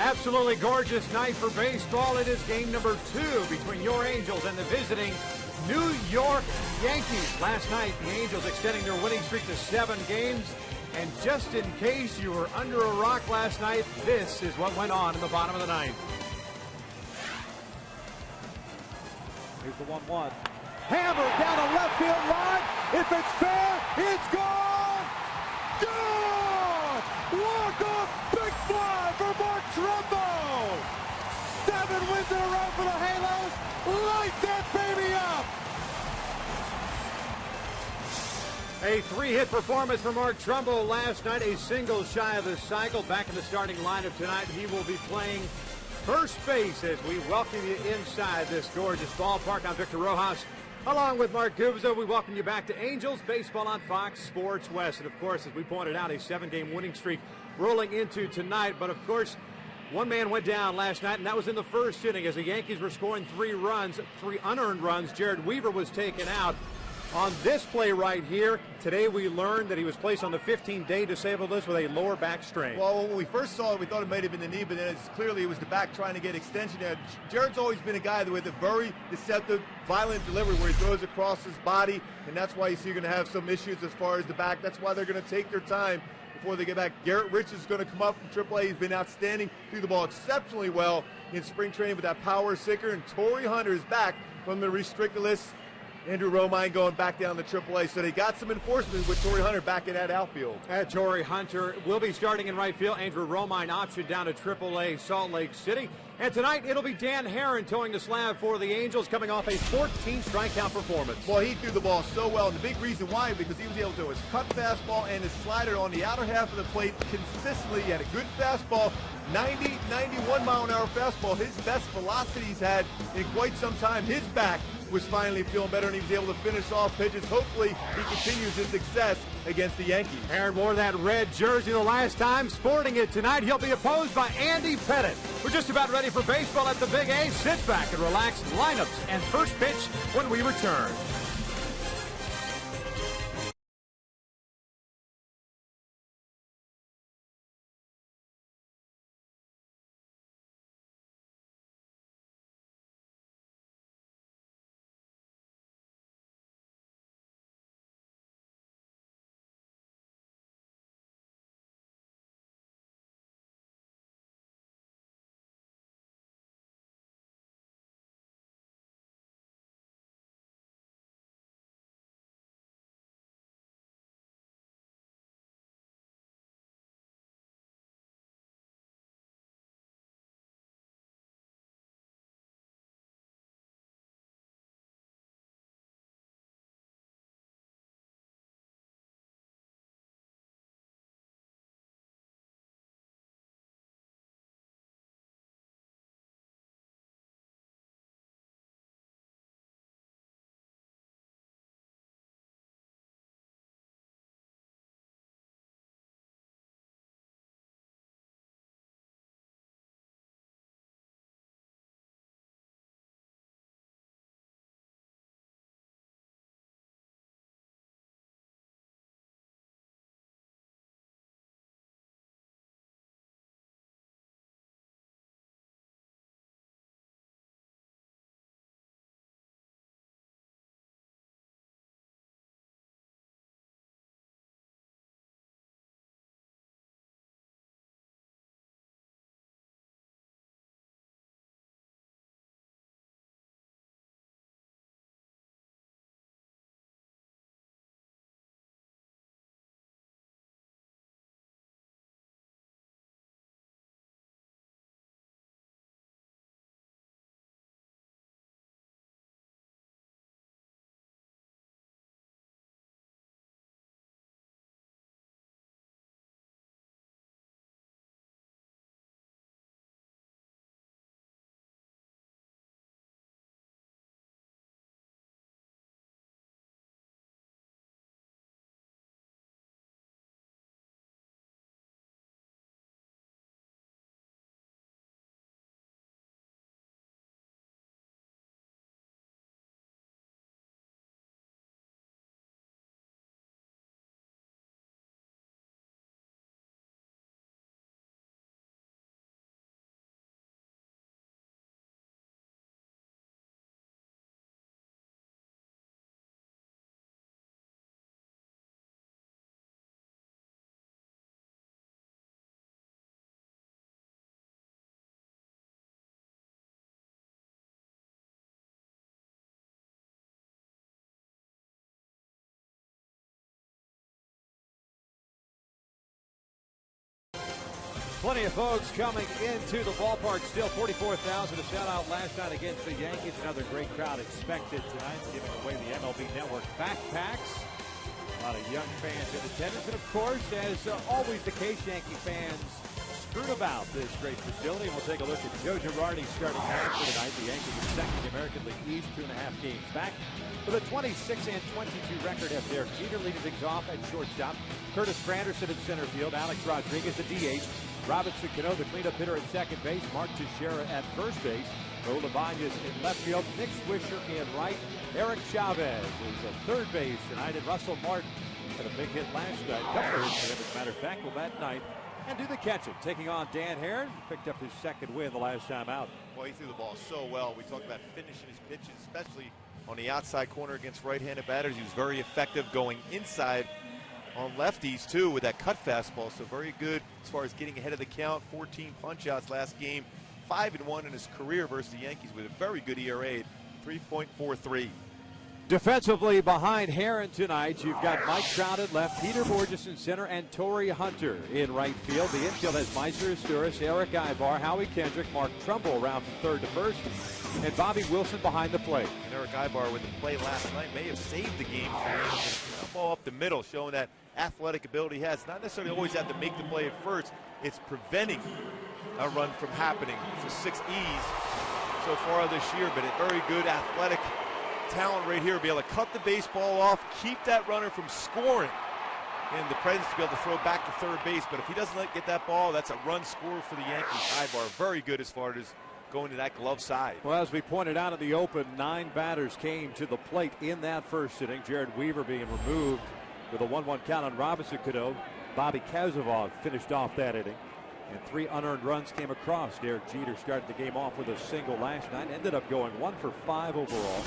Absolutely gorgeous night for baseball. It is game number 2 between your Angels and the visiting New York Yankees. Last night, the Angels extending their winning streak to 7 games. And just in case you were under a rock last night, this is what went on in the bottom of the ninth. Here's the 1-1. Hammered down the left field line. If it's fair, it's gone. Gone! Walk-off big fly for Mark Trumbo. 7 wins in a row for the Halos. Light that baby up. A 3-hit performance for Mark Trumbo last night, a single shy of the cycle. Back in the starting lineup tonight, he will be playing first base as we welcome you inside this gorgeous ballpark. I'm Victor Rojas. Along with Mark Gubza, we welcome you back to Angels Baseball on Fox Sports West. And, of course, as we pointed out, a 7-game winning streak rolling into tonight. But, of course, one man went down last night, and that was in the first inning as the Yankees were scoring 3 runs, 3 unearned runs. Jared Weaver was taken out. On this play right here, today we learned that he was placed on the 15-day disabled list with a lower back strain. Well, when we first saw it, we thought it might have been the knee, but then clearly it was the back trying to get extension there. Jared's always been a guy with a very deceptive, violent delivery where he throws across his body, and that's why you see you're going to have some issues as far as the back. That's why they're going to take their time before they get back. Garrett Rich is going to come up from AAA. He's been outstanding, threw the ball exceptionally well in spring training with that power sinker, and Torrey Hunter is back from the restricted list. Andrew Romine going back down to AAA, so they got some enforcement with Torrey Hunter back in that outfield. Torrey Hunter will be starting in right field. Andrew Romine optioned down to AAA Salt Lake City. And tonight it'll be Dan Herron towing the slab for the Angels, coming off a 14 strikeout performance. Well, he threw the ball so well, and the big reason why, because he was able to do his cut fastball and his slider on the outer half of the plate consistently. He had a good fastball, 90, 91 mile an hour fastball, his best velocity he's had in quite some time. His back was finally feeling better, and he was able to finish off pitches. Hopefully he continues his success against the Yankees. Herron wore that red jersey the last time, sporting it tonight. He'll be opposed by Andy Pettit. We're just about ready for baseball at the Big A. Sit back and relax. Lineups and first pitch when we return. Plenty of folks coming into the ballpark still. 44,000 a shutout last night against the Yankees. Another great crowd expected tonight, giving away the MLB Network backpacks. A lot of young fans in attendance. And of course, as always the case, Yankee fans screwed about this great facility. We'll take a look at Joe Girardi starting out for tonight. The Yankees are second in the American League East, 2.5 games back. With a 26-22 record at Derek Jeter leading things off at shortstop. Curtis Granderson at center field. Alex Rodriguez at DH. Robinson Cano, the cleanup hitter at second base. Mark Teixeira at first base. Raul Ibanez in left field. Nick Swisher in right. Eric Chavez is at third base tonight. And Russell Martin had a big hit last night. Couple hits for him, as a matter of fact, will that night and do the catching. Taking on Dan Herron. Picked up his second win the last time out. Well, he threw the ball so well. We talked about finishing his pitches, especially on the outside corner against right-handed batters. He was very effective going inside on lefties too with that cut fastball, so very good as far as getting ahead of the count. 14 punch-outs last game, 5-1 in his career versus the Yankees with a very good ERA, 3.43. Defensively behind Herron tonight, you've got Mike Trout at left, Peter Borges in center, and Torrey Hunter in right field. The infield has Meister Asturis, Eric Ibar, Howie Kendrick, Mark Trumbull around from third to first, and Bobby Wilson behind the plate. And Eric Ibar with the play last night may have saved the game for him. Ball up the middle, showing that athletic ability he has. Not necessarily always have to make the play at first. It's preventing a run from happening. It's a 6 E's so far this year, but a very good athletic talent right here. Be able to cut the baseball off, keep that runner from scoring, and the presence to be able to throw back to third base. But if he doesn't get that ball, that's a run score for the Yankees. Ibar very good as far as going to that glove side. Well, as we pointed out in the open, 9 batters came to the plate in that first inning. Jared Weaver being removed with a 1-1 count on Robinson Cano. Bobby Kazavov finished off that inning. And 3 unearned runs came across. Derek Jeter started the game off with a single last night. Ended up going 1 for 5 overall.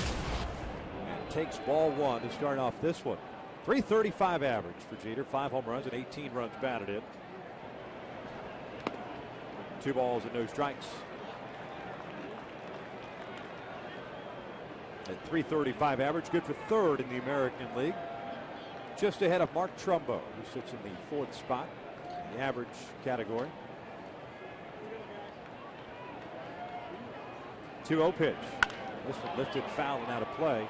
And takes ball 1 to start off this one. 335 average for Jeter. 5 home runs and 18 runs batted in. 2 balls and no strikes. At 335 average, good for third in the American League. Just ahead of Mark Trumbo, who sits in the 4th spot in the average category. 2-0 pitch. This one lifted foul and out of play.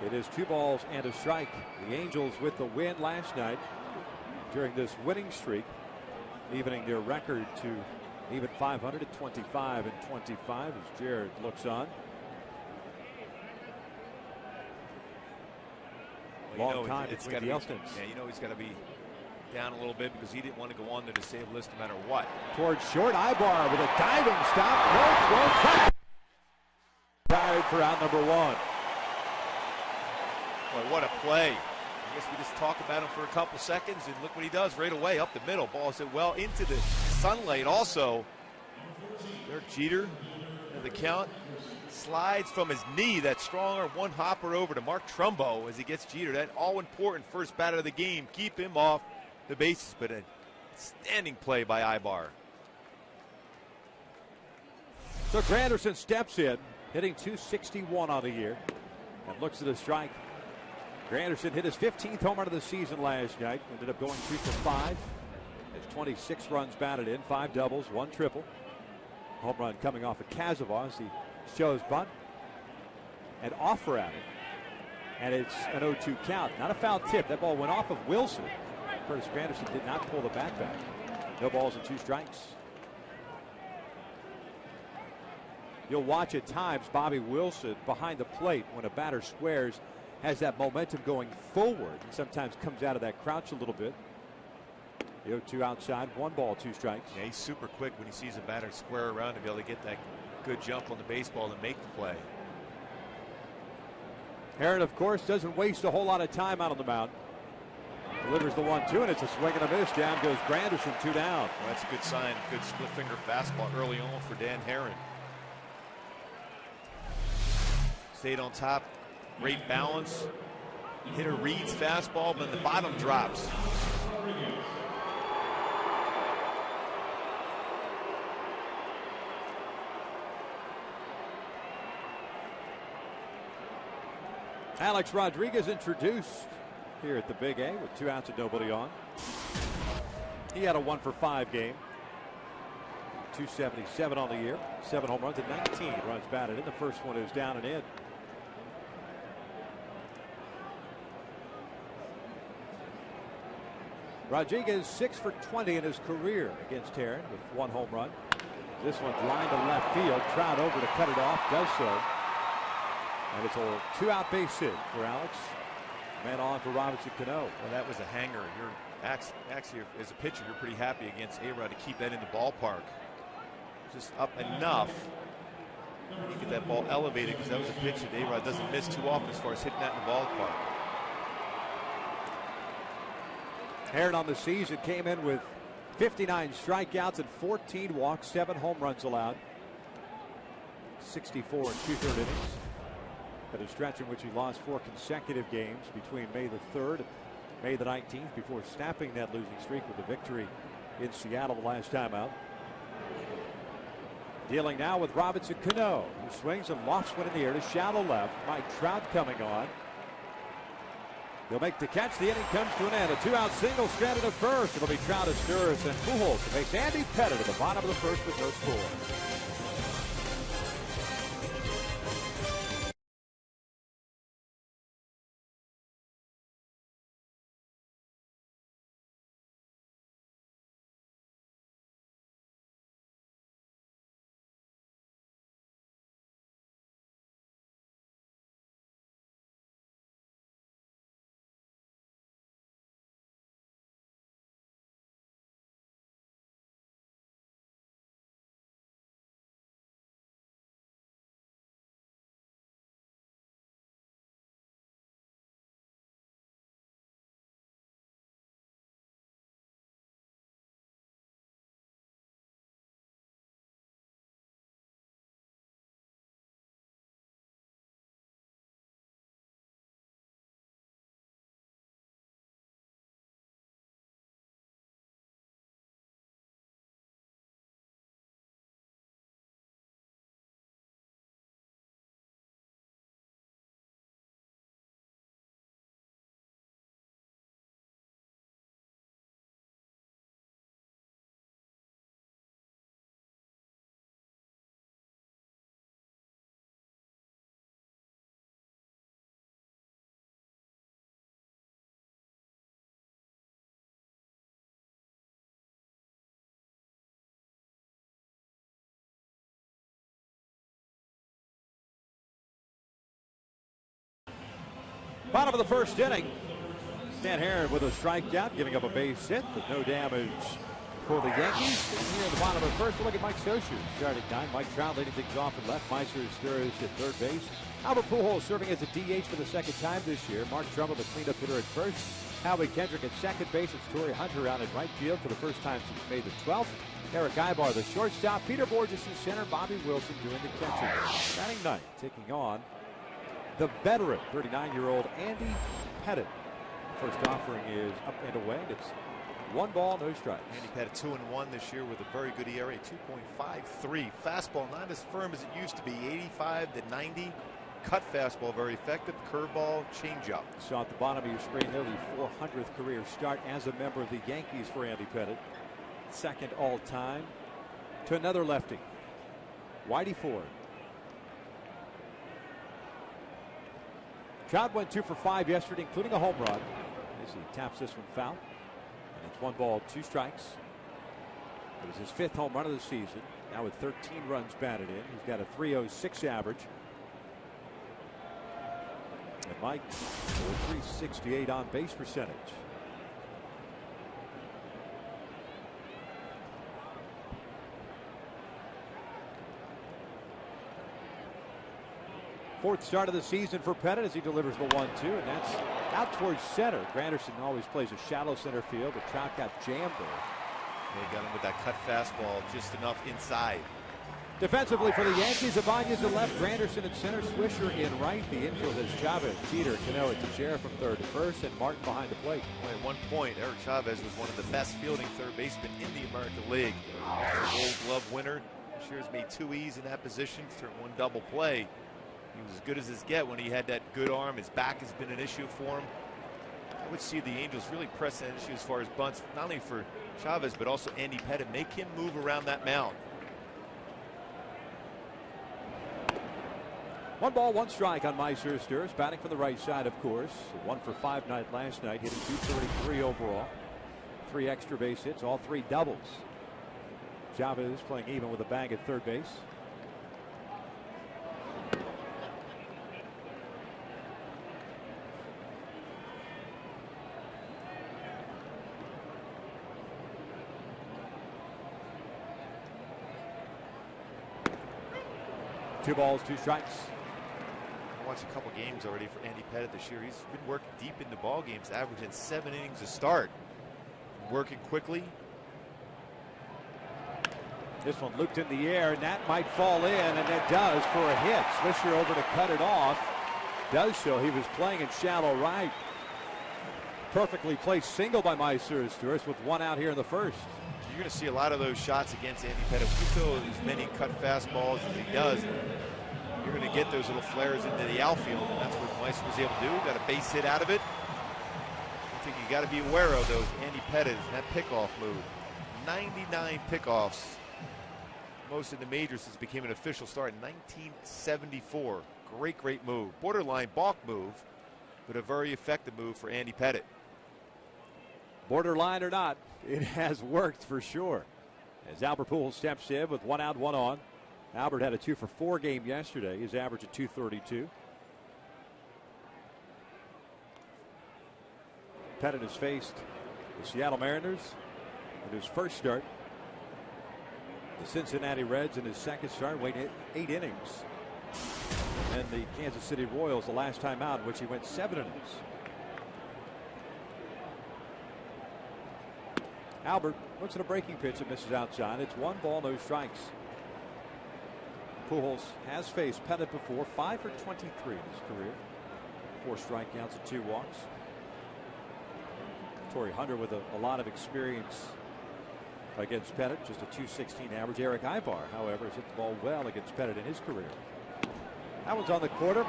It is 2 balls and a strike. The Angels with the win last night during this winning streak, evening their record to even 500 at 25-25 as Jared looks on. Long time between the Elstons. Yeah, you know he's got to be down a little bit because he didn't want to go on the disabled list no matter what. Towards short, Ibar with a diving stop. Tired for out number 1. Boy, what a play. I guess we just talk about him for a couple seconds, and look what he does right away up the middle. Balls it well into the sunlight also. Derek Jeter and the count. Slides from his knee, that stronger one hopper over to Mark Trumbo as he gets Jeter. That all-important first batter of the game. Keep him off the bases, but a standing play by Ibar. So Granderson steps in, hitting .261 on the year, and looks at a strike. Granderson hit his 15th home run of the season last night. Ended up going 2 for 5. Has 26 runs batted in, 5 doubles, 1 triple. Home run coming off of Kazavov as he shows bunt and offer at it, and it's an 0-2 count. Not a foul tip. That ball went off of Wilson. Curtis Granderson did not pull the bat back. No balls and 2 strikes. You'll watch at times Bobby Wilson behind the plate when a batter squares, has that momentum going forward and sometimes comes out of that crouch a little bit. The 0-2 outside, 1 ball, 2 strikes. Yeah, he's super quick when he sees a batter square around to be able to get that good jump on the baseball and make the play. Herron, of course, doesn't waste a whole lot of time out on the mound. Delivers the 1-2, and it's a swing and a miss. Down goes Granderson, 2 down. Well, that's a good sign. Good split finger fastball early on for Dan Herron. Stayed on top. Great balance. Hitter reads fastball, but the bottom drops. Alex Rodriguez introduced here at the Big A with 2 outs and nobody on. He had a 1 for 5 game. .277 on the year. 7 home runs and 19 runs batted in. The first one is down and in. Rodriguez 6 for 20 in his career against Heron with 1 home run. This one's lined to left field. Trout over to cut it off. Does so. And it's a 2-out base hit for Alex. Man on for Robinson Cano. Well, that was a hanger. You're actually, as a pitcher, you're pretty happy against A-Rod to keep that in the ballpark. Just up enough. You get that ball elevated, because that was a pitch that A-Rod doesn't miss too often as far as hitting that in the ballpark. Heron on the season came in with 59 strikeouts and 14 walks, 7 home runs allowed. 64 and 2/3 innings. At a stretch in which he lost 4 consecutive games between May the 3rd and May the 19th before snapping that losing streak with a victory in Seattle the last time out. Dealing now with Robinson Cano, who swings and lofts one in the air to shallow left. Mike Trout coming on. He'll make the catch. The inning comes to an end. A 2-out single stranded at first. It'll be Trout, Asturias, and Pujols to face Andy Pettit at the bottom of the first with no score. Bottom of the first inning. Dan Heron with a strikeout, giving up a base hit, but no damage for the Yankees. And here at the bottom of the first, we'll look at Mike Scioscia. Starting 9, Mike Trout leading things off at left. Meister Asturias at third base. Albert Pujols serving as a DH for the second time this year. Mark Trumbull, the cleanup hitter at first. Howie Kendrick at second base. It's Torrey Hunter out at right field for the first time since May the 12th. Eric Ibar, the shortstop. Peter Borges in center. Bobby Wilson doing the catching. Batting ninth, taking on the veteran 39-year-old Andy Pettit. First offering is up and away. It's 1 ball, no strikes. Andy Pettit 2-1 this year with a very good ERA, 2.53. Fastball not as firm as it used to be, 85 to 90. Cut fastball very effective. Curveball, changeup. Saw at the bottom of your screen there the 400th career start as a member of the Yankees for Andy Pettit. Second all time to another lefty, Whitey Ford. Trout went 2 for 5 yesterday, including a home run. As he taps this one foul. And it's 1 ball, 2 strikes. It was his 5th home run of the season. Now with 13 runs batted in. He's got a .306 average. And Mike, a .368 on base percentage. Fourth start of the season for Pettit as he delivers the 1-2, and that's out towards center. Granderson always plays a shallow center field, but Trout got jammed there. They got him with that cut fastball just enough inside. Defensively for the Yankees, Ibanez at left, Granderson at center, Swisher in right. The infield is Chavez, Jeter, Cano at Teixeira from third to first, and Martin behind the plate. Well, at one point, Eric Chavez was one of the best fielding third basemen in the American League. Gold Glove winner. This year's made 2 E's in that position, turned 1 double play. He was as good as his get when he had that good arm. His back has been an issue for him. I would see the Angels really press that issue as far as bunts, not only for Chavez, but also Andy Pettit. Make him move around that mound. 1 ball, 1 strike on Meister. Batting from the right side, of course. 1 for 5 night last night, hitting .233 overall. 3 extra base hits, all 3 doubles. Chavez playing even with a bag at third base. Two balls, 2 strikes. I watched a couple games already for Andy Pettitte this year. He's been working deep into ball games, averaging 7 innings a start. Working quickly. This one looped in the air, and that might fall in, and it does for a hit. Swisher over to cut it off. Does so. He was playing in shallow right. Perfectly placed single by Meister with 1 out here in the first. You're going to see a lot of those shots against Andy Pettitte. If you throw as many cut fastballs as he does, you're going to get those little flares into the outfield, and that's what Meister was able to do. Got a base hit out of it. I think you got to be aware of those Andy Pettitte, that pickoff move. 99 pickoffs. Most in the majors since it became an official start in 1974. Great move. Borderline balk move, but a very effective move for Andy Pettitte. Borderline or not, it has worked for sure. As Albert Pujols steps in with 1 out, 1 on. Albert had a 2 for 4 game yesterday. His average at .232. Pettitte has faced the Seattle Mariners in his first start. The Cincinnati Reds in his second start went 8 innings. And the Kansas City Royals the last time out, in which he went 7 innings. Albert looks at a breaking pitch and misses outside. It's 1 ball, no strikes. Pujols has faced Pettitte before, 5 for 23 in his career. 4 strikeouts and 2 walks. Torrey Hunter with a lot of experience against Pettitte, just a .216 average. Eric Ibar, however, has hit the ball well against Pettitte in his career. That one's on the quarter.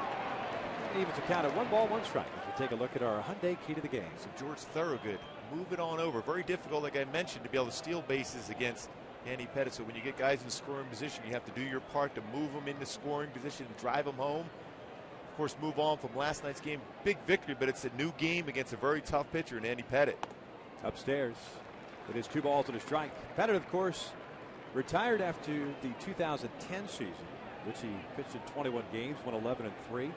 Evens a count at 1 ball, 1 strike. As we take a look at our Hyundai key to the game. So George Thorogood, move it on over. Very difficult, like I mentioned, to be able to steal bases against Andy Pettitte. So when you get guys in scoring position, you have to do your part to move them into scoring position and drive them home. Of course, move on from last night's game. Big victory, but it's a new game against a very tough pitcher in Andy Pettitte. Upstairs, it is 2 balls and a strike. Pettitte, of course, retired after the 2010 season, which he pitched in 21 games, won 11 and 3,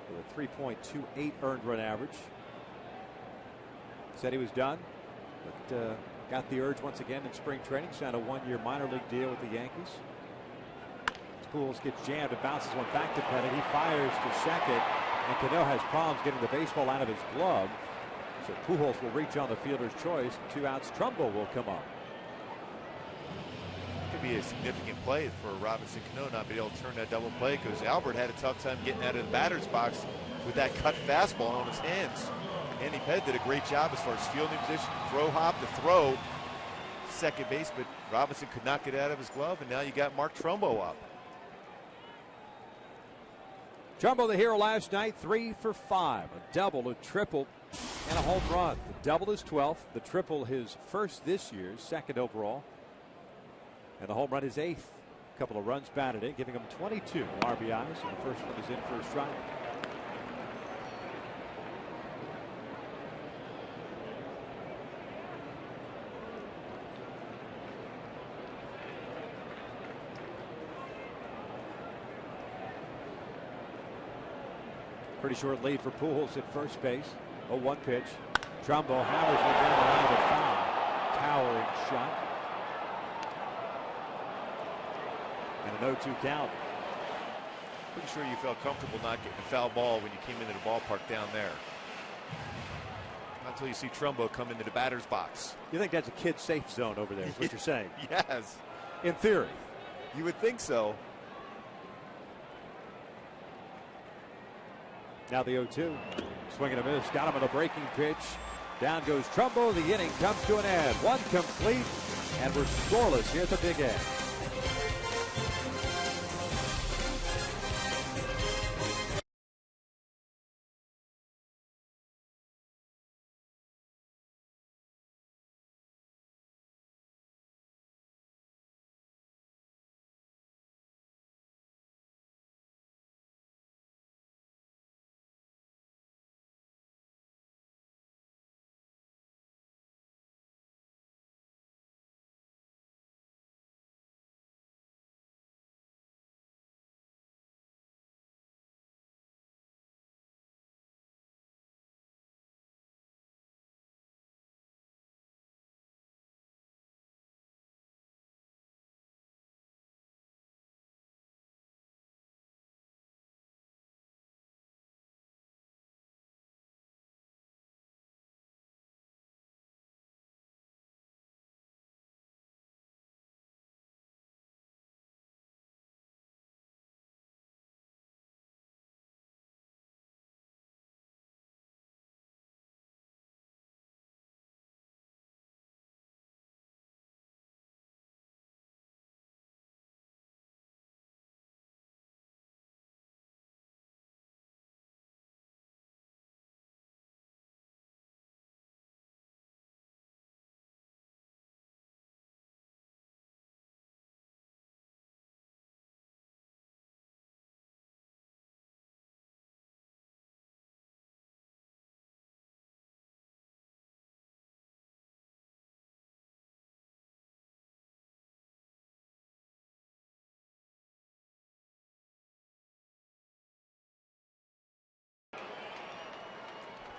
with a 3.28 earned run average. Said he was done, but got the urge once again in spring training. Signed a 1-year minor league deal with the Yankees. Pujols gets jammed and bounces one back to Pettitte. He fires to second, and Cano has problems getting the baseball out of his glove. So Pujols will reach on the fielder's choice. 2 outs. Trumbo will come up. Could be a significant play for Robinson Cano not be able to turn that double play, because Albert had a tough time getting out of the batter's box with that cut fastball on his hands. Andy Pettitte did a great job as far as fielding position, throw hop to throw second base, but Robinson could not get out of his glove, and now you got Mark Trumbo up. Trumbo, the hero last night, 3 for 5, a double, a triple, and a home run. The double is 12th, the triple his first this year, 2nd overall, and the home run is 8th. A couple of runs batted in, giving him 22 RBIs, and the first one is in for a strike. Pretty short lead for Pujols at first base. 0-1 pitch. Trumbo hammers one down the line of foul. Towering shot. And an 0-2 count. Pretty sure you felt comfortable not getting a foul ball when you came into the ballpark down there. Not until you see Trumbo come into the batter's box. You think that's a kid safe zone over there is what you're saying? Yes. In theory. You would think so. Now the 0-2. Swing and a miss. Got him on a breaking pitch. Down goes Trumbo. The inning comes to an end. 1 complete. And we're scoreless here at the Big End.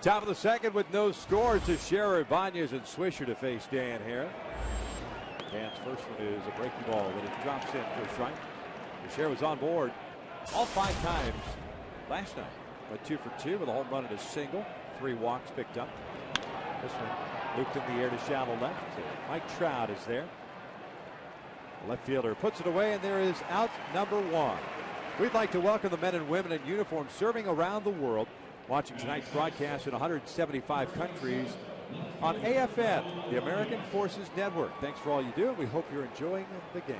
Top of the second with no score to Scherer, Ibanez, and Swisher to face Dan Heron. Dan's first one is a breaking ball that it drops in for a strike. Scherer was on board all 5 times last night. Went 2 for 2 with a home run and a single. 3 walks picked up. This one looped in the air to shallow left. Mike Trout is there. The left fielder puts it away, and there is out number 1. We'd like to welcome the men and women in uniform serving around the world, watching tonight's broadcast in 175 countries on AFN, the American Forces Network. Thanks for all you do, and we hope you're enjoying the game.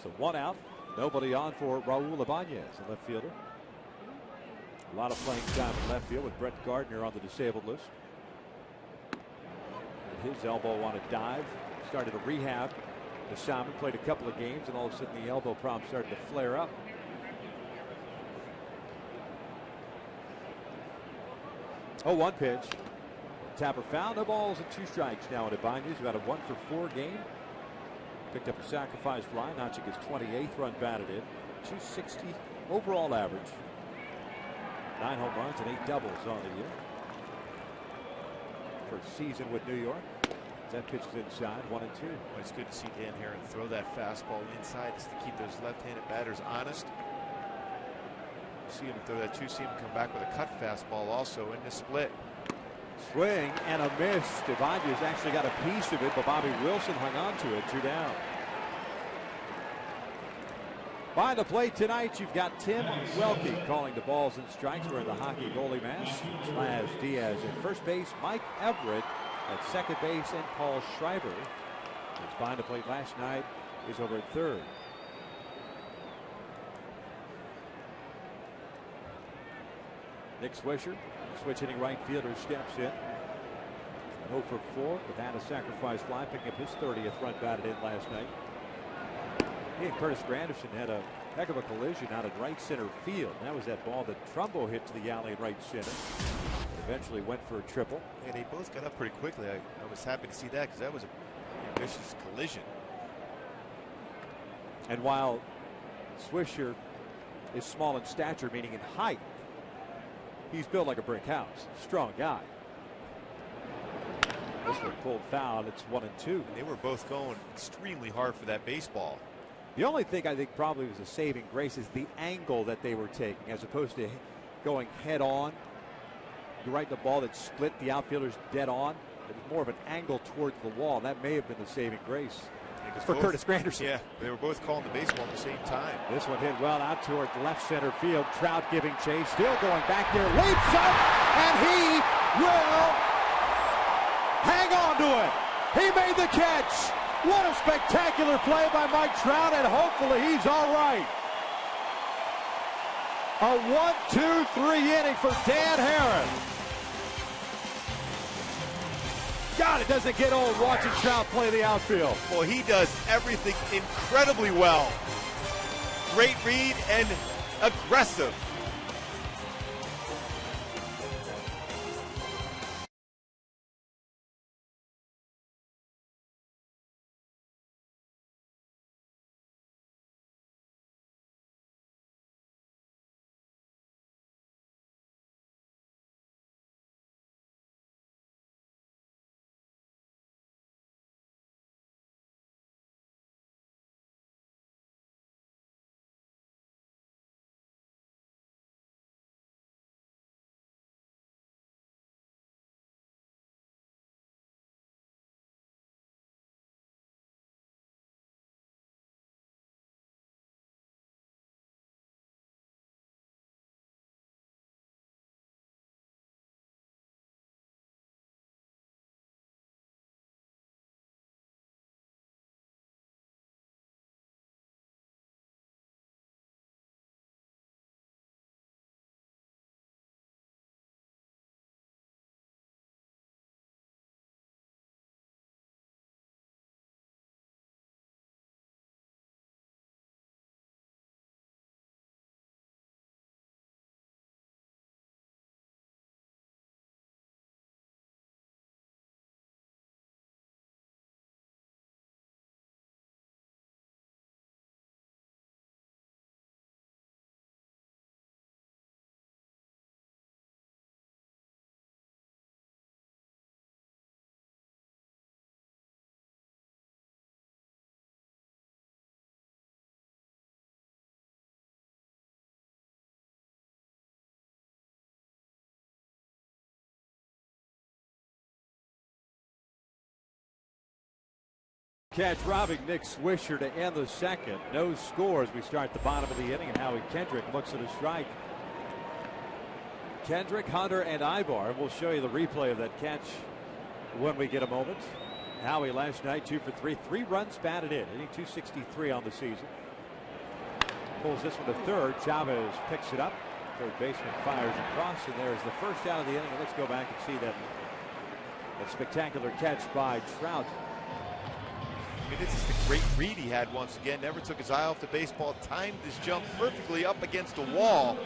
So 1 out, nobody on for Raul Ibanez, the left fielder. A lot of playing time in left field with Brett Gardner on the disabled list. And his elbow on a dive. Started a rehab. The Simon played a couple of games, and all of a sudden the elbow problem started to flare up. Oh, 1 pitch. Tapper foul. No balls and 2 strikes now on Ibanez. About a 1 for 4 game. Picked up a sacrifice fly, notching his 28th run batted in. 260 overall average. 9 home runs and 8 doubles on the year. First season with New York. That pitch is inside, 1 and 2. Well, it's good to see Dan Heron throw that fastball inside just to keep those left-handed batters honest. See him throw that 2 seam, come back with a cut fastball also in the split. Swing and a miss. Ibanez actually got a piece of it, but Bobby Wilson hung on to it. 2 down. By the plate tonight, you've got Tim Welke calling the balls and strikes. We're in the hockey goalie mask. Slas Diaz at first base, Mike Everett at second base, and Paul Schreiber, who's behind the plate last night, is over at third. Nick Swisher, switch hitting right fielder, steps in. 0 for 4 without a sacrifice fly, picking up his 30th run batted in last night. He and Curtis Granderson had a heck of a collision out in right center field. That was that ball that Trumbo hit to the alley in right center. Eventually went for a triple. And they both got up pretty quickly. I was happy to see that because that was a vicious collision. And while Swisher is small in stature, meaning in height, he's built like a brick house. Strong guy. This one pulled foul. It's 1 and 2. And they were both going extremely hard for that baseball. The only thing I think probably was a saving grace is the angle that they were taking, as opposed to going head on. You're right, the ball that split the outfielders dead on. It was more of an angle towards the wall. That may have been the saving grace for Curtis Granderson. Yeah, they were both calling the baseball at the same time. This one hit well out towards left center field. Trout giving chase, still going back there, leaps up, and he will hang on to it. He made the catch. What a spectacular play by Mike Trout, and hopefully he's all right. A 1-2-3 inning for Dan Heron. God, it doesn't get old watching Trout play the outfield. Well, he does everything incredibly well. Great read and aggressive. Catch robbing Nick Swisher to end the second. No score as we start the bottom of the inning, and Howie Kendrick looks at a strike. Kendrick, Hunter, and Ibar. We'll show you the replay of that catch when we get a moment. Howie last night 2 for 3, 3 runs batted in, hitting .263 on the season. Pulls this one to third. Chavez picks it up. Third baseman fires across, and there's the first out of the inning. Let's go back and see that spectacular catch by Trout. I mean, this is the great read he had once again. Never took his eye off the baseball. Timed his jump perfectly up against the wall.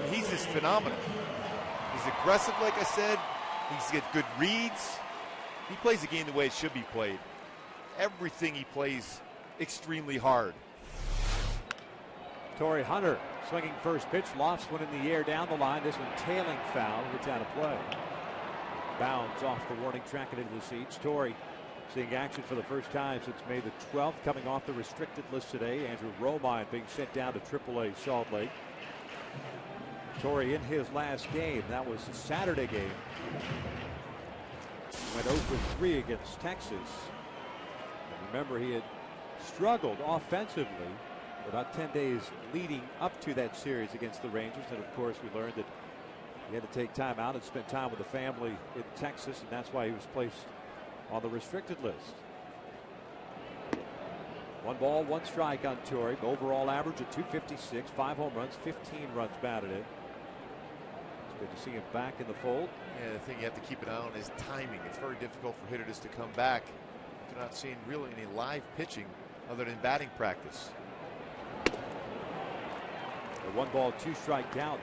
He's just phenomenal. He's aggressive, like I said. He's got good reads. He plays the game the way it should be played. Everything he plays extremely hard. Torrey Hunter swinging first pitch, lofts one in the air down the line. This one tailing foul, gets out of play. Bounds off the warning track and into the seats. Torrey seeing action for the first time since May the 12th, coming off the restricted list today. Andrew Romine being sent down to AAA Salt Lake. Torrey in his last game, that was the Saturday game, went 0 for 3 against Texas. And remember, he had struggled offensively for about 10 days leading up to that series against the Rangers. And of course, we learned that he had to take time out and spend time with the family in Texas, and that's why he was placed on the restricted list. 1 ball, 1 strike on Torrey. Overall average of .256, 5 home runs, 15 runs batted in. It's good to see him back in the fold. Yeah, the thing you have to keep an eye on is timing. It's very difficult for hitters to come back. They're not seeing really any live pitching other than batting practice. A 1 ball, 2 strike count.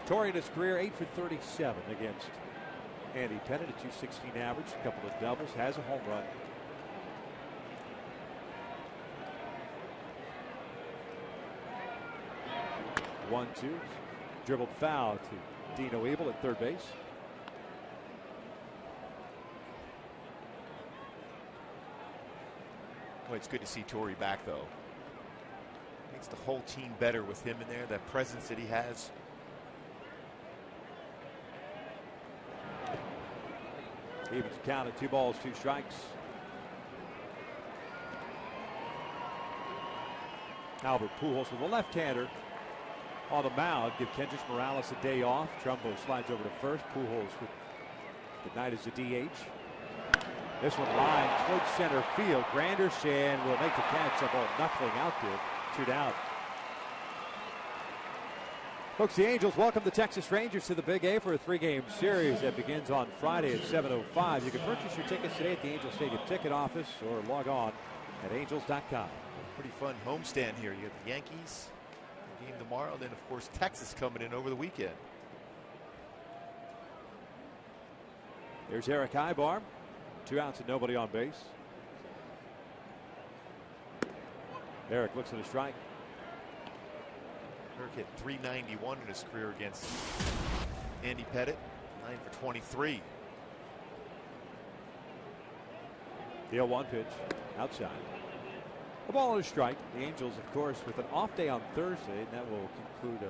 Torrey in his career 8 for 37 against Andy Pettit, a .216 average, a couple of doubles, has a home run. One, two, dribbled foul to Dino Abel at third base. Well, it's good to see Torrey back, though. Makes the whole team better with him in there, that presence that he has. Evens count at 2 balls, 2 strikes. Albert Pujols with a left-hander on the mound. Give Kendrys Morales a day off. Trumbo slides over to first. Pujols with the night as a DH. This one line towards center field. Granderson will make the catch. That ball knuckling out there. 2 down. Folks, the Angels welcome the Texas Rangers to the Big A for a 3-game series that begins on Friday at 7:05. You can purchase your tickets today at the Angels Stadium ticket office or log on at angels.com. Pretty fun homestand here. You got the Yankees game tomorrow, then of course Texas coming in over the weekend. There's Eric Ibar. 2 outs and nobody on base. Eric looks at a strike. Eric hit .391 in his career against Andy Pettit. 9 for 23. The 0-1 pitch outside. A ball and a strike. The Angels, of course, with an off day on Thursday, and that will conclude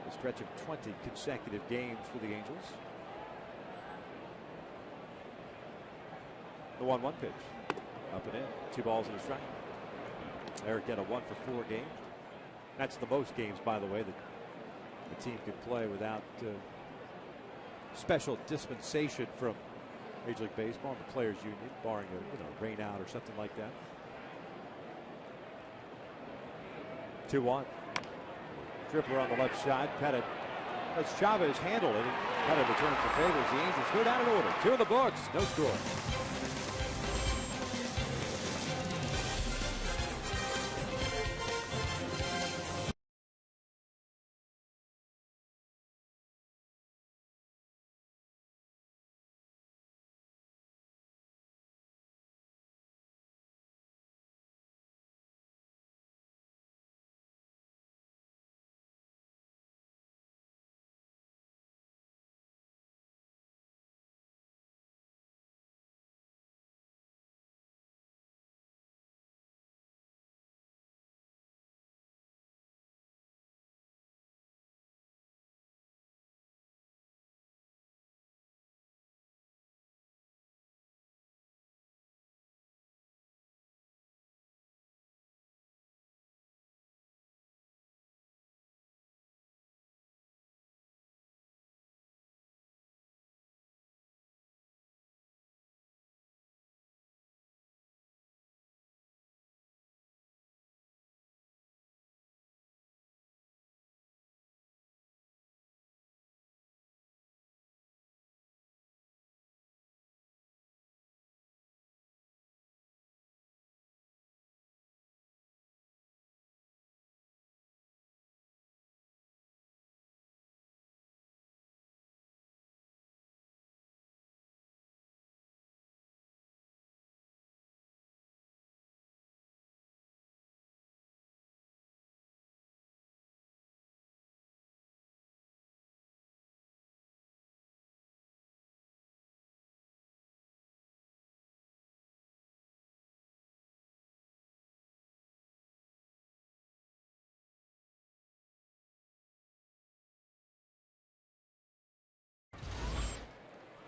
a stretch of 20 consecutive games for the Angels. The 1-1 pitch. Up and in. 2 balls and a strike. Eric had a 1 for 4 game. That's the most games, by the way, that the team could play without special dispensation from Major League Baseball and the Players Union, barring a rain out or something like that. 2-1. Dribbler on the left side. Pettit lets Chavez handle it. And Pettit returns the favor as the Angels go down in order. 2 in the books. No score.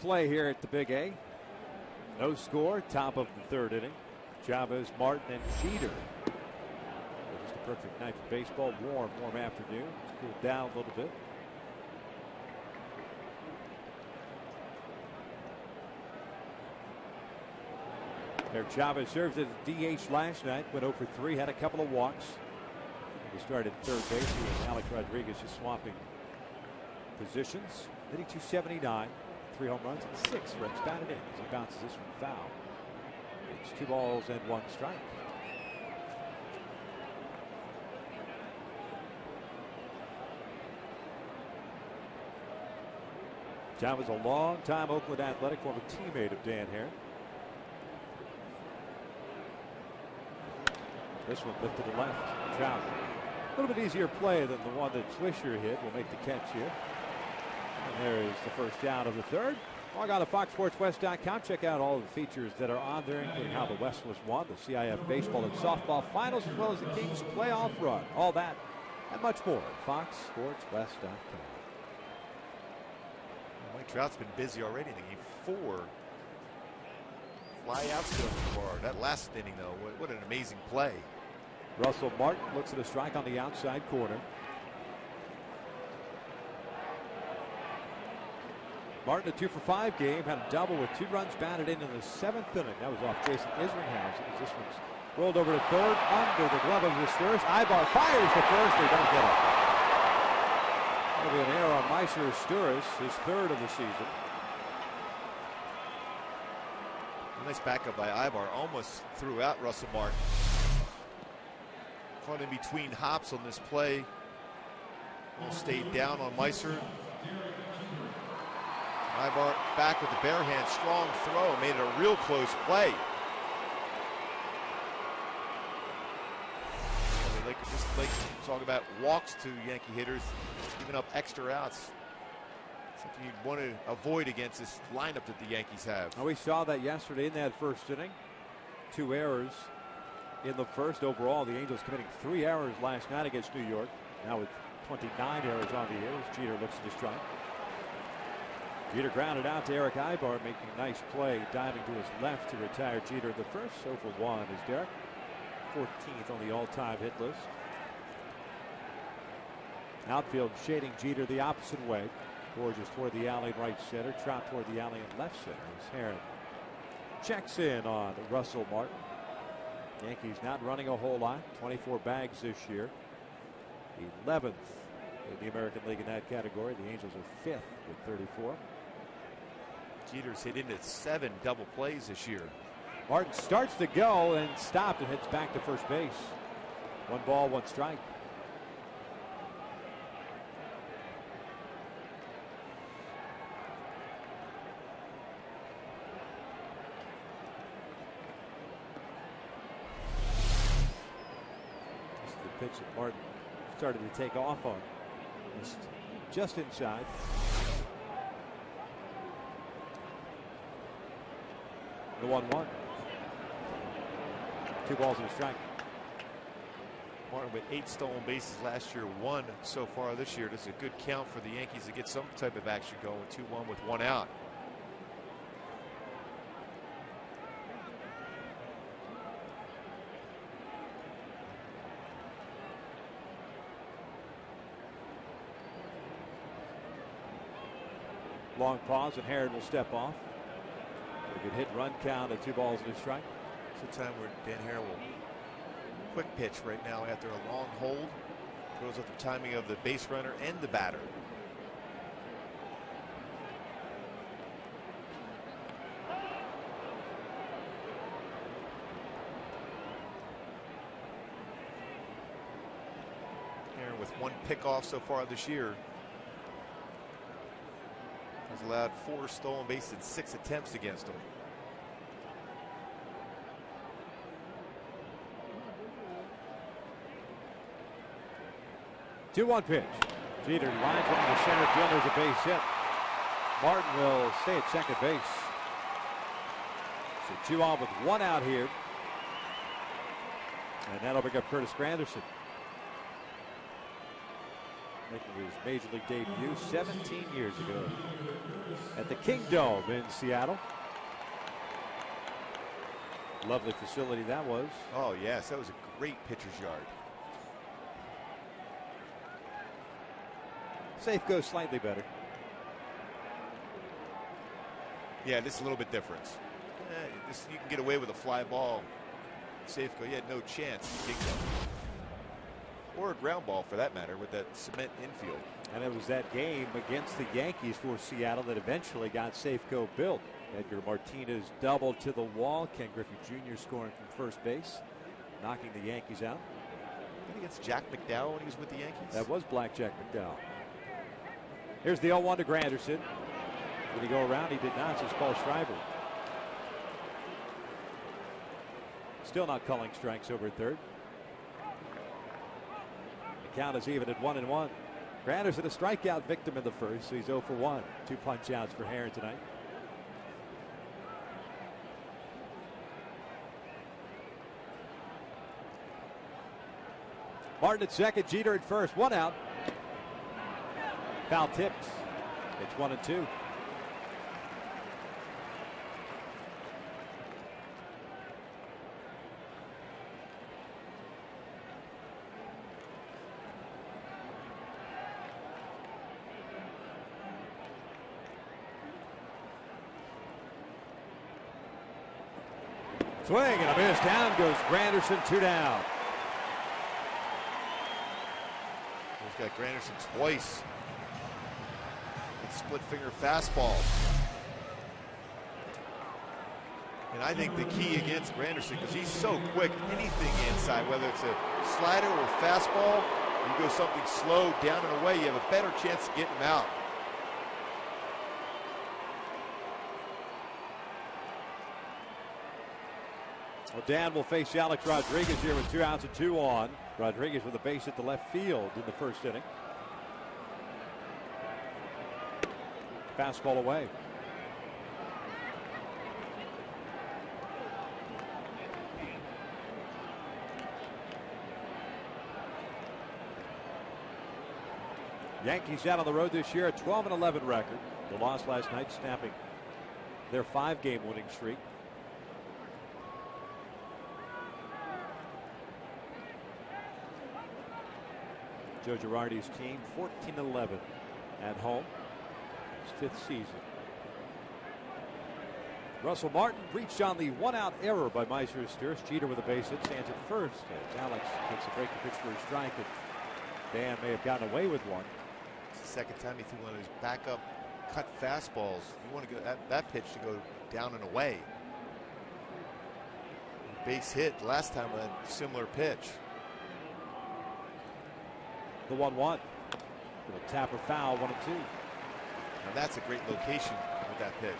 play here at the Big A. No score, top of the third inning. Chavez, Martin, and Jeter. Just a perfect night for baseball. Warm afternoon. It's cooled down a little bit. There, Chavez serves as DH last night. Went 0 for 3. Had a couple of walks. He started third base with Alex Rodriguez just swapping positions. Hitting .279. 3 home runs and 6 runs batted in as he bounces this one foul. It's 2 balls and 1 strike. Chavez, a long-time Oakland Athletic, former teammate of Dan Hare. This one lifted to left. Chavez. A little bit easier play than the one that Swisher hit. Will make the catch here. And there is the first down of the third. Log on to FoxSportsWest.com. Check out all the features that are on there, including how the West was won, the CIF baseball and softball finals, as well as the Kings playoff run. All that and much more at FoxSportsWest.com. Mike Trout's been busy already. He gave 4 fly outs to him so far. That last inning, though, what an amazing play. Russell Martin looks at a strike on the outside corner. Martin, a 2 for 5 game, had a double with 2 runs batted in the 7th inning. That was off Jason Isringhausen. This one's rolled over to third, under the glove of Stures. Ibar fires to first. They don't get it. That'll be an error on Meiser Stures, his 3rd of the season. A nice backup by Ibar. Almost threw out Russell Martin. Caught in between hops on this play. Stayed down on Meiser. Ibar back with the bare hand, strong throw, made it a real close play. They could just talk about walks to Yankee hitters, giving up extra outs. Something you'd want to avoid against this lineup that the Yankees have. Now we saw that yesterday in that first inning. 2 errors in the first overall. The Angels committing 3 errors last night against New York. Now with 29 errors on the year as Jeter looks to strike. Jeter grounded out to Eric Ibar, making a nice play, diving to his left to retire Jeter. The first 0 for 1 is Derek, 14th on the all-time hit list. Outfield shading Jeter the opposite way. Borges toward the alley right center, Trout toward the alley in left center. As Heron checks in on Russell Martin. Yankees not running a whole lot, 24 bags this year. 11th in the American League in that category. The Angels are 5th with 34. Jeter's hit into 7 double plays this year. Martin starts to go and stopped and heads back to first base. 1 ball, 1 strike. This is the pitch that Martin started to take off on. Just inside. The 1-1. 2 balls and a strike. Martin with 8 stolen bases last year, 1 so far this year. That's a good count for the Yankees to get some type of action going. 2-1 with 1 out. Long pause and Heron will step off. A good hit run count at 2 balls and a strike. It's a time where Dan Hare will quick pitch right now after a long hold. Throws up the timing of the base runner and the batter. Hare with 1 pickoff so far this year. Has allowed 4 stolen bases in 6 attempts against him. Two 2-1 pitch. Jeter lines one to center field. There's a base hit. Martin will stay at second base. So 2 on with 1 out here. And that'll bring up Curtis Granderson. making his major league debut 17 years ago at the Kingdome in Seattle. Lovely facility that was. Oh, yes, that was a great pitcher's yard. Safeco slightly better. Yeah, this is a little bit different. You can get away with a fly ball. Safeco, you had no chance. Or a ground ball for that matter with that cement infield. And it was that game against the Yankees for Seattle that eventually got Safeco built. Edgar Martinez doubled to the wall. Ken Griffey Jr. scoring from first base, knocking the Yankees out. I think against Jack McDowell when he was with the Yankees. That was Blackjack McDowell. Here's the 0-1 to Granderson. Did he go around? He did not. It's Paul Schreiber. Still not calling strikes over third. The count is even at 1-1. Granderson a strikeout victim in the first, so he's 0 for 1. 2 punch outs for Herron tonight. Martin at second, Jeter at first. 1 out. Foul tipped. It's 1-2. Swing and a miss. Down goes Granderson. 2 down. He's got Granderson twice. Split finger fastball. And I think the key against Granderson, because he's so quick, anything inside, whether it's a slider or a fastball, you go something slow down and away, you have a better chance of getting him out. Well, Dan will face Alex Rodriguez here with 2 outs and 2 on. Rodriguez with a base hit to left field in the first inning. Fastball away. Yankees out on the road this year, a 12-11 record. The loss last night snapping their 5-game winning streak. Joe Girardi's team 14-11 at home. His 5th season. Russell Martin reached on the 1-out error by Meiser Sturz. Jeter with a base hit stands at first as Alex takes a breaking pitch for a strike, and Dan may have gotten away with one. It's the second time he threw one of those backup cut fastballs. You want to go that pitch to go down and away. Base hit last time on a similar pitch. The 1-1. With a tap or foul, 1-2. Now that's a great location with that pitch.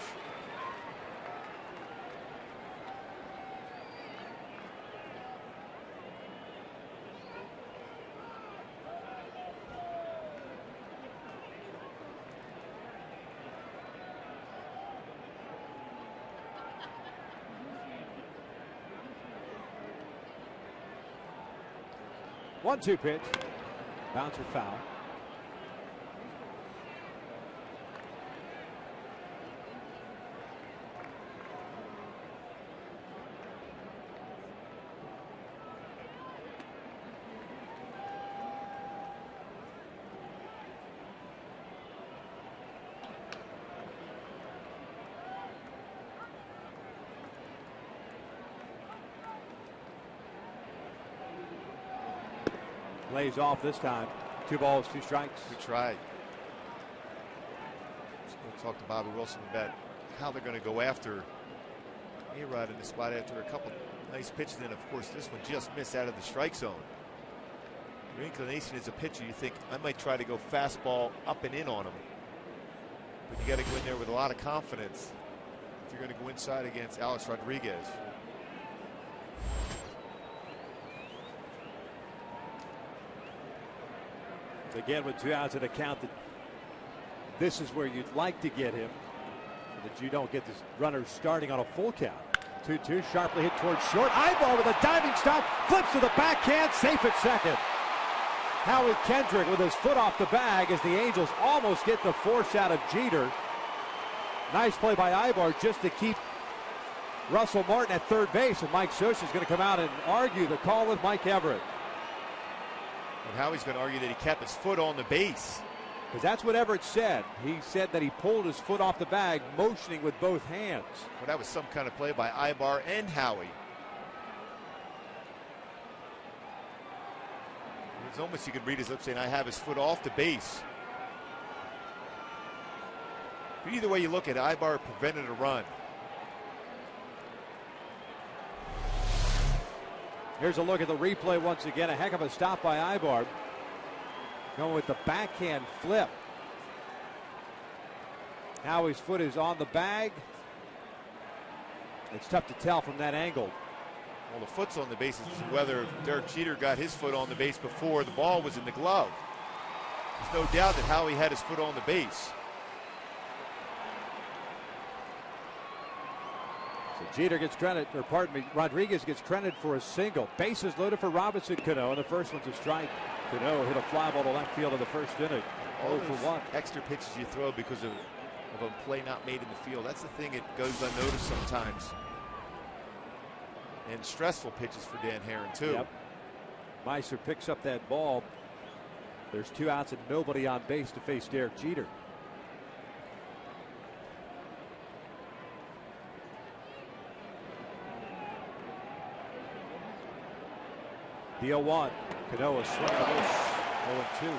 One-two pitch. Bouncer foul. Lays off this time. 2 balls, 2 strikes. We tried. Just going to talk to Bobby Wilson about how they're going to go after A-Rod in the spot after a couple nice pitches. And of course, this one just missed out of the strike zone. Your inclination as a pitcher, you think I might try to go fastball up and in on him. But you got to go in there with a lot of confidence if you're going to go inside against Alex Rodriguez. Again, with 2 outs at a count, that this is where you'd like to get him, so that you don't get this runner starting on a full count. 2-2, sharply hit towards short. Eyeball with a diving stop, flips to the backhand, safe at second. Howie Kendrick with his foot off the bag as the Angels almost get the force out of Jeter. Nice play by Ibar just to keep Russell Martin at third base, and Mike Scioscia is going to come out and argue the call with Mike Everett. And Howie's going to argue that he kept his foot on the base. Because that's what Everett said. He said that he pulled his foot off the bag, motioning with both hands. Well, that was some kind of play by Ibar and Howie. It's almost, you could read his lips saying, I have his foot off the base. But either way you look at it, Ibar prevented a run. Here's a look at the replay once again. A heck of a stop by Ibar. Going with the backhand flip. Howie's foot is on the bag. It's tough to tell from that angle. Well, the foot's on the base is whether Derek Jeter got his foot on the base before the ball was in the glove. There's no doubt that Howie had his foot on the base. So Jeter gets credit, or pardon me, Rodriguez gets credit for a single. Bases loaded for Robinson Cano, and the first one's a strike. Cano hit a fly ball to left field in the first inning. All 0 for 1. Extra pitches you throw because of a play not made in the field. That's the thing that goes unnoticed sometimes. And stressful pitches for Dan Herron, too. Yep. Meiser picks up that ball. There's 2 outs and nobody on base to face Derek Jeter. The 0-1. Cano swing and a miss. 0-2.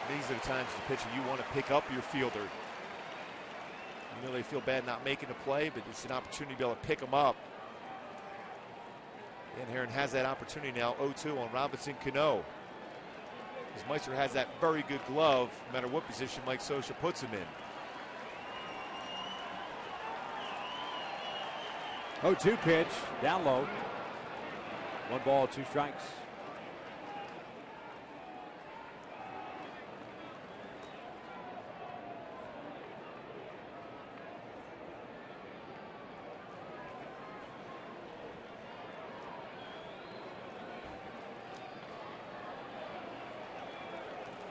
These are the times as a pitcher you want to pick up your fielder. You know they feel bad not making a play, but it's an opportunity to be able to pick them up. Dan Herron has that opportunity now. 0-2 on Robinson Cano. As Meister has that very good glove, no matter what position Mike Scioscia puts him in. 0-2 pitch, down low. 1 ball, 2 strikes.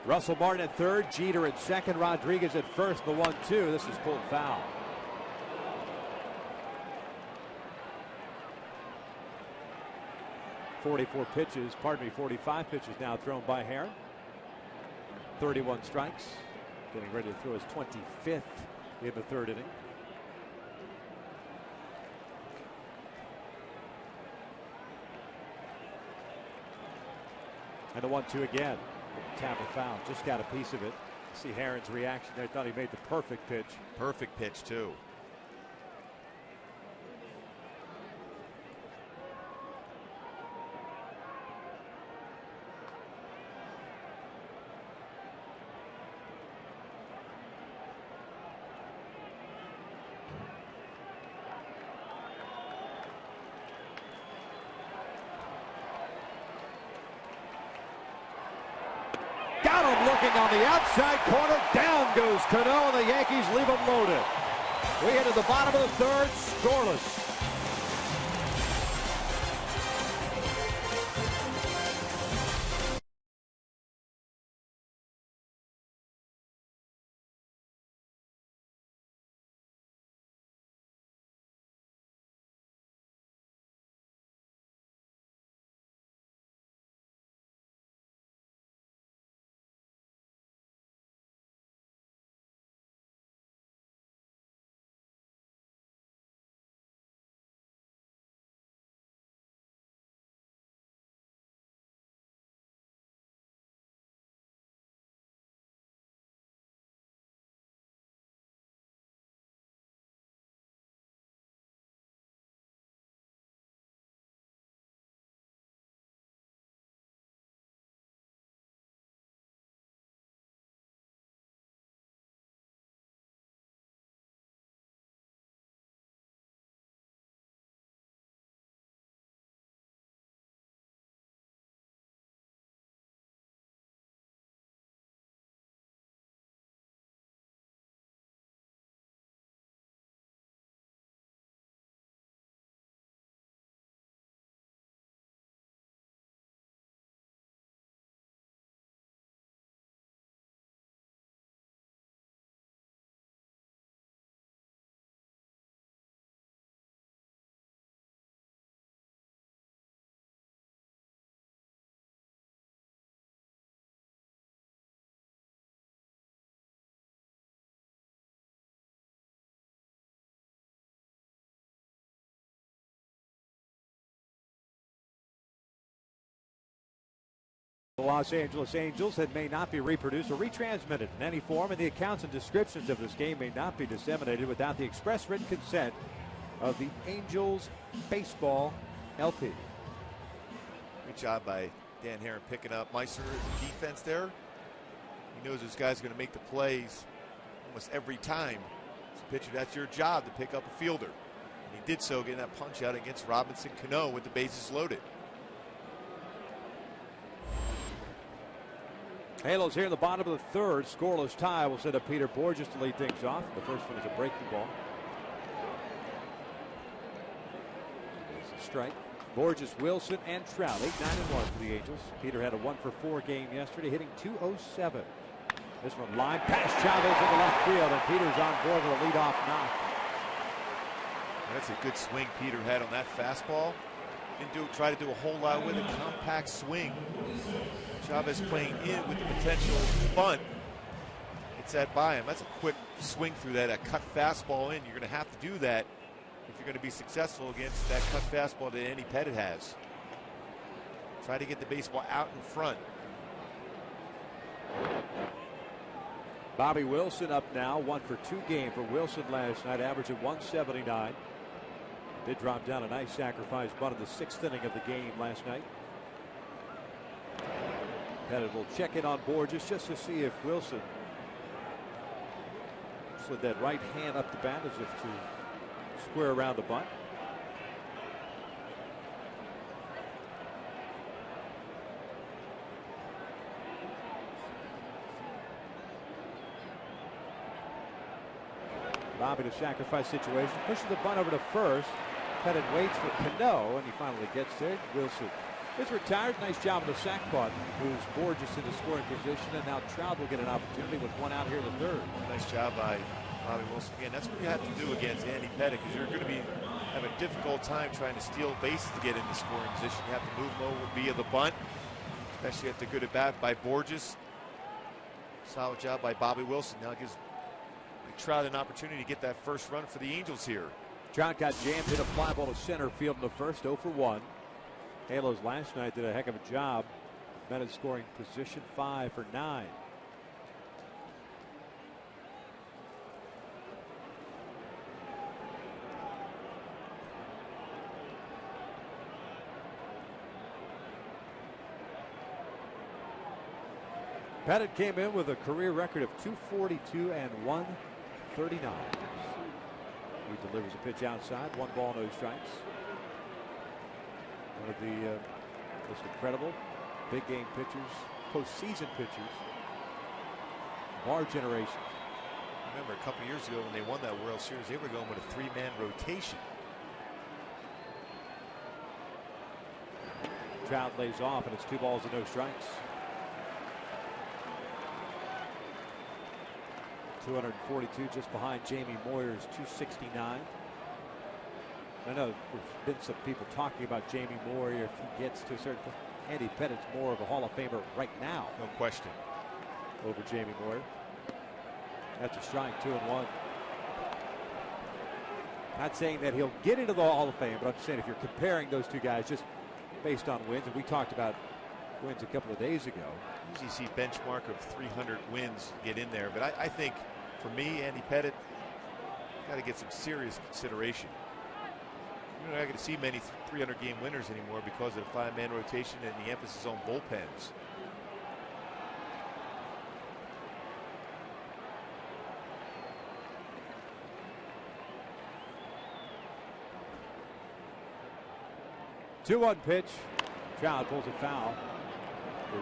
Russell Martin at third, Jeter at second, Rodriguez at first. The 1-2. This is pulled foul. .44 pitches, pardon me, 45 pitches now thrown by Herron. 31 strikes. Getting ready to throw his 25th in the third inning. And the 1-2 again. Tap a foul. Just got a piece of it. See Herron's reaction there. Thought he made the perfect pitch. Perfect pitch, too. Looking on the outside corner, down goes Cano, and the Yankees leave him loaded. We hit at the bottom of the third, scoreless. The Los Angeles Angels that may not be reproduced or retransmitted in any form, and the accounts and descriptions of this game may not be disseminated without the express written consent of the Angels Baseball LP. Great job by Dan Herron picking up Meister in defense there. He knows this guy's going to make the plays almost every time. As a pitcher, that's your job, to pick up a fielder. And he did so, getting that punch out against Robinson Cano with the bases loaded. Halos here in the bottom of the third. Scoreless tie will set up Peter Borges to lead things off. The first one is a breaking ball. It's a strike. Borges, Wilson, and Trout. 8-9-1 for the Angels. Peter had a 1-for-4 game yesterday, hitting .207. This one line past Chavez in the left field, and Peter's on board with a leadoff knock. That's a good swing Peter had on that fastball. Didn't try to do a whole lot with a compact swing. Chavez playing in with the potential bunt. It's that by him. That's a quick swing through that, a cut fastball in. You're going to have to do that if you're going to be successful against that cut fastball that Andy Pettit has. Try to get the baseball out in front. Bobby Wilson up now, 1-for-2 game for Wilson last night, averaging 179. Did drop down a nice sacrifice bunt in the 6th inning of the game last night. Pettit will check in on Borges just to see if Wilson slid that right hand up the bat as if to square around the bunt. Bobby to sacrifice situation, pushes the bunt over to first. Pettit waits for Cano, and he finally gets there. Wilson is retired. Nice job of the sac bunt. Moves Borges into scoring position, and now Trout will get an opportunity with one out here in the third. Nice job by Bobby Wilson. Again, that's what you have to do against Andy Pettit, because you're going to have a difficult time trying to steal bases to get into scoring position. You have to move them over via the bunt, especially at the good at bat by Borges. Solid job by Bobby Wilson. Now gives Trout an opportunity to get that first run for the Angels here. Trout got jammed, hit a fly ball to center field in the first, 0-for-1. Halos last night did a heck of a job. Men in scoring position, 5-for-9. Pettit came in with a career record of .242 and 139. He delivers a pitch outside, 1 ball, no strikes. One of the most incredible big game pitchers, postseason pitchers of our generation. Remember a couple years ago when they won that World Series, they were going with a 3-man rotation. Trout lays off, and it's 2 balls and no strikes. 242 just behind Jamie Moyer's 269. I know there's been some people talking about Jamie Moyer if he gets to a certain point. Andy Pettit's more of a Hall of Famer right now. No question. Over Jamie Moyer. That's a strike, 2-1. Not saying that he'll get into the Hall of Fame, but I'm just saying if you're comparing those two guys just based on wins, and we talked about wins a couple of days ago. Usually see benchmark of 300 wins get in there, but I think for me, Andy Pettit got to get some serious consideration. You're not going to see many 300-game winners anymore because of the 5-man rotation and the emphasis on bullpens. Two-one pitch. Trout pulls a foul.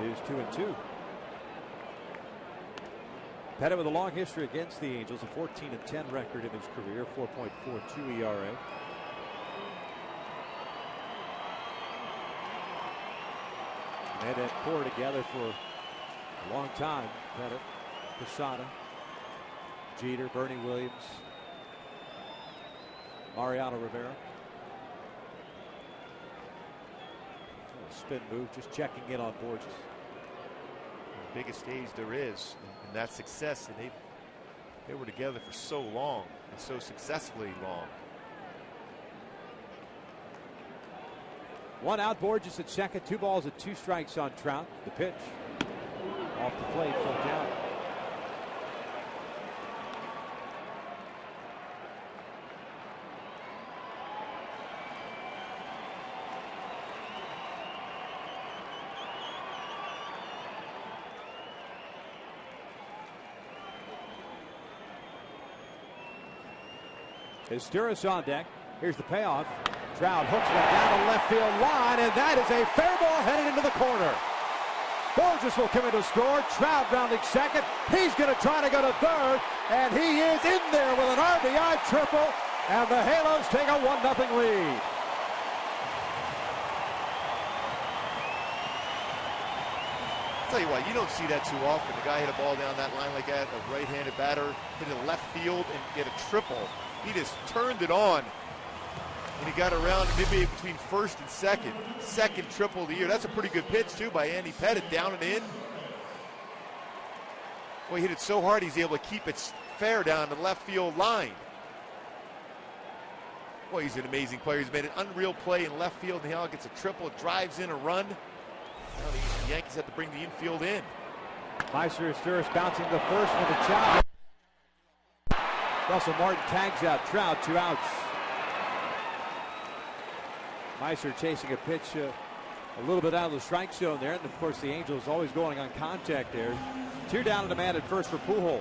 It is 2-2. Pettit with a long history against the Angels, a 14-10 record in his career, 4.42 ERA. They had that core together for a long time. Pettit, Posada, Jeter, Bernie Williams, Mariano Rivera. Spin move, just checking in on Borges. The biggest stage there is, and that success, and they were together for so long and so successfully long. One out, Borges at second. 2 balls and 2 strikes on Trout. The pitch off the plate, full count. Sturis on deck. Here's the payoff. Trout hooks one down the left field line, and that is a fair ball headed into the corner. Borges will come in to score. Trout rounding second. He's going to try to go to third, and he is in there with an RBI triple, and the Halos take a 1-0 lead. I'll tell you what, you don't see that too often. The guy hit a ball down that line like that, a right-handed batter, hit it left field and get a triple. He just turned it on, and he got around maybe between first and second. Second triple of the year. That's a pretty good pitch, too, by Andy Pettit, down and in. Well, he hit it so hard he's able to keep it fair down the left field line. Boy, he's an amazing player. He's made an unreal play in left field, and now gets a triple, drives in a run. Now the Yankees have to bring the infield in. Meister Sturis bouncing the first with a chop. Russell Martin tags out Trout, 2 outs. Meister chasing a pitch a little bit out of the strike zone there, and of course the Angels always going on contact there. 2 down and a man at first for Pujols.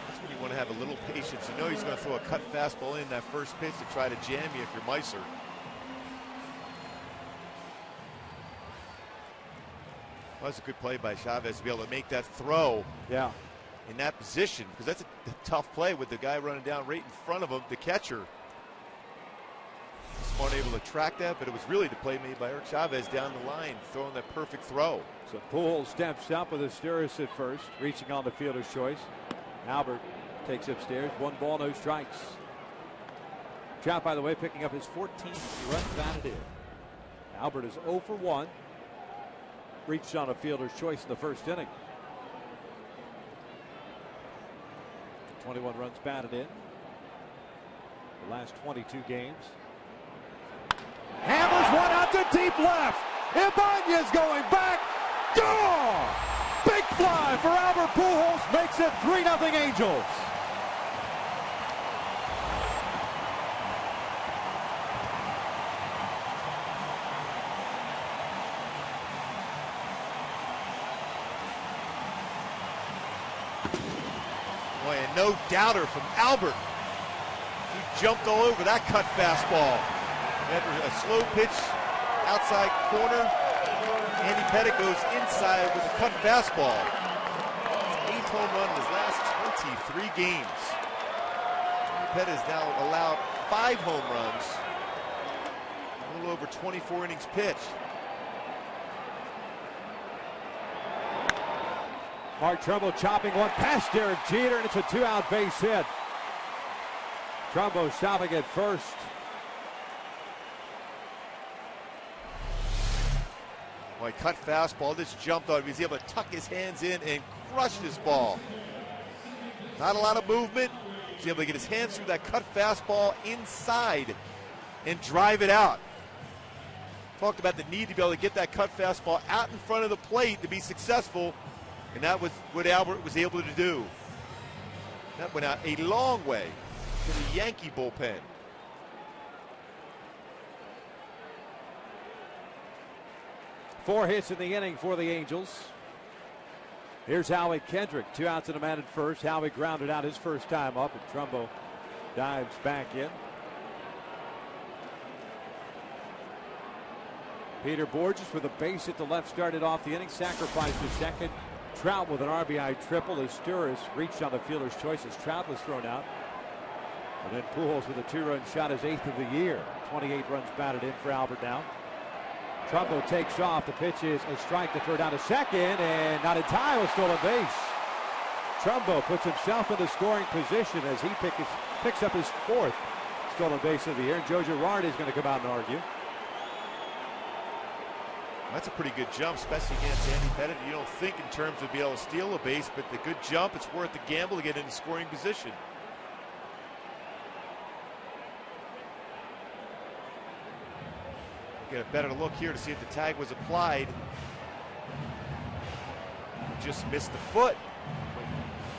That's when you want to have a little patience. You know he's going to throw a cut fastball in that first pitch to try to jam you if you're Meister. Well, that's a good play by Chavez to be able to make that throw. Yeah. In that position, because that's a tough play with the guy running down right in front of him, the catcher. Smart able to track that, but it was really the play made by Eric Chavez down the line, throwing that perfect throw. So Pujols steps up with a Sturis at first, reaching on the fielder's choice. Albert takes upstairs, 1 ball, no strikes. Trout, by the way, picking up his 14th run batted in. Albert is 0 for 1. Reached on a fielder's choice in the first inning. 21 runs batted in the last 22 games. Hammers one out to deep left. Ibanez going back. Gone! Big fly for Albert Pujols, makes it 3-0 Angels. Boy, and no doubter from Albert. He jumped all over that cut fastball. After a slow pitch outside corner, Andy Pettit goes inside with a cut fastball. His 8th home run in his last 23 games. Andy Pettit has now allowed 5 home runs, a little over 24 innings pitched. Mark Trumbo chopping one past Derek Jeter, and it's a 2-out base hit. Trumbo stopping at first. Boy, cut fastball, just jumped on him. He was able to tuck his hands in and crush this ball. Not a lot of movement. He was able to get his hands through that cut fastball inside and drive it out. Talked about the need to be able to get that cut fastball out in front of the plate to be successful, and that was what Albert was able to do. That went out a long way to the Yankee bullpen. Four hits in the inning for the Angels. Here's Howie Kendrick, 2 outs and a man at first. Howie grounded out his first time up, and Trumbo dives back in. Peter Borges with a base hit to left started off the inning, sacrificed to second. Trout with an RBI triple as Sturis reached on the fielder's choice as Trout was thrown out. And then Pujols with a 2-run shot, his 8th of the year. 28 runs batted in for Albert now. Trumbo takes off. The pitch is a strike to throw down to second, and not in time, a stolen base. Trumbo puts himself into scoring position as he picks up his 4th stolen base of the year. And Joe Girardi is going to come out and argue. That's a pretty good jump, especially against Andy Pettit. You don't think in terms of being able to steal a base, but the good jump, it's worth the gamble to get into scoring position. Get a better look here to see if the tag was applied. Just missed the foot.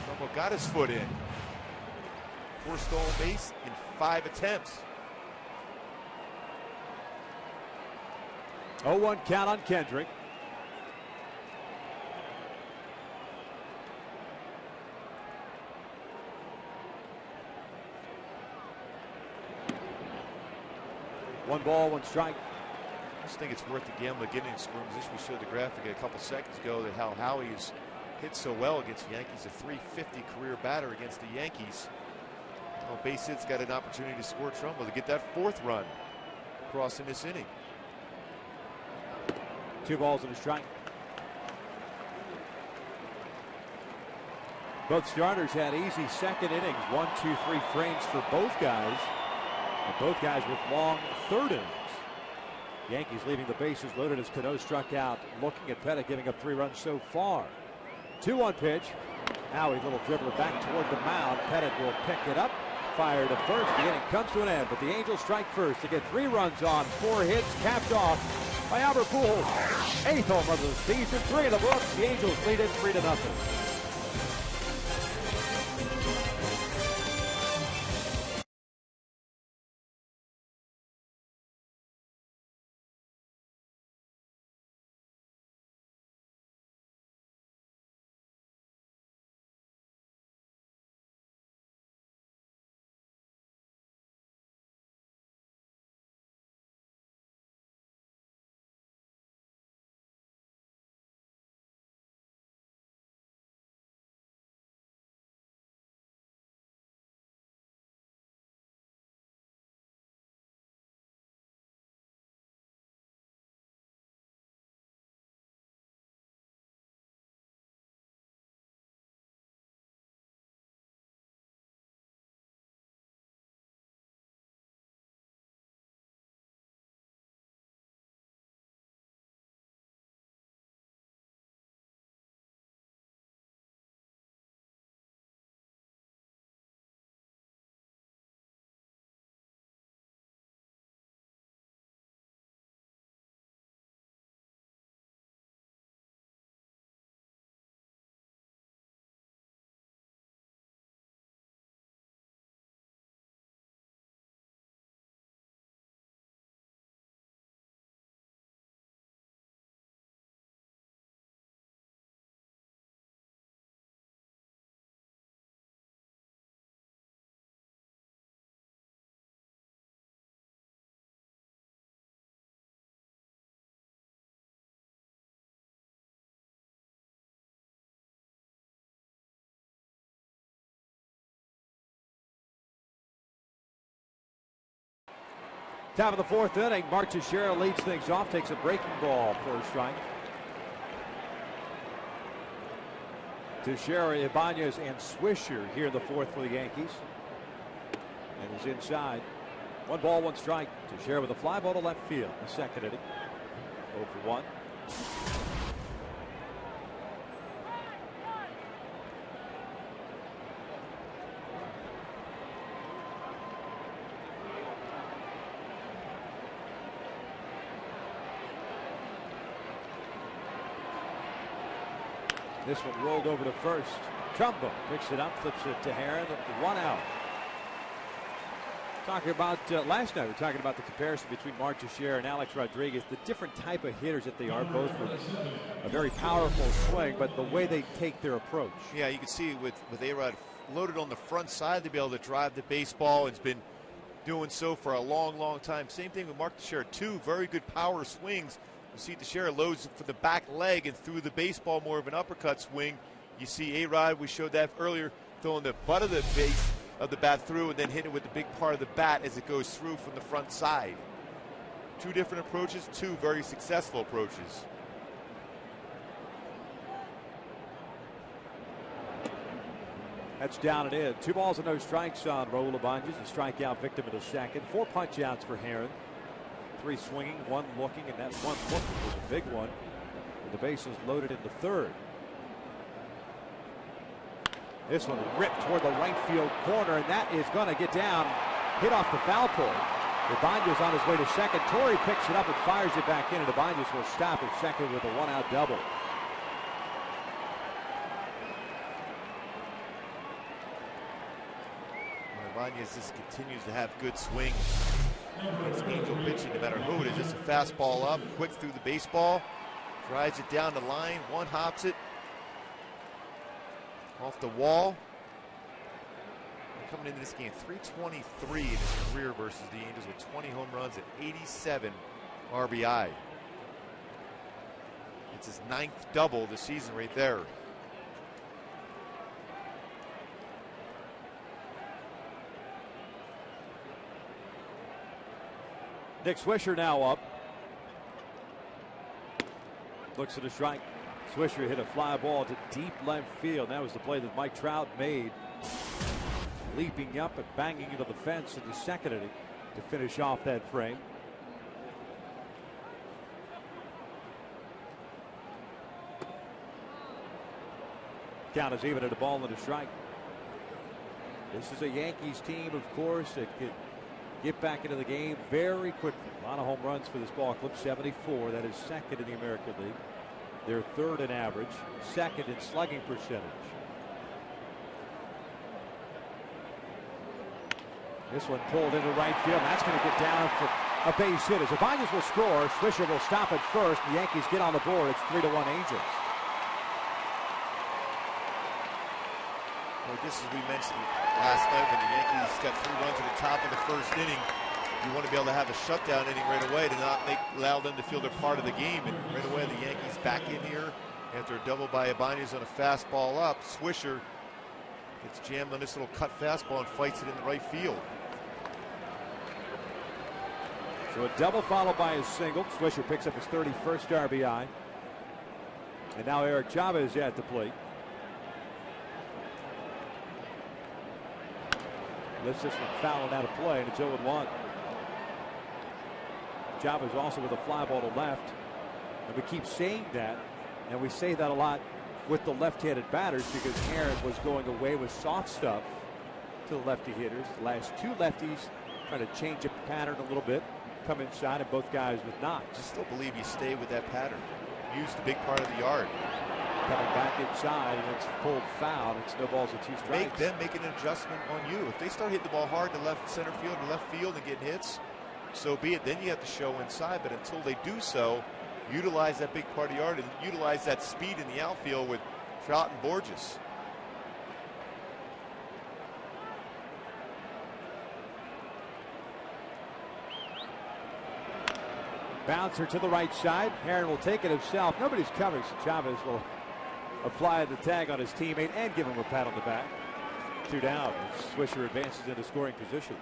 Trumbo got his foot in. 4 stolen base in 5 attempts. 0-1 count on Kendrick. One ball, one strike. I just think it's worth the gamble of getting in scrimmages. We showed the graphic a couple seconds ago that how Howie has hit so well against the Yankees, a .350 career batter against the Yankees. Well, base hits got an opportunity to score Trumbo to get that 4th run across in this inning. 2 balls and a strike. Both starters had easy second innings. 1, 2, 3 frames for both guys. And both guys with long 3rd innings. Yankees leaving the bases loaded as Cano struck out. Looking at Pettit, giving up 3 runs so far. 2-1 pitch. Howie, little dribbler back toward the mound. Pettit will pick it up. Fire to first. The inning comes to an end, but the Angels strike first to get 3 runs on. 4 hits capped off by Albert Pujols. 8th home run of the season. 3 in the books. The Angels lead it 3-0. Top of the 4th inning, Mark Teixeira leads things off, takes a breaking ball for a strike. Teixeira, Ibanez, and Swisher here in the 4th for the Yankees. And is inside. 1 ball, 1 strike. Teixeira with a fly ball to left field. The 2nd inning. 0 for 1. This one rolled over to first. Trumbo picks it up, flips it to Herron. 1 out. Talking about last night, we were talking about the comparison between Mark Teixeira and Alex Rodriguez, the different type of hitters that they are, both with a very powerful swing, but the way they take their approach. Yeah, you can see with A-Rod loaded on the front side to be able to drive the baseball. It's been doing so for a long, long time. Same thing with Mark Teixeira. 2 very good power swings. You see Teixeira loads for the back leg and threw the baseball more of an uppercut swing. You see A-Rod, we showed that earlier, throwing the butt of the base of the bat through and then hit it with the big part of the bat as it goes through from the front side. 2 different approaches, 2 very successful approaches. That's down and in. 2 balls and no strikes on Raul Ibanez, a strikeout victim in the 2nd. 4 punch outs for Herron. 3 swinging, 1 looking, and that 1 looking was a big one. With the bases loaded in the 3rd. This one ripped toward the right field corner, and that is going to get down, hit off the foul pole. Ibanez on his way to second. Torrey picks it up and fires it back in, and Ibanez will stop at second with a one-out double. Ibanez just continues to have good swings. It's angel pitching, no matter who it is. Just a fastball up, quick through the baseball, drives it down the line, one hops it off the wall. Coming into this game, 323 in his career versus the Angels with 20 home runs and 87 RBI. It's his 9th double this season right there. Nick Swisher now up. Looks at a strike. Swisher hit a fly ball to deep left field. That was the play that Mike Trout made. Leaping up and banging into the fence in the second inning to finish off that frame. Count is even at a ball and a strike. This is a Yankees team, of course, that could get back into the game very quickly. A lot of home runs for this ball club. 74. That is second in the American League. They're third in average, second in slugging percentage. This one pulled into right field. That's going to get down for a base hit. As Ibanez will score, Swisher will stop at first. The Yankees get on the board. It's 3-1 Angels. Well, just as we mentioned last night, when the Yankees got 3 runs at the top of the first inning, you want to be able to have a shutdown inning right away to not allow them to feel they're part of the game. And right away, the Yankees back in here after a double by Ibanez on a fastball up. Swisher gets jammed on this little cut fastball and fights it in the right field. So a double followed by a single. Swisher picks up his 31st RBI. And now Eric Chavez at the plate. Lifts this one foul and out of play, and it's 0-1. Chavez also with a fly ball to left. And we keep saying that, and we say that a lot with the left-handed batters because Aaron was going away with soft stuff to the lefty hitters. The last two lefties trying to change up the pattern a little bit, come inside, and both guys with knocks. I still believe you stay with that pattern. Use the big part of the yard. Coming back inside, and it's pulled foul. It's no balls and 2 strikes. Make them make an adjustment on you. If they start hitting the ball hard to left center field or left field and getting hits, so be it. Then you have to show inside. But until they do so, utilize that big part of the yard and utilize that speed in the outfield with Trout and Borges. Bouncer to the right side. Aaron will take it himself. Nobody's coming, so Chavez will apply the tag on his teammate and give him a pat on the back. 2 down. Swisher advances into scoring position.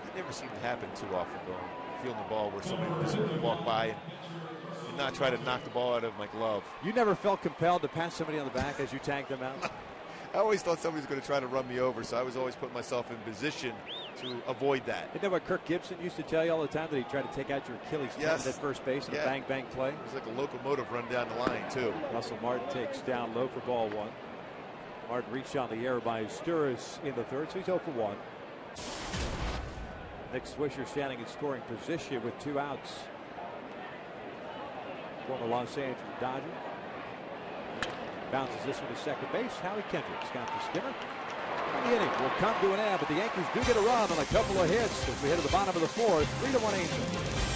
It never seemed to happen too often, though. Fielding the ball where somebody would just walk by and not try to knock the ball out of my glove. You never felt compelled to pat somebody on the back as you tagged them out? I always thought somebody was going to try to run me over, so I was always putting myself in position to avoid that. Isn't that what Kirk Gibson used to tell you all the time, that he tried to take out your Achilles tendon at first base in a bang-bang play? It was like a locomotive run down the line, too. Russell Martin takes down low for ball 1. Martin reached on the air by Sturis in the third, so he's 0 for 1. Nick Swisher standing in scoring position with 2 outs. Former Los Angeles Dodger. Bounces this one to second base. Howie Kendricks got the spinner. The inning will come to an end, but the Yankees do get a run on a couple of hits as we hit to the bottom of the 4th. 3-1 Angels.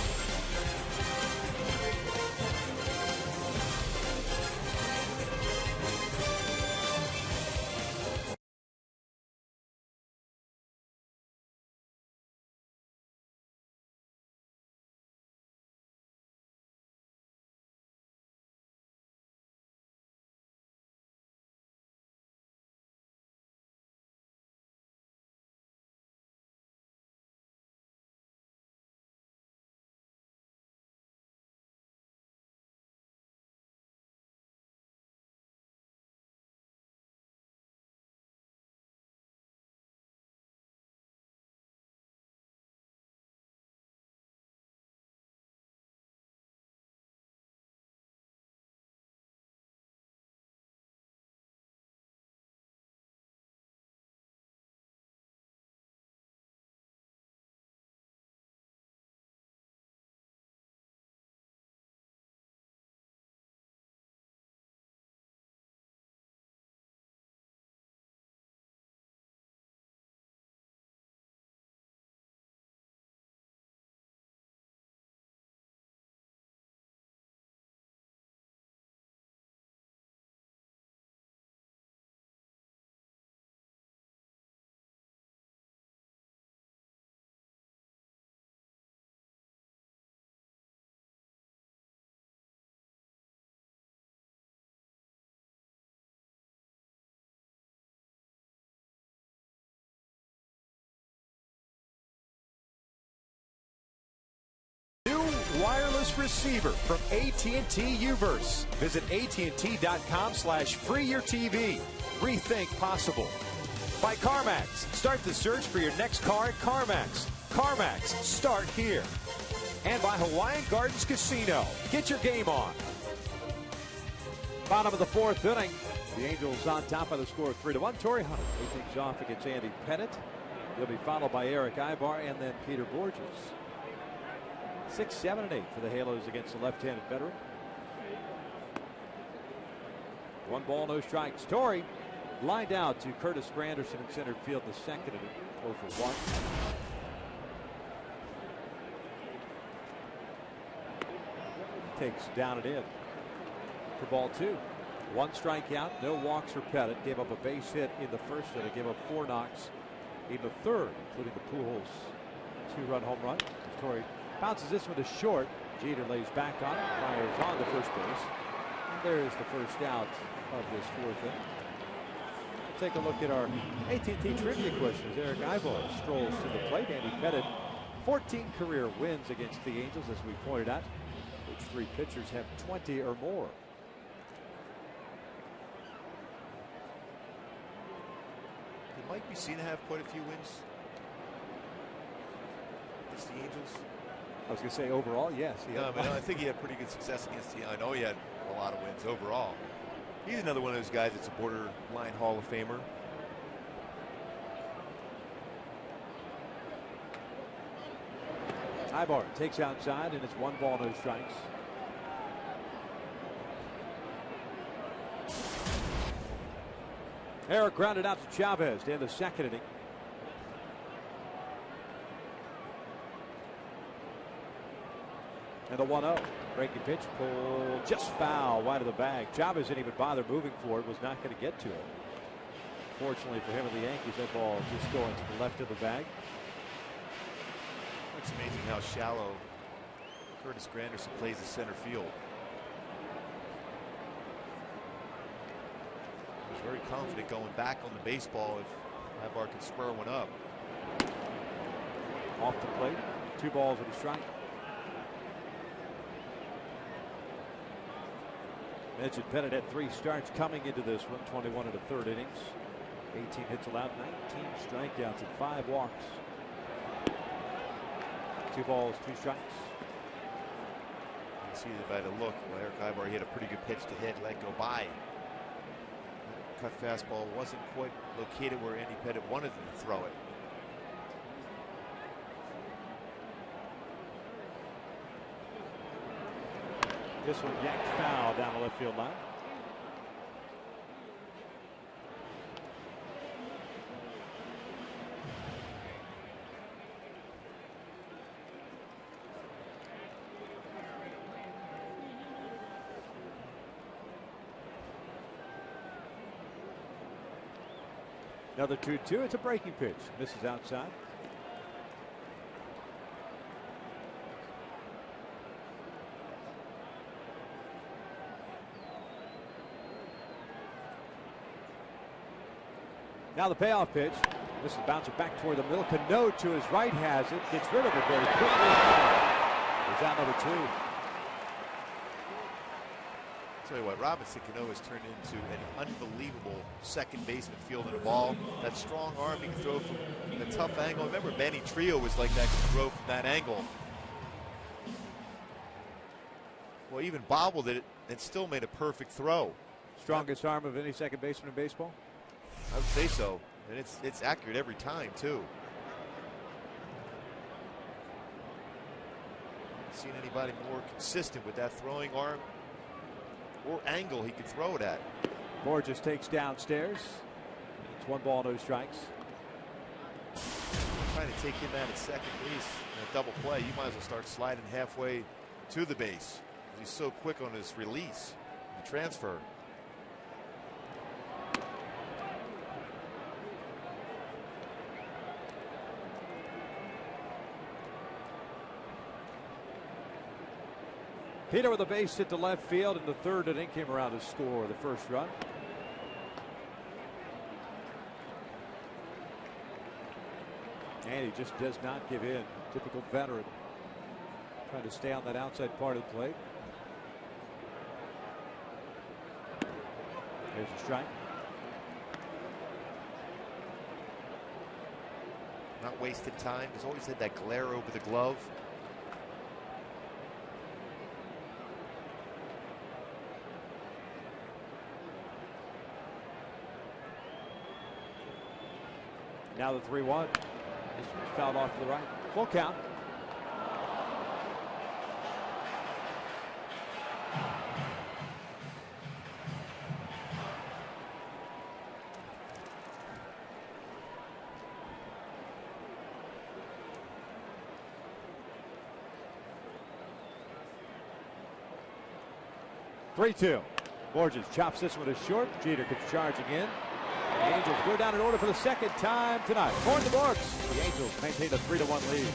best receiver from AT&T Uverse. Visit AT&T.com/freeyourtv. Rethink possible. By CarMax. Start the search for your next car at CarMax. CarMax, start here. And by Hawaiian Gardens Casino. Get your game on. Bottom of the fourth inning. The Angels on top by the score of 3-1. Torrey Hunter leads things off against Andy Pettit. He'll be followed by Eric Ibar and then Peter Borges. 6, 7, and 8 for the Halos against the left-handed veteran. 1 ball, no strikes. Torrey lined out to Curtis Granderson in center field in the second inning. 0 for 1. Takes down and in for ball 2. 1 strikeout, no walks for Pettit. Gave up a base hit in the first inning. Gave up 4 knocks in the third, including the Pujols 2-run home run. Torrey bounces this one to short. Jeter lays back on it. Fires on the first base. And there's the first out of this fourth inning. Take a look at our AT&T trivia questions. Eric Ibar strolls to the plate. Andy Pettit, 14 career wins against the Angels, as we pointed out, which 3 pitchers have 20 or more. He might be seen to have quite a few wins against the Angels. I was going to say overall, yes. No, but I think he had pretty good success against the. I know he had a lot of wins overall. He's another one of those guys that's a borderline Hall of Famer. Ibar takes outside, and it's 1 ball, no strikes. Eric grounded out to Chavez to end the second inning. And the 1-0. Breaking pitch, pulled just foul, wide of the bag. Chavez didn't even bother moving for it, was not going to get to it. Fortunately for him and the Yankees, that ball just going to the left of the bag. It's amazing how shallow Curtis Granderson plays the center field. He's very confident going back on the baseball if Ibar can spur one up. Off the plate, 2 balls and a strike. Mentioned Pettit had 3 starts coming into this one, 21 in the third innings. 18 hits allowed, 19 strikeouts, and 5 walks. 2 balls, 2 strikes. You see by the look, Eric Ibar, he had a pretty good pitch to hit, let go by. Cut fastball wasn't quite located where Andy Pettit wanted him to throw it. This one yanked foul down the left field line. Another 2-2. It's a breaking pitch. Misses outside. Now the payoff pitch. This is bouncing back toward the middle. Cano to his right has it. Gets rid of it very quickly. He's out number 2. I'll tell you what, Robinson Cano has turned into an unbelievable second baseman fielding a ball. That strong arm, he can throw from a tough angle. Remember, Manny Trio was like that, could throw from that angle. Well, even bobbled it and still made a perfect throw. Strongest arm of any second baseman in baseball? I would say so, and it's accurate every time too. Haven't seen anybody more consistent with that throwing arm or angle he could throw it at. Borges takes downstairs. It's 1 ball, no strikes. Trying to take him out at second base in a double play. You might as well start sliding halfway to the base. He's so quick on his release, the transfer. Peter with a base hit to left field in the third inning, came around to score the first run. And he just does not give in. Typical veteran. Trying to stay on that outside part of the plate. There's a strike. Not wasted time. He's always had that glare over the glove. Now the 3-1. This one's fouled off to the right. Full count. Three-two. Borges chops this one to short. Jeter comes charging in. The Angels go down in order for the second time tonight. For the books, the Angels maintain a 3-1 lead.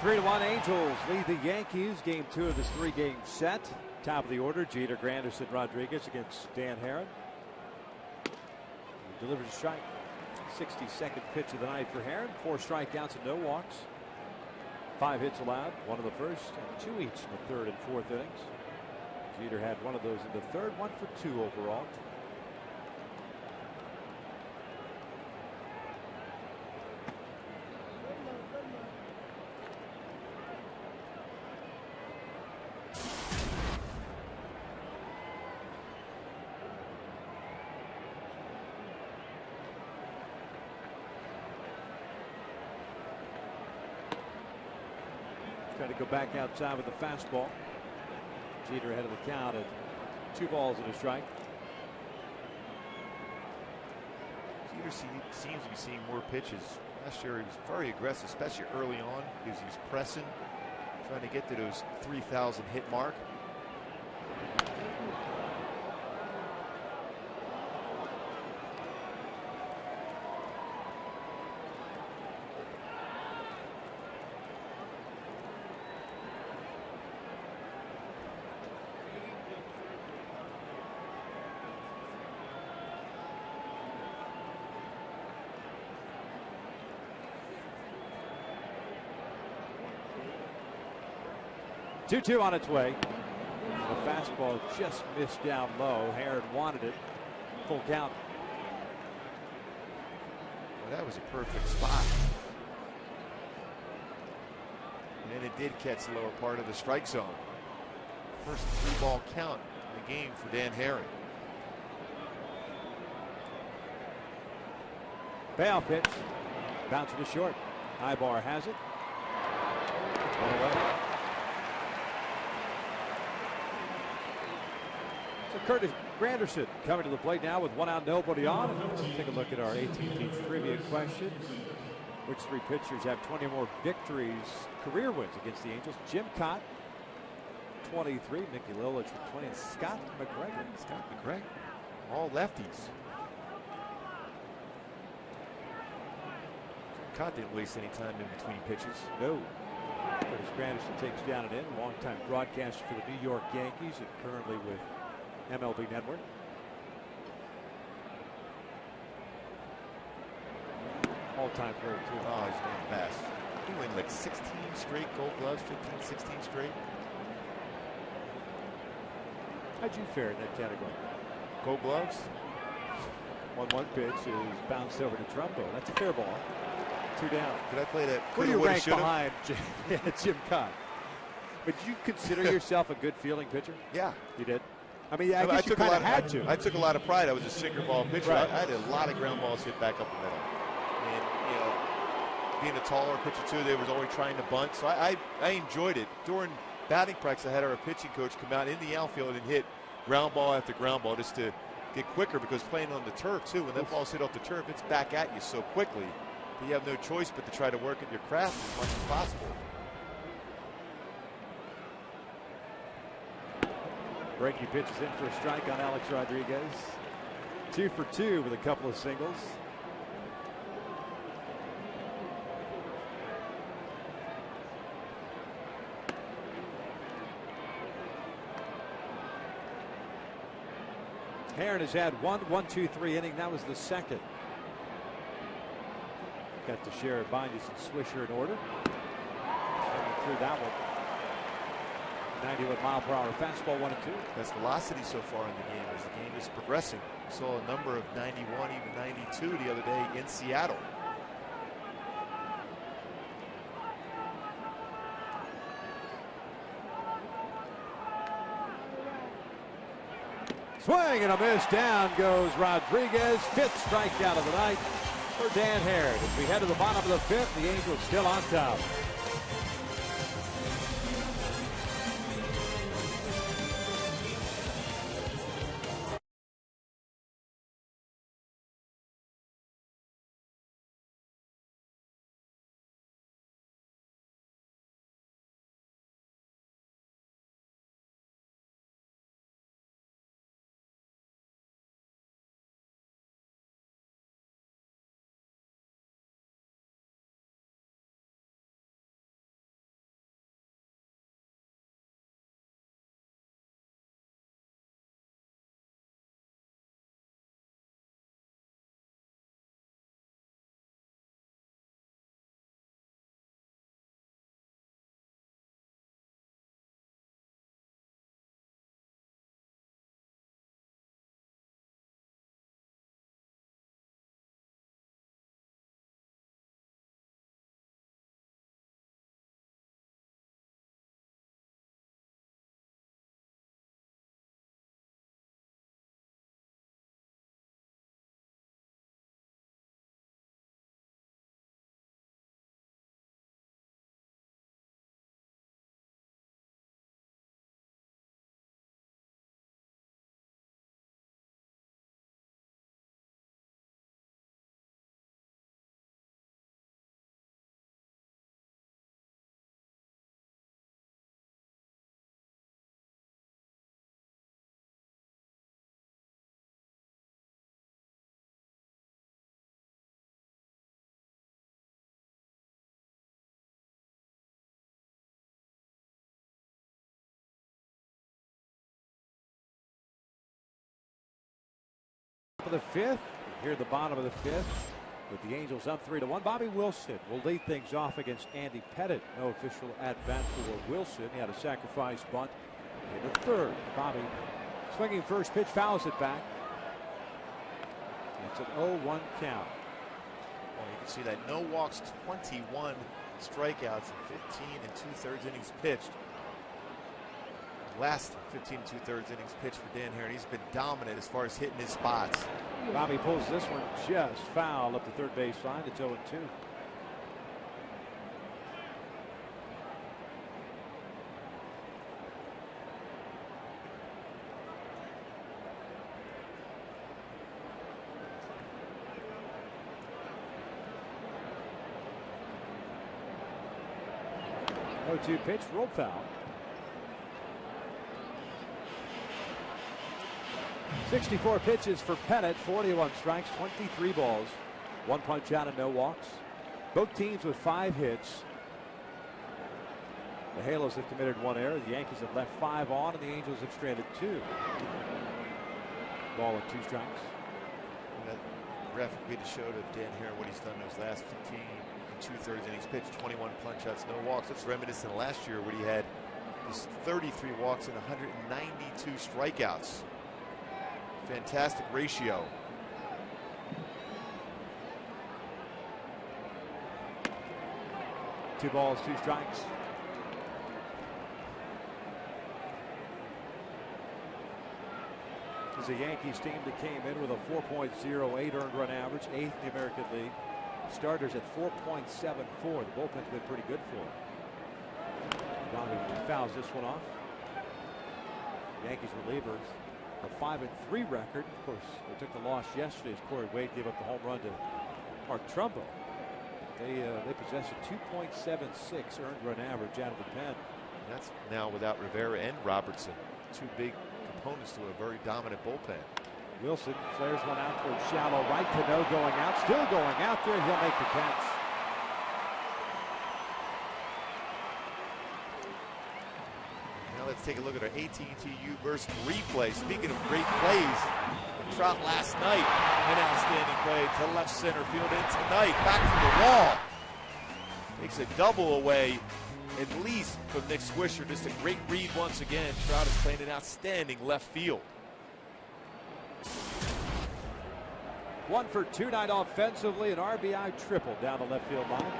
Three to one, Angels lead the Yankees. Game 2 of this 3-game set. Top of the order, Jeter, Granderson, Rodriguez against Dan Herron. He delivers a strike. 62nd pitch of the night for Herron. 4 strikeouts and no walks. 5 hits allowed, 1 in the first and 2 each in the third and fourth innings. Jeter had 1 of those in the third, 1 for 2 overall. Trying to go back outside with the fastball. Jeter ahead of the count at 2 balls and a strike. Jeter seems to be seeing more pitches. Last year he was very aggressive, especially early on, because he was pressing, trying to get to those 3,000 hit mark. Two on its way. The fastball just missed down low. Herron wanted it. Full count. Well, that was a perfect spot. And it did catch the lower part of the strike zone. First 3-ball count in the game for Dan Herron. Payoff pitch. Bouncing to short. Ibar has it. One away. So Curtis Granderson coming to the plate now with one out, nobody on. Let's take a look at our AT&T trivia question. Which three pitchers have 20 or more victories, career wins against the Angels? Jim Cott, 23. Mickey Lilich with 20. And Scott McGregor. Scott McGregor. All lefties. Cott didn't waste any time in between pitches. No. Curtis Granderson takes down and in. Longtime broadcaster for the New York Yankees and currently with MLB Network. All-time career too. Oh, he's going fast. He win like 16 straight Gold Gloves, 15, 16 straight. How'd you fare in that category? Gold Gloves? 1-1 pitch is bounced over to Trumbo. That's a fair ball. 2 down. Did I play that? Where do you rank behind Jim Cott? But did you consider yourself a good fielding pitcher? Yeah. You did? I mean, I guess you kind of had to. I took a lot of pride. I was a sinker ball pitcher. Right. I had a lot of ground balls hit back up the middle. And, you know, being a taller pitcher, too, they was always trying to bunt. So I enjoyed it. During batting practice, I had our pitching coach come out in the outfield and hit ground ball after ground ball just to get quicker, because playing on the turf, too, when that ball's hit off the turf, it's back at you so quickly that you have no choice but to try to work at your craft as much as possible. Breaking pitches in for a strike on Alex Rodriguez. 2 for 2 with a couple of singles. Herron has had 1-2-3 inning. That was the second. Got to share Banyas and Swisher in order. Through that one. 91-mile-per-hour fastball, 1-2. Best velocity so far in the game as the game is progressing. We saw a number of 91, even 92 the other day in Seattle. Swing and a miss. Down goes Rodriguez. 5th strikeout of the night for Dan Herron. As we head to the bottom of the 5th, the Angels still on top. Of the 5th, here at the bottom of the 5th, with the Angels up 3-1. Bobby Wilson will lead things off against Andy Pettit. No official at bat for Wilson. He had a sacrifice bunt in the 3rd. Bobby swinging first pitch, fouls it back. It's an 0-1 count. Well, you can see that no walks, 21 strikeouts in 15 2/3 innings pitched. Last 15 2/3 innings pitched for Dan Herron. He's been dominant as far as hitting his spots. Bobby pulls this one just foul up the third base line. It's 0-2. Oh-2 pitch, roll foul. 64 pitches for Pettit, 41 strikes, 23 balls, 1 punch out and no walks. Both teams with 5 hits. The Halos have committed 1 error. The Yankees have left 5 on, and the Angels have stranded 2. Ball and 2 strikes. That graphic we just showed of Dan Hare, what he's done in those last 15 and 2/3 innings pitched, 21 punch outs, no walks. That's reminiscent of last year where he had just 33 walks and 192 strikeouts. Fantastic ratio. Two balls, 2 strikes. This is a Yankees team that came in with a 4.08 earned run average, 8th in the American League. Starters at 4.74. The bullpen's been pretty good for him. Bobby fouls this one off. Yankees relievers. A 5-3 record. Of course, they took the loss yesterday as Corey Wade gave up the home run to Mark Trumbo. They possess a 2.76 earned run average out of the pen. And that's now without Rivera and Robertson, 2 big components to a very dominant bullpen. Wilson flares one out towards shallow right. Cano going out, still going out there. He'll make the catch. Let's take a look at our AT&T U Burst replay. Speaking of great plays, Trout last night, an outstanding play to left center field, and tonight back to the wall. Takes a double away, at least from Nick Swisher. Just a great read once again. Trout is playing an outstanding left field. 1 for 2 night offensively, an RBI triple down the left field line.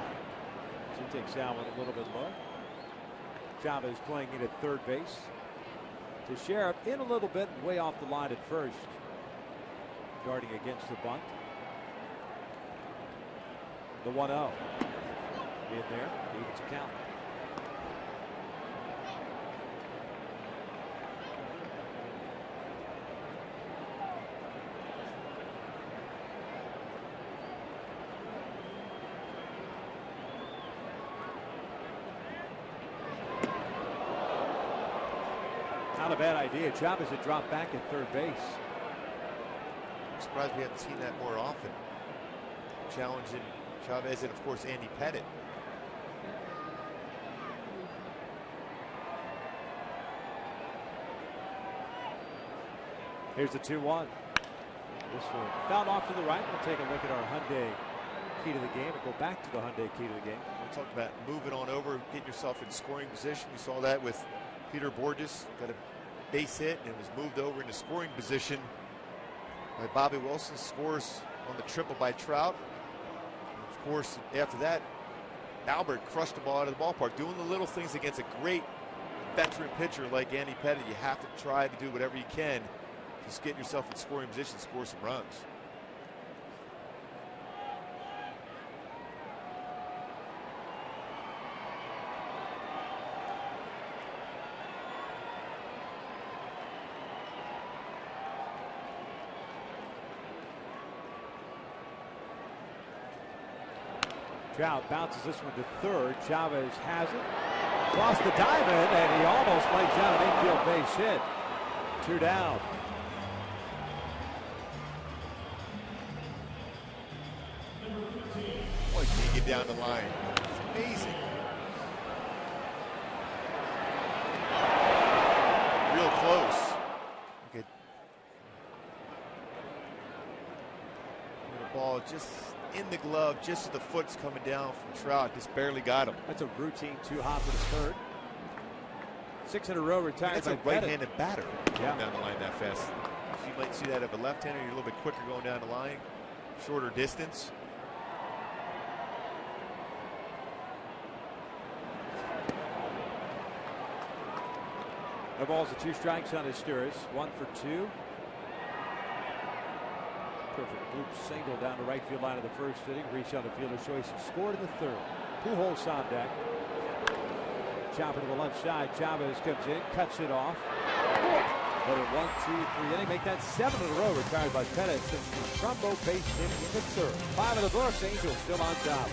She takes that one a little bit low. Chavez playing in at third base. Teixeira in a little bit, way off the line at first. Guarding against the bunt. The 1-0. In there, evens the count. Not a bad idea. Chavez had dropped back at third base. I'm surprised we haven't seen that more often. Challenging Chavez and, of course, Andy Pettit. Here's the 2-1. This one fouled off to the right. We'll take a look at our Hyundai key to the game and go back to the Hyundai key to the game. We'll talk about moving on over, getting yourself in scoring position. We saw that with Peter Borges. Got a base hit and was moved over into scoring position by Bobby Wilson. Scores on the triple by Trout. And of course, after that, Albert crushed the ball out of the ballpark. Doing the little things against a great veteran pitcher like Andy Pettit. You have to try to do whatever you can. Just get yourself in scoring position, score some runs. Trout bounces this one to third. Chavez has it. Across the diamond, and he almost lays out an infield base hit. 2 down. Boy, can he get down the line? It's amazing. Real close. Look at the ball just in the glove, just as the foot's coming down from Trout. Just barely got him. That's a routine 2-hopper to third. 6 in a row retired. That's a right-handed batter going down the line that fast. So you might see that of a left-hander. You're a little bit quicker going down the line, shorter distance. No balls and 2 strikes on Asturias. 1 for 2. Perfect loop single down the right field line of the first inning. Reached on the fielder's choice and scored in the third. Pujols on deck. Chopper to the left side. Chavez comes in, cuts it off. Another 1, 2, 3 inning. Make that 7 in a row. Retired by Pettit since Trumbo faced him in the third. 5 in the books. Angels still on top.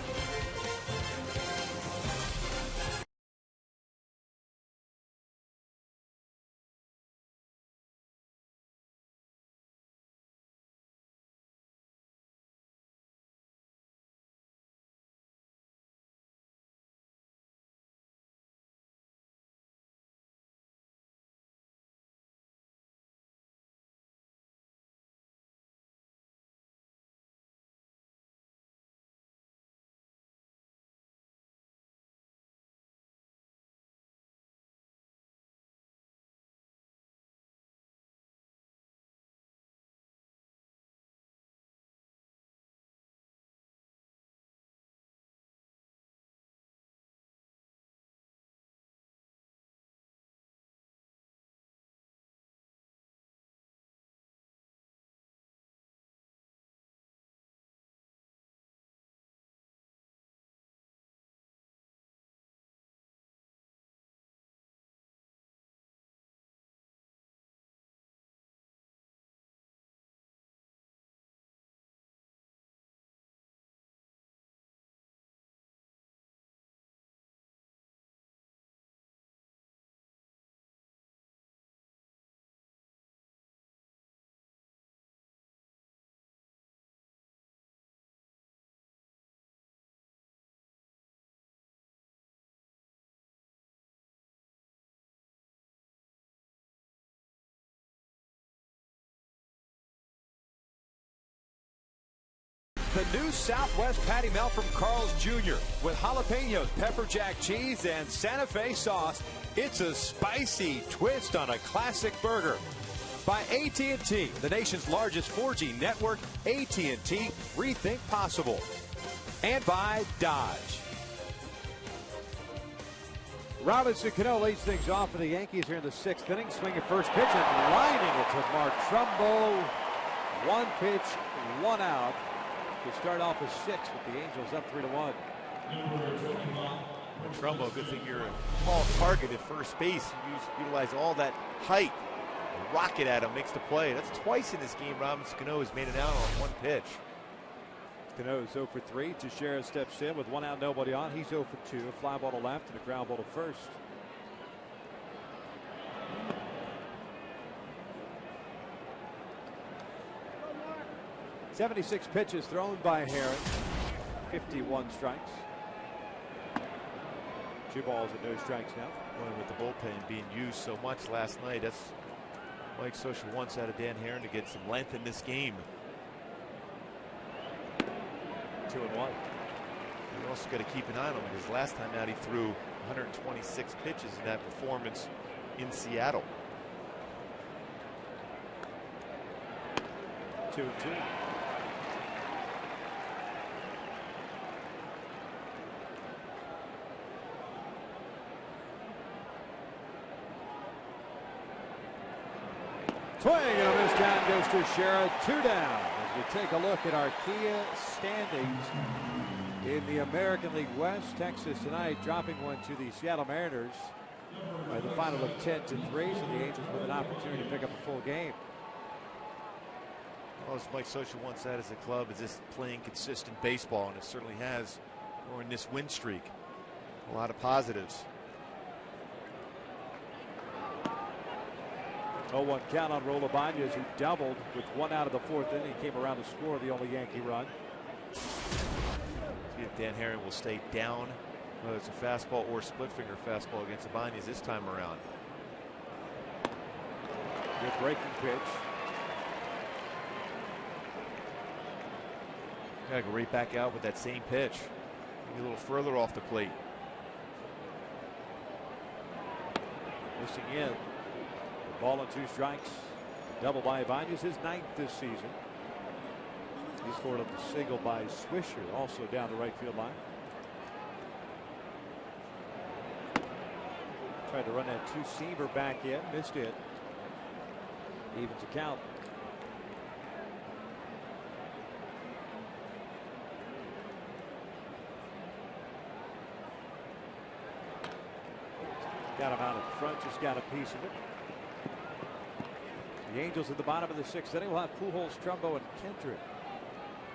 The new Southwest Patty Melt from Carl's Jr. with jalapenos, pepper jack cheese, and Santa Fe sauce. It's a spicy twist on a classic burger. By AT&T, the nation's largest 4G network. AT&T, rethink possible. And by Dodge. Robinson Cano leads things off for the Yankees here in the 6th inning. Swinging first pitch and lining it to Mark Trumbo. 1 pitch, 1 out. To start off with 6 with the Angels up 3-1. Trumbo, good thing you're a tall target at first base. You utilize all that height. A rocket at him makes the play. That's twice in this game Robinson Cano has made it out on 1 pitch. Cano's 0 for 3. Teixeira steps in with 1 out, nobody on. He's 0 for 2. A fly ball to left and a ground ball to first. 76 pitches thrown by Herring. 51 strikes. 2 balls and no strikes now. Going with the bullpen being used so much last night. That's Mike Social wants out of Dan Herring to get some length in this game. 2-1. You also got to keep an eye on him because last time out he threw 126 pitches in that performance in Seattle. 2-2. Swing and a miss. Down goes to Teixeira. 2 down. As we take a look at our Kia standings in the American League West, Texas tonight dropping one to the Seattle Mariners by the final of 10-3. So the Angels with an opportunity to pick up a full game. Well, as Mike Social wants that as a club, is this playing consistent baseball, and it certainly has during this win streak. A lot of positives. 0-1 count on Rolla Bañez, who doubled with 1 out of the 4th inning. He came around to score the only Yankee run. See if Dan Herring will stay down, whether it's a fastball or split finger fastball against Bañez this time around. Good breaking pitch. Yeah, go right back out with that same pitch. Maybe a little further off the plate. Missing in. Ball and 2 strikes. Double by Bañez, his 9th this season. He scored on the single by Swisher, also down the right field line. Tried to run that 2-seamer back in, missed it. Evens the count. Got him out in front, just got a piece of it. The Angels at the bottom of the 6th inning will have Pujols, Trumbo, and Kendrick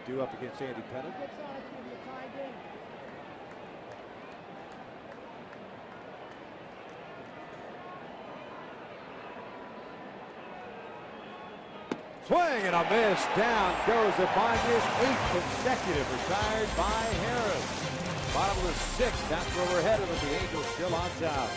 due up against Andy Pettit. Swing and a miss. Down goes Ibanez. 8th consecutive retired by Harris. Bottom of the 6th. That's where we're headed with the Angels still on top.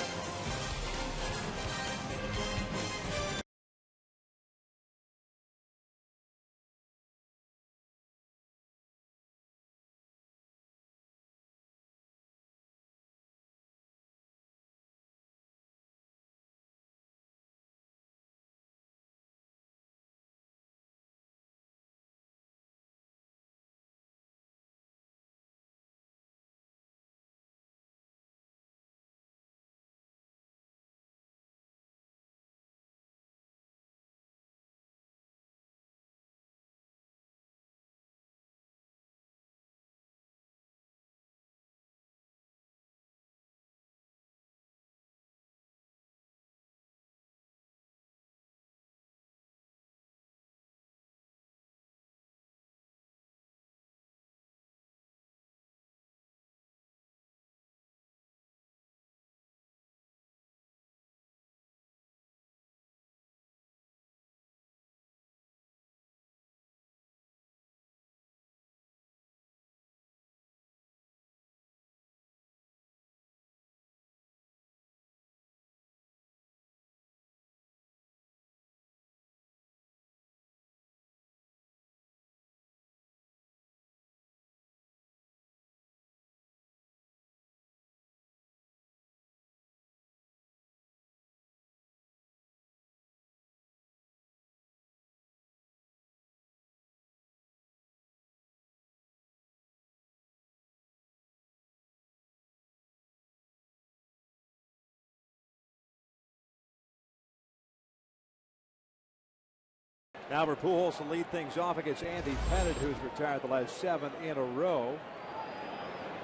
Albert Pujols will lead things off against Andy Pettit, who's retired the last 7 in a row.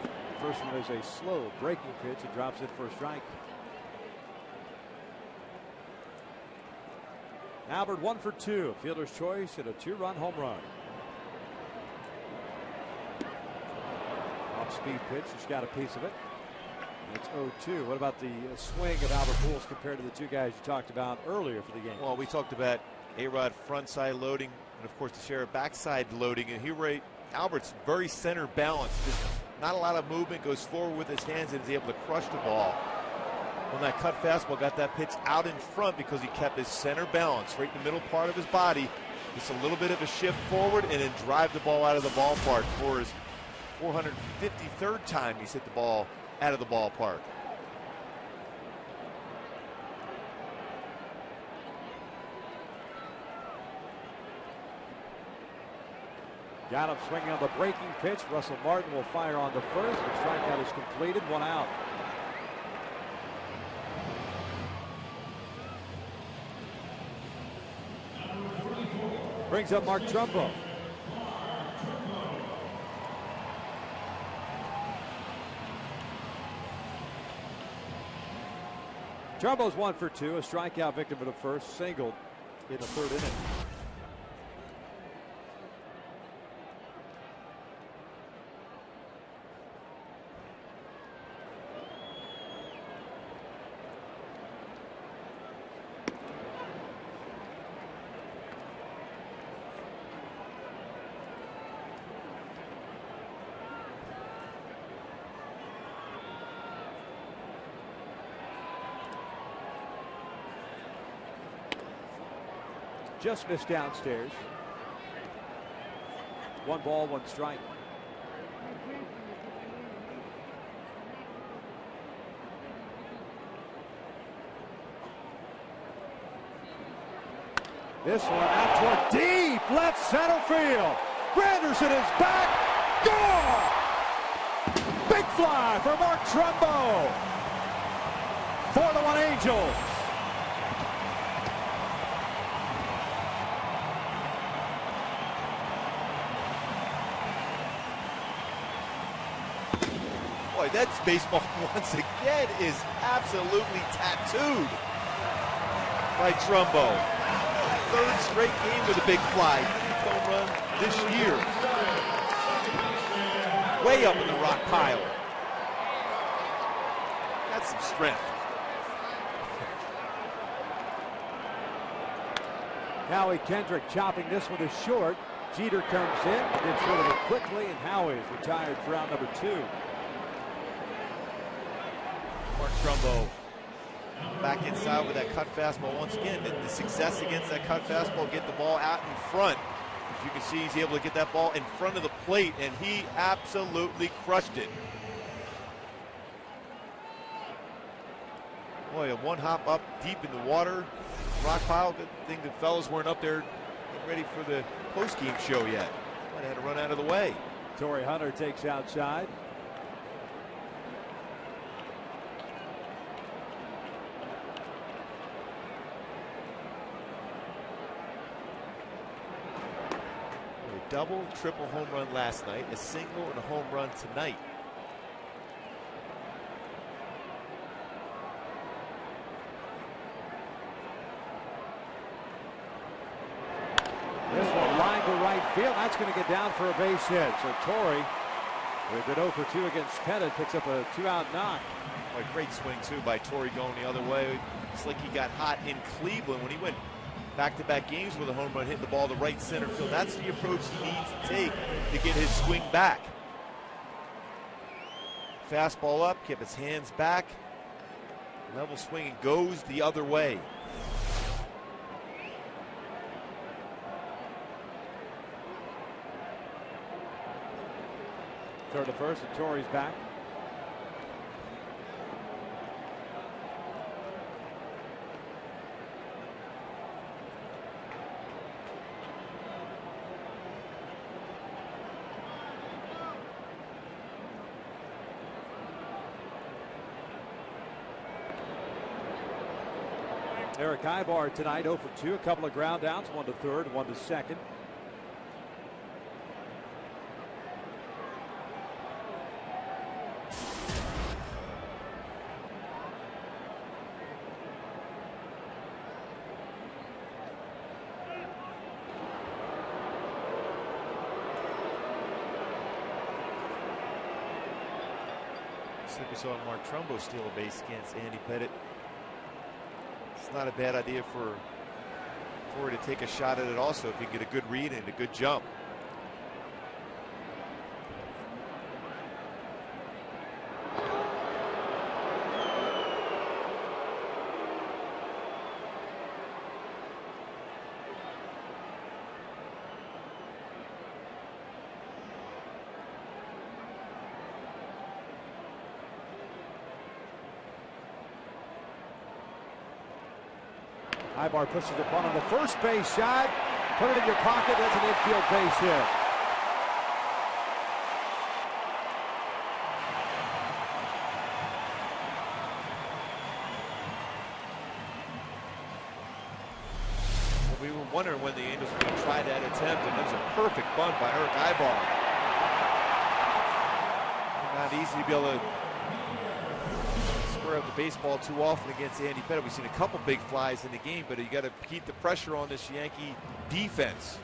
The first one is a slow breaking pitch. It drops it for a strike. Albert 1 for 2. Fielder's choice and a 2-run home run. Off-speed pitch. He's got a piece of it. It's 0-2. What about the swing of Albert Pujols compared to the two guys you talked about earlier for the game? Well, we talked about A-Rod front side loading and of course the share of backside loading, and here Albert's very center balanced. Just not a lot of movement, goes forward with his hands and is able to crush the ball. When that cut fastball got that pitch out in front because he kept his center balance right in the middle part of his body. Just a little bit of a shift forward and then drive the ball out of the ballpark for his 453rd time he's hit the ball out of the ballpark. Got him swinging on the breaking pitch. Russell Martin will fire on the first. The strikeout is completed. 1 out. Brings up Mark Trumbo. Trumbo's 1 for 2. A strikeout victim of the first. Singled in the 3rd inning. Just missed downstairs. 1 ball, 1 strike. This one out toward deep left center field. Granderson is back. Gone! Big fly for Mark Trumbo. 4-1 Angels. Boy, that baseball once again is absolutely tattooed by Trumbo. Third straight game with a big fly. Home run this year. Way up in the rock pile. That's some strength. Howie Kendrick chopping this one to short. Jeter comes in, gets rid of it quickly, and Howie is retired for round number 2. Mark Trumbo back inside with that cut fastball. Once again, the success against that cut fastball, get the ball out in front. As you can see, he's able to get that ball in front of the plate, and he absolutely crushed it. Boy, a one hop up deep in the water. Rock pile, good thing the fellas weren't up there getting ready for the post-game show yet. Might have had to run out of the way. Torrey Hunter takes outside. A double, triple home run last night, a single and a home run tonight. This one line to right field. That's going to get down for a base hit. So Torrey, with an 0 for 2 against Pettit, picks up a 2-out knock. A great swing, too, by Torrey going the other way. It's like he got hot in Cleveland when he went back-to-back games with a home run, hitting the ball to right center field. That's the approach he needs to take to get his swing back. Fastball up, kept his hands back. Level swing and goes the other way. Third to first, and Torrey's back. Eric Ibar tonight 0 for 2, a couple of ground outs, 1 to third, 1 to second. Like we saw Mark Trumbo steal a base against Andy Pettit. It's not a bad idea for Torrey to take a shot at it also if he can get a good read and a good jump. Ibar pushes it on the first base shot. Put it in your pocket. That's an infield base hit. Well, we were wondering when the Angels were going to try that attempt, and it was a perfect bunt by Eric Ibar. Not easy to be able to square up the baseball too often against Andy Pettit. We've seen a couple big flies in the game, but you got to keep the pressure on this Yankee defense.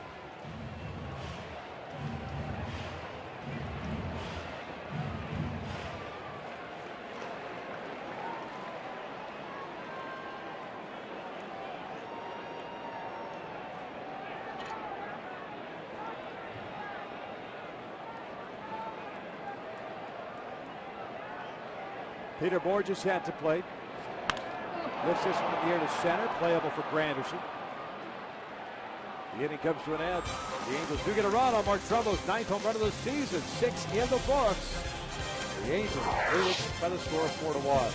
Peter Borges had to play. Lifts this one in the air to center, playable for Granderson. The inning comes to an end. The Angels do get a run on Mark Trumbo's 9th home run of the season, 6 in the books. The Angels lead by the score of 4-1.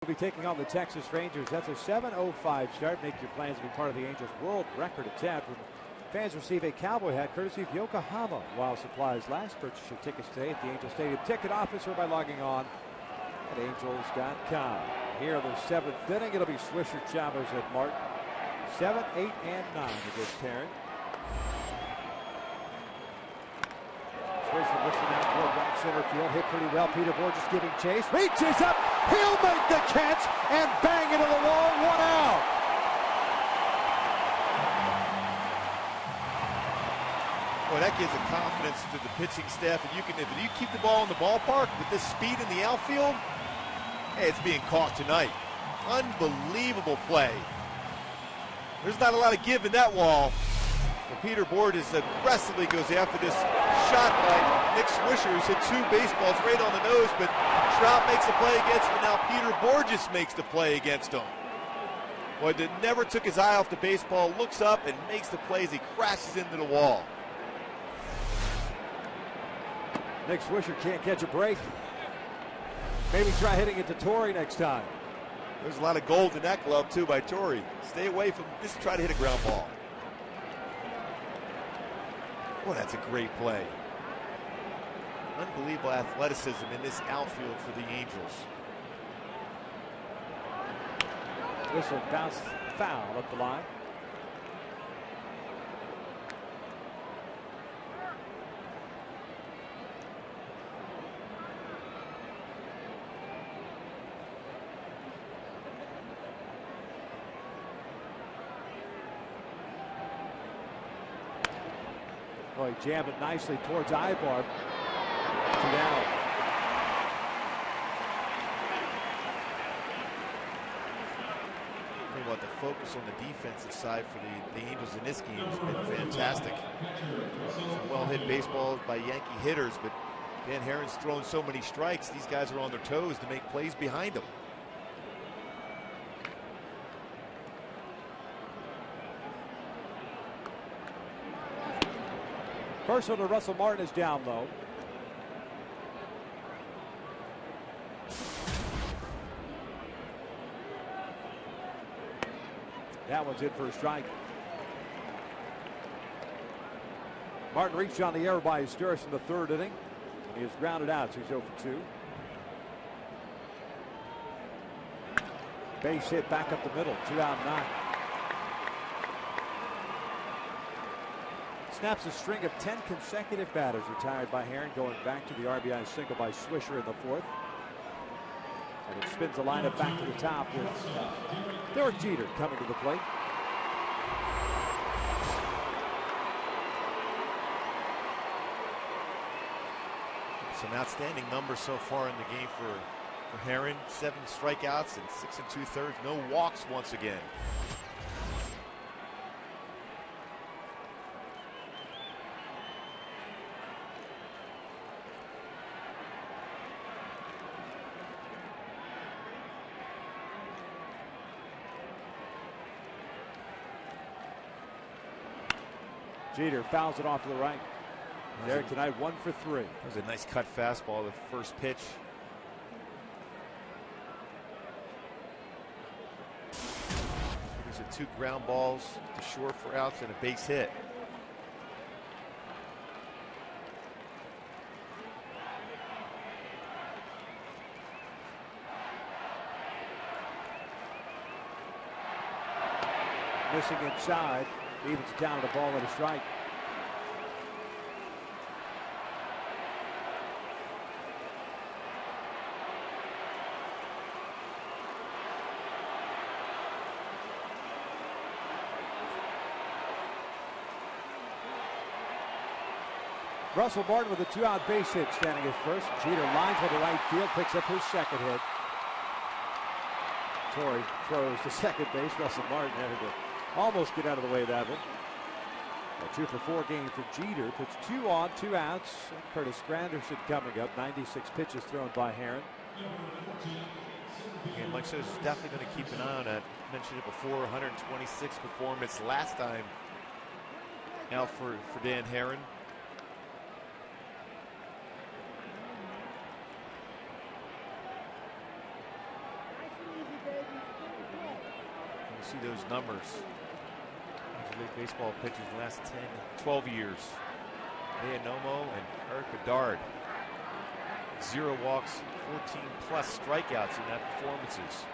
Will be taking on the Texas Rangers. That's a 7:05 start. Make your plans to be part of the Angels' world record attempt. Fans receive a cowboy hat courtesy of Yokohama while supplies last. Purchase your tickets today at the Angel Stadium ticket office or by logging on at angels.com. Here in the 7th inning, it'll be Swisher, Chavez, and Martin. 7, 8, and 9 against Tarrant. Swisher looking out toward right center field. Hit pretty well. Peter Borges giving chase. Reaches up. He'll make the catch and bang into the wall. 1 out. Boy, that gives a confidence to the pitching staff. And if you keep the ball in the ballpark with this speed in the outfield, hey, it's being caught tonight. Unbelievable play. There's not a lot of give in that wall. But Peter Borges aggressively goes after this shot by Nick Swisher, who's hit 2 baseballs right on the nose, but Trout makes the play against him, and now Peter Borges makes the play against him. Boy, that never took his eye off the baseball, looks up and makes the play as he crashes into the wall. Nick Swisher can't catch a break. Maybe try hitting it to Torrey next time. There's a lot of gold in that glove, too, by Torrey. Stay away from, just try to hit a ground ball. Boy, that's a great play. Unbelievable athleticism in this outfield for the Angels. This will bounce foul up the line. Oh, he jammed it nicely towards Ibar. 2 down. Tell you what, the focus on the defensive side for the Angels in this game has been fantastic. Some well-hit baseballs by Yankee hitters, but Dan Herron's thrown so many strikes, these guys are on their toes to make plays behind him. First one to Russell Martin is down low. That one's in for a strike. Martin reached on the air by Sturis in the 3rd inning. He is grounded out, so he's 0 for 2. Base hit back up the middle, 2 out, 9. Snaps a string of 10 consecutive batters retired by Herron, going back to the RBI single by Swisher in the 4th. And it spins the lineup back to the top with Derek Jeter coming to the plate. Some outstanding numbers so far in the game for Herron. 7 strikeouts and 6 2/3. No walks once again. Jeter fouls it off to the right. Derek tonight 1 for 3. That was a nice cut fastball, the first pitch. These are 2 ground balls to short for outs and a base hit. Missing inside. Evens it down to the ball at a strike. Russell Martin with a 2-out base hit standing at first. Jeter lines to the right field, picks up his 2nd hit. Torrey throws to second base. Russell Martin having to almost get out of the way of that one. A 2 for 4 game for Jeter. Puts 2 on, 2 outs. Curtis Granderson coming up. 96 pitches thrown by Herron. And Mike says he's definitely going to keep an eye on that. Mentioned it before, 126 performance last time out for Dan Herron. see those numbers. Major League Baseball pitchers in the last 10, 12 years. Leonomo and Eric Bedard. 0 walks, 14 plus strikeouts in that performances.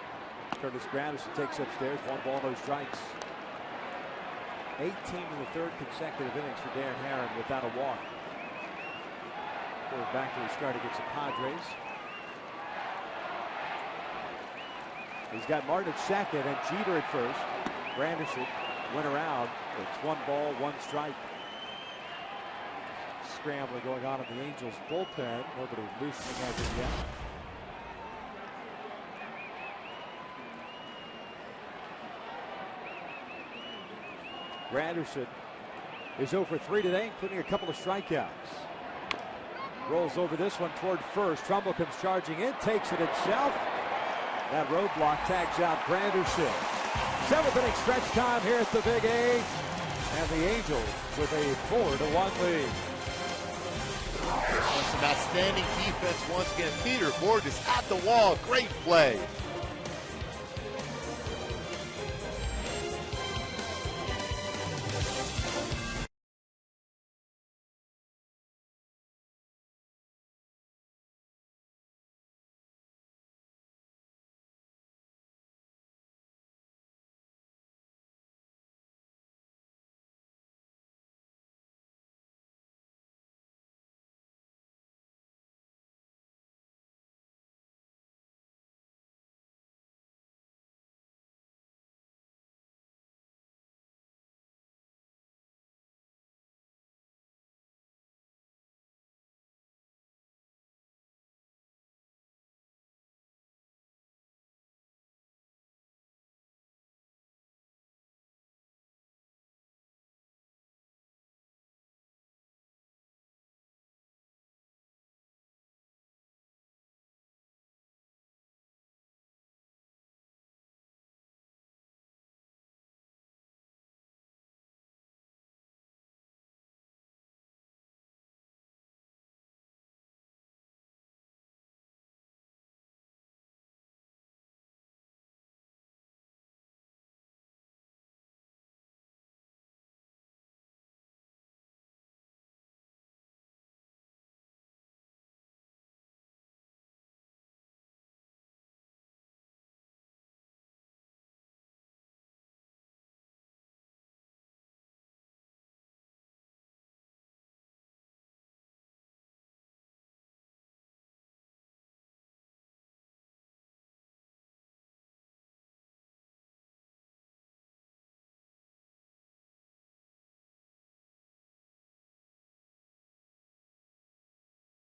Curtis Granderson takes upstairs, 1 ball, no strikes. 18 in the 3rd consecutive innings for Dan Herron without a walk. Goes back to his start against the Padres. He's got Martin at second and Jeter at first. Granderson went around. It's 1 ball, 1 strike. Scrambling going on in the Angels bullpen. Nobody loosening as of yet. Granderson is 0 for 3 today, including a couple of strikeouts. Rolls over this one toward first. Trumbull comes charging in, takes it himself. That roadblock tags out Granderson. 7th inning stretch time here at the Big A. And the Angels with a 4-1 lead. Some outstanding defense once again. Peter Borges at the wall. Great play.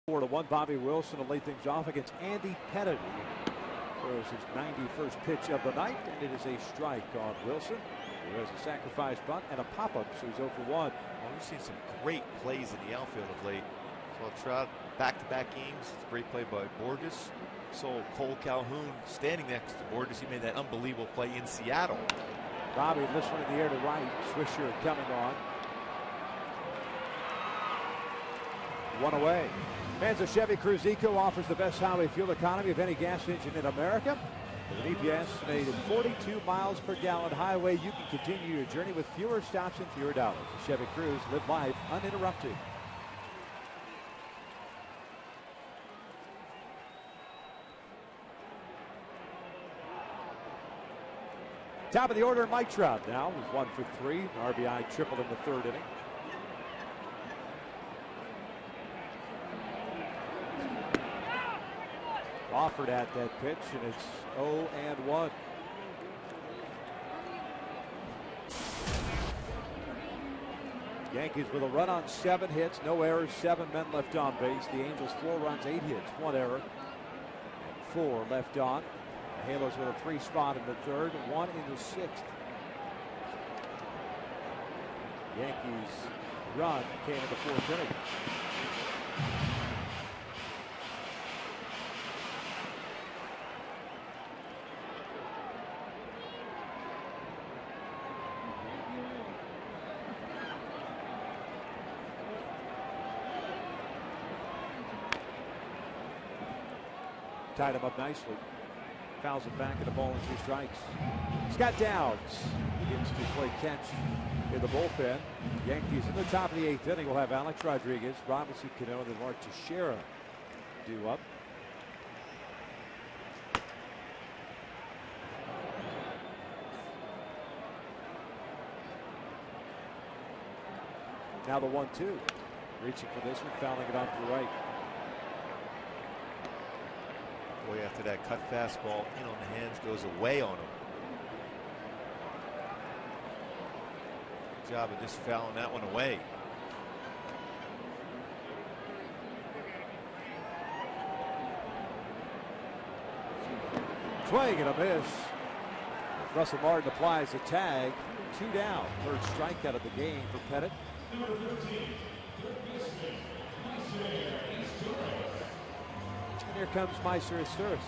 To 1, Bobby Wilson will lay things off against Andy Pettit. Throws his 91st pitch of the night, and it is a strike on Wilson, who has a sacrifice bunt and a pop-up, so he's 0 for 1. Well, we've seen some great plays in the outfield of late. Saw Trout back-to-back games. It's a great play by Borges. Saw Cole Calhoun standing next to Borges. He made that unbelievable play in Seattle. Bobby, this one in the air to right. Swisher coming on. 1 away. Manza Chevy Cruze Eco offers the best highway fuel economy of any gas engine in America. With an EPS estimated 42 miles per gallon highway, you can continue your journey with fewer stops and fewer dollars. The Chevy Cruze, live life uninterrupted. Top of the order, Mike Trout now with 1 for 3. An RBI triple in the 3rd inning. Offered at that pitch, and it's 0-1. Yankees with a run on 7 hits, no errors, 7 men left on base. The Angels 4 runs, 8 hits, 1 error, and 4 left on. The Halos with a 3 spot in the 3rd, 1 in the 6th. Yankees run came in the 4th inning. Tied him up nicely. Fouls it back, and the ball and 2 strikes. Scott Downs begins to play catch in the bullpen. Yankees in the top of the 8th inning will have Alex Rodriguez, Robinson Cano, and then Mark Teixeira due up. Now the 1-2. Reaching for this one, fouling it off to the right. Boy, after that cut fastball in on the hands goes away on him. Good job of just fouling that one away. Swing and a miss. Russell Martin applies a tag. 2 down. 3rd strikeout of the game for Pettit. And here comes Meister Asturis.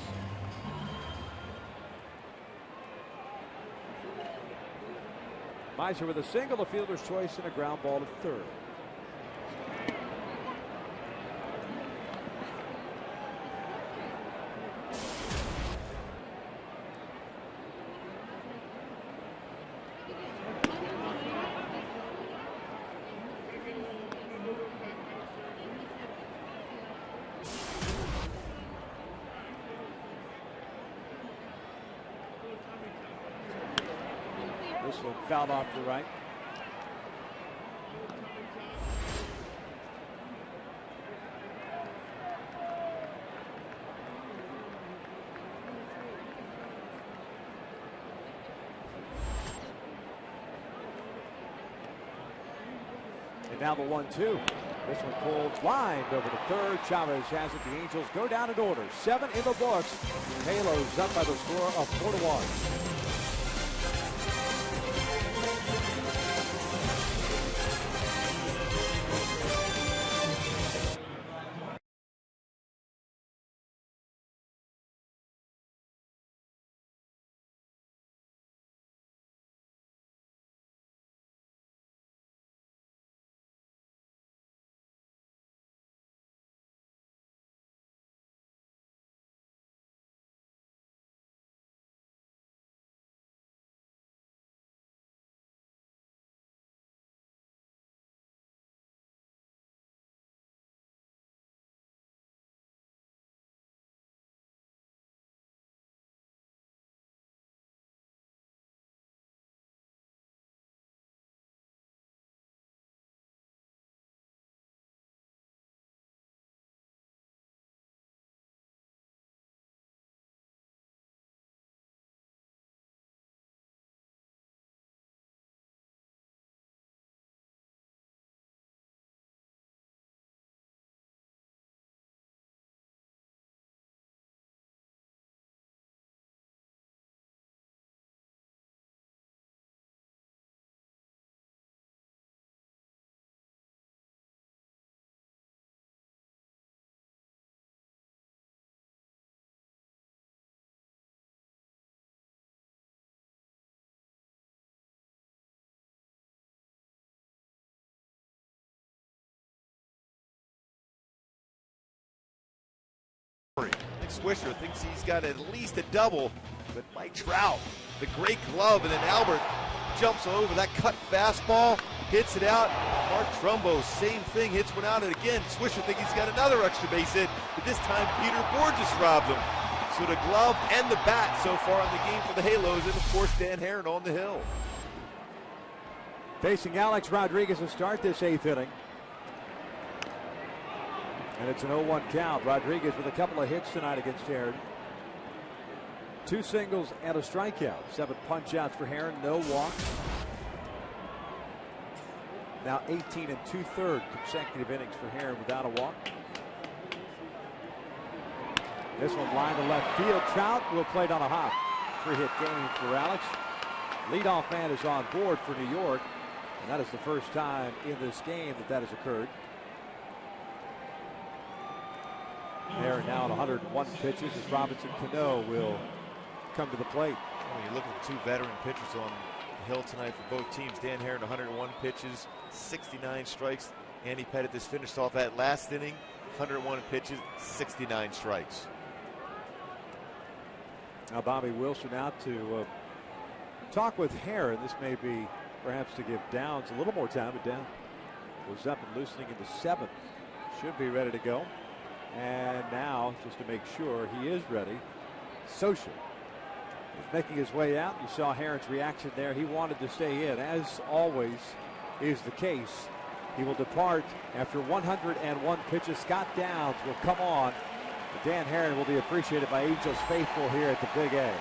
Meister with a single, a fielder's choice, and a ground ball to 3rd. This one fouled off to the right. And now the 1-2. This one pulled wide over to 3rd. Chavez has it. The Angels go down in order. 7 in the books. Halos up by the score of 4-1. Swisher thinks he's got at least a double, but Mike Trout, the great glove, and then Albert jumps over that cut fastball, hits it out. Mark Trumbo, same thing, hits one out, and again, Swisher thinks he's got another extra base hit, but this time Peter Borges robbed him. So the glove and the bat so far in the game for the Halos, and of course Dan Herron on the hill. Facing Alex Rodriguez to start this 8th inning. And it's an 0-1 count. Rodriguez with a couple of hits tonight against Herron. 2 singles and a strikeout. 7 punch-outs for Herron, no walks. Now 18 2/3 consecutive innings for Herron without a walk. This one lined to left field. Trout will play it on a hop. 3-hit game for Alex. Leadoff man is on board for New York. And that is the first time in this game that has occurred. Herron now at 101 pitches as Robinson Cano will come to the plate. When you look at the 2 veteran pitchers on the hill tonight for both teams, Dan Herron 101 pitches, 69 strikes. Andy Pettit just finished off that last inning, 101 pitches, 69 strikes. Now Bobby Wilson out to talk with Heron. This may be perhaps to give Downs a little more time, but Downs was up and loosening in the 7th. Should be ready to go. And now, just to make sure he is ready, Socha is making his way out. You saw Heron's reaction there. He wanted to stay in, as always is the case. He will depart after 101 pitches. Scott Downs will come on. Dan Heron will be appreciated by Angels faithful here at the Big A.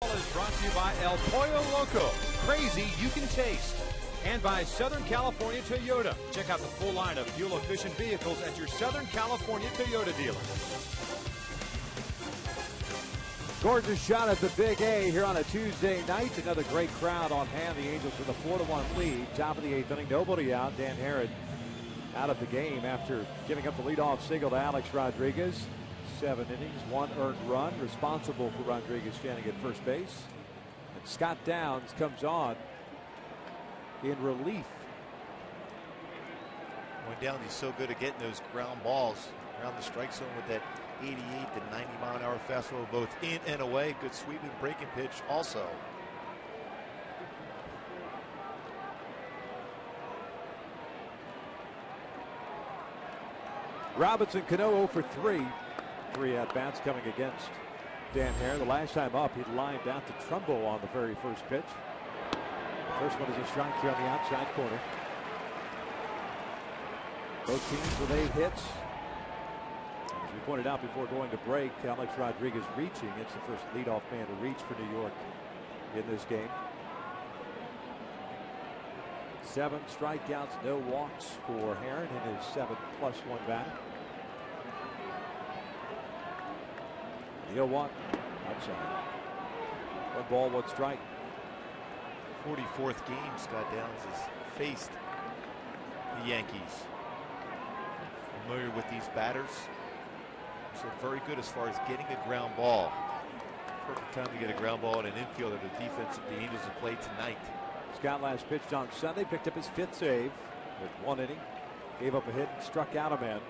Is brought to you by El Pollo Loco. Crazy you can taste. And by Southern California Toyota. Check out the full line of fuel-efficient vehicles at your Southern California Toyota dealer. Gorgeous shot at the Big A here on a Tuesday night. Another great crowd on hand. The Angels with a 4-1 lead. Top of the 8th inning. Nobody out. Dan Heron out of the game after giving up the leadoff single to Alex Rodriguez. 7 innings, 1 earned run, responsible for Rodriguez standing at first base. And Scott Downs comes on in relief. Going down, he's so good at getting those ground balls around the strike zone with that 88 to 90 mile an hour fastball, both in and away. Good sweeping breaking pitch also. Robinson Cano 0 for 3. 3 at-bats coming against Dan Heron. The last time up, he'd lined out to Trumbo on the very first pitch. The first one is a strike here on the outside corner. Both teams with 8 hits. As we pointed out before going to break, Alex Rodriguez reaching. It's the first leadoff man to reach for New York in this game. 7 strikeouts, no walks for Heron in his 7+1 batter. The 0-1 outside. 1 ball, 1 strike. 44th game Scott Downs has faced the Yankees. Familiar with these batters. So very good as far as getting a ground ball. Perfect time to get a ground ball and an infielder. The defense that the Angels have played tonight. Scott last pitched on Sunday, picked up his 5th save with 1 inning. Gave up a hit and struck out a man.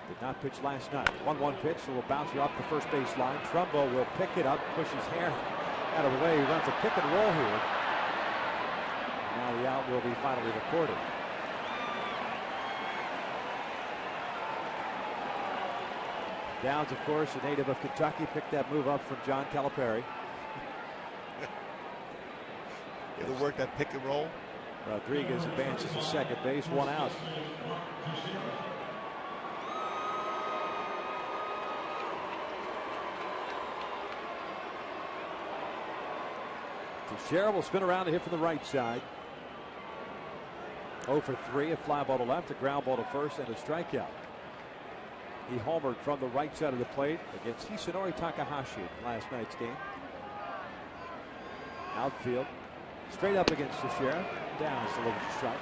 Did not pitch last night. 1-1 pitch, a little bouncer off the first base line. Trumbo will pick it up, pushes Heron out of the way. He runs a pick and roll here. Now the out will be finally recorded. Downs, of course, a native of Kentucky, picked that move up from John Calipari. It'll work that pick and roll. Rodriguez advances to second base, 1 out. Teixeira will spin around to hit from the right side. 0 for 3, a fly ball to left, a ground ball to first, and a strikeout. He homered from the right side of the plate against Hisanori Takahashi in last night's game. Outfield, straight up against Teixeira. Down is the little strike.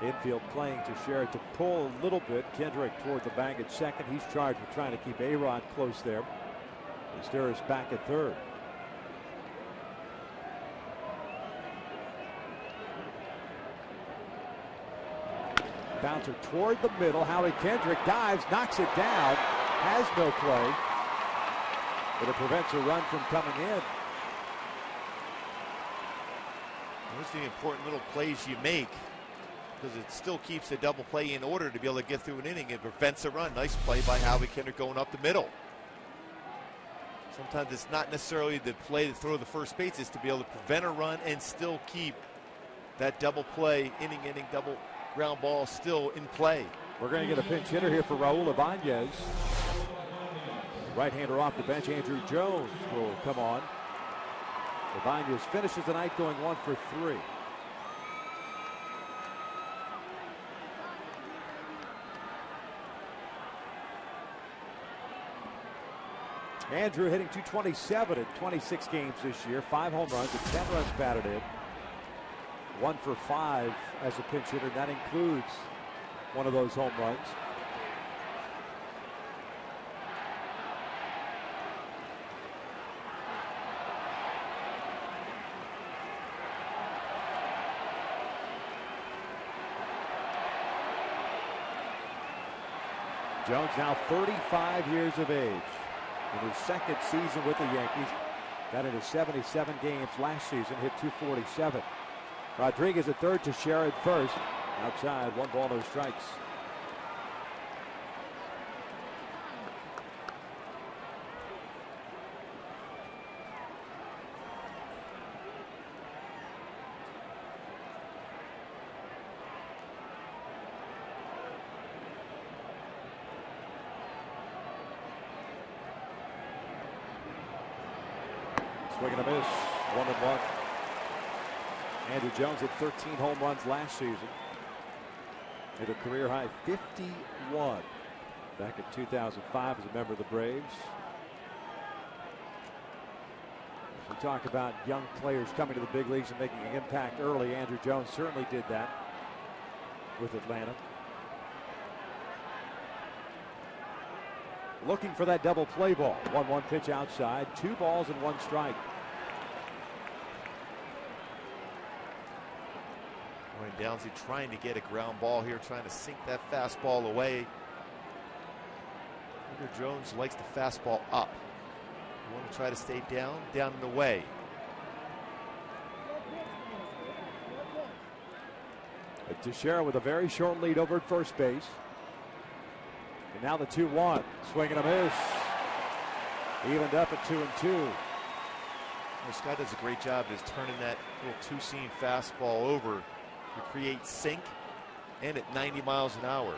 Infield playing Teixeira to pull a little bit. Kendrick toward the bag at second. He's charged with trying to keep A-Rod close there. Teixeira's back at third. Bouncer toward the middle. Howie Kendrick dives, knocks it down, has no play, but it prevents a run from coming in. Those are the important little plays you make, because it still keeps the double play in order to be able to get through an inning. It prevents a run. Nice play by Howie Kendrick going up the middle. Sometimes it's not necessarily the play to throw the first base, it's to be able to prevent a run and still keep that double play, inning double ground ball still in play. We're going to get a pinch hitter here for Raul Ibanez. Right-hander off the bench, Andrew Jones will come on. Ibanez finishes the night going 1 for 3. Andrew hitting .227 in 26 games this year. 5 home runs and 10 runs batted in. 1 for 5 as a pinch hitter. That includes one of those home runs. Jones now 35 years of age. In his second season with the Yankees, got into 77 games last season, hit .247. Rodriguez at third, Teixeira at first. Outside, 1 ball, no strikes. Swing and a miss, 1-1. Andrew Jones hit 13 home runs last season. Hit a career high 51 back in 2005 as a member of the Braves. As we talk about young players coming to the big leagues and making an impact early, Andrew Jones certainly did that with Atlanta. Looking for that double play ball. 1-1 pitch outside, 2 balls and 1 strike. Ryan Downsey trying to get a ground ball here, trying to sink that fastball away. Andrew Jones likes the fastball up. You want to try to stay down and away. Teixeira with a very short lead over at first base. And now the 2-1. Swing and a miss. Evened up at 2-2. Well, Scott does a great job of turning that little two-seam fastball over to create sink, and at 90 miles an hour.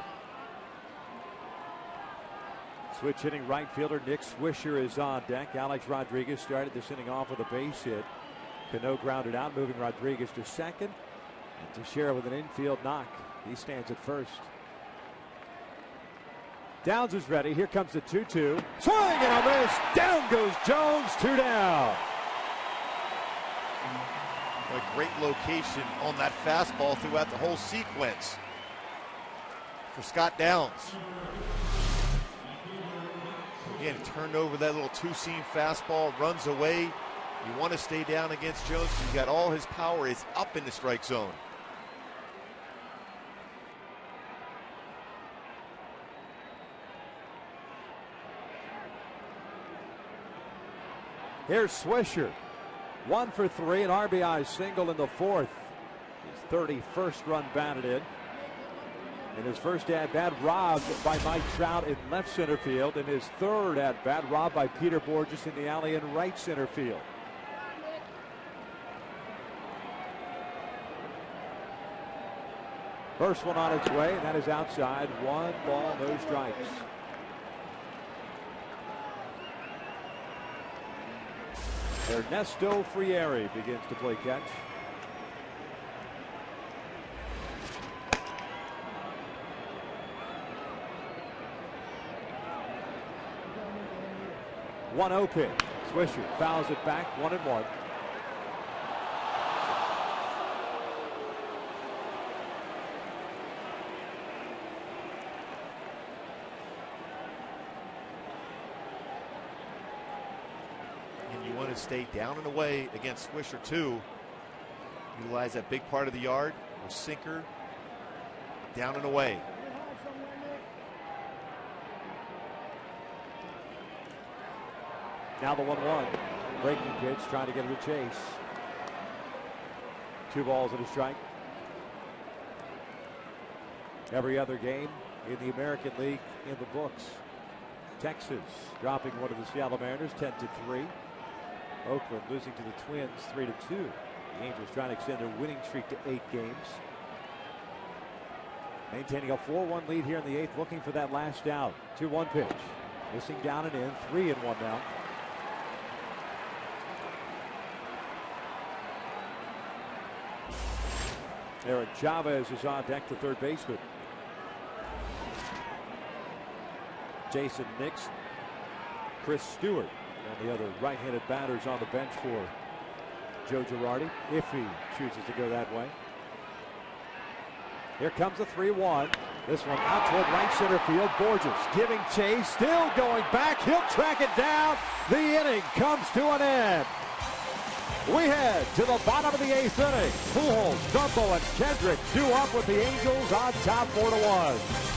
Switch hitting right fielder Nick Swisher is on deck. Alex Rodriguez started this inning off with a base hit. Cano grounded out, moving Rodriguez to second. And Teixeira with an infield knock. He stands at first. Downs is ready. Here comes the 2-2. Swing and a miss. Down goes Jones. 2 down. A great location on that fastball throughout the whole sequence for Scott Downs. Again, turned over that little two-seam fastball, runs away. You want to stay down against Jones. He's got all his power is up in the strike zone. Here's Swisher. 1 for 3, an RBI single in the 4th. His 31st run batted in. In his first at-bat, robbed by Mike Trout in left center field. In his 3rd at-bat, robbed by Peter Borges in the alley in right center field. First one on its way, and that is outside. 1 ball, no strikes. Ernesto Frieri begins to play catch. 1-0 pitch. Swisher fouls it back, 1-1. And you want to stay down and away against Swisher too. Utilize that big part of the yard, or sinker, down and away. Now the 1-1. Breaking pitch, trying to get it to Chase. 2 balls and a strike. Every other game in the American League in the books. Texas dropping one of the Seattle Mariners 10-3. Oakland losing to the Twins 3-2. The Angels trying to extend their winning streak to 8 games. Maintaining a 4-1 lead here in the 8th, looking for that last out. 2-1 pitch. Missing down and in, 3-1 now. Eric Chavez is on deck, the third baseman. Jason Nix, Chris Stewart, and the other right-handed batters on the bench for Joe Girardi, if he chooses to go that way. Here comes a 3-1. This one out toward right center field. Borges giving chase, still going back. He'll track it down. The inning comes to an end. We head to the bottom of the 8th inning. Pujols, Trumbo, and Kendrick due up with the Angels on top 4-1.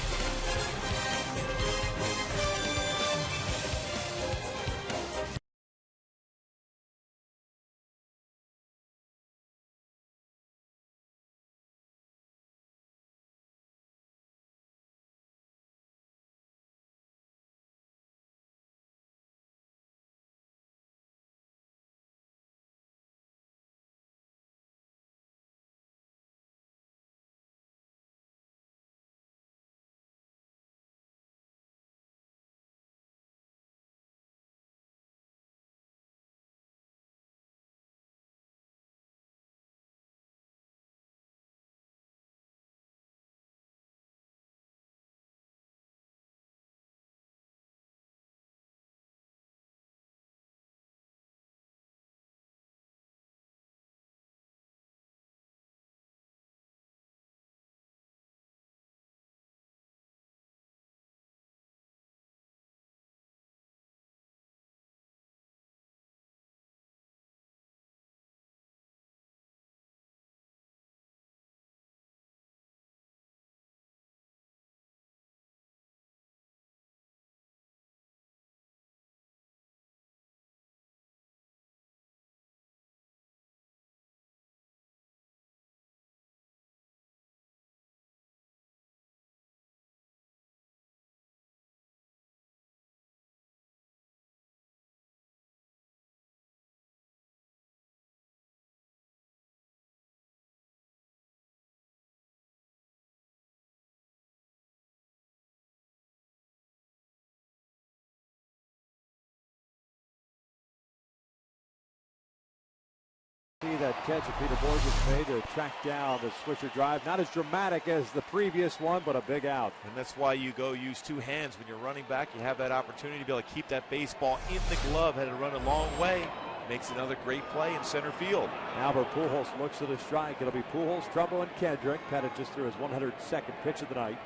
That catch that Peter Borges made to track down the Swisher drive. Not as dramatic as the previous one, but a big out. And that's why you go use 2 hands when you're running back. You have that opportunity to be able to keep that baseball in the glove. Had to run a long way. Makes another great play in center field. Albert Pujols looks at a strike. It'll be Pujols, Trumbo, and Kendrick. Pettit just threw his 102nd pitch of the night.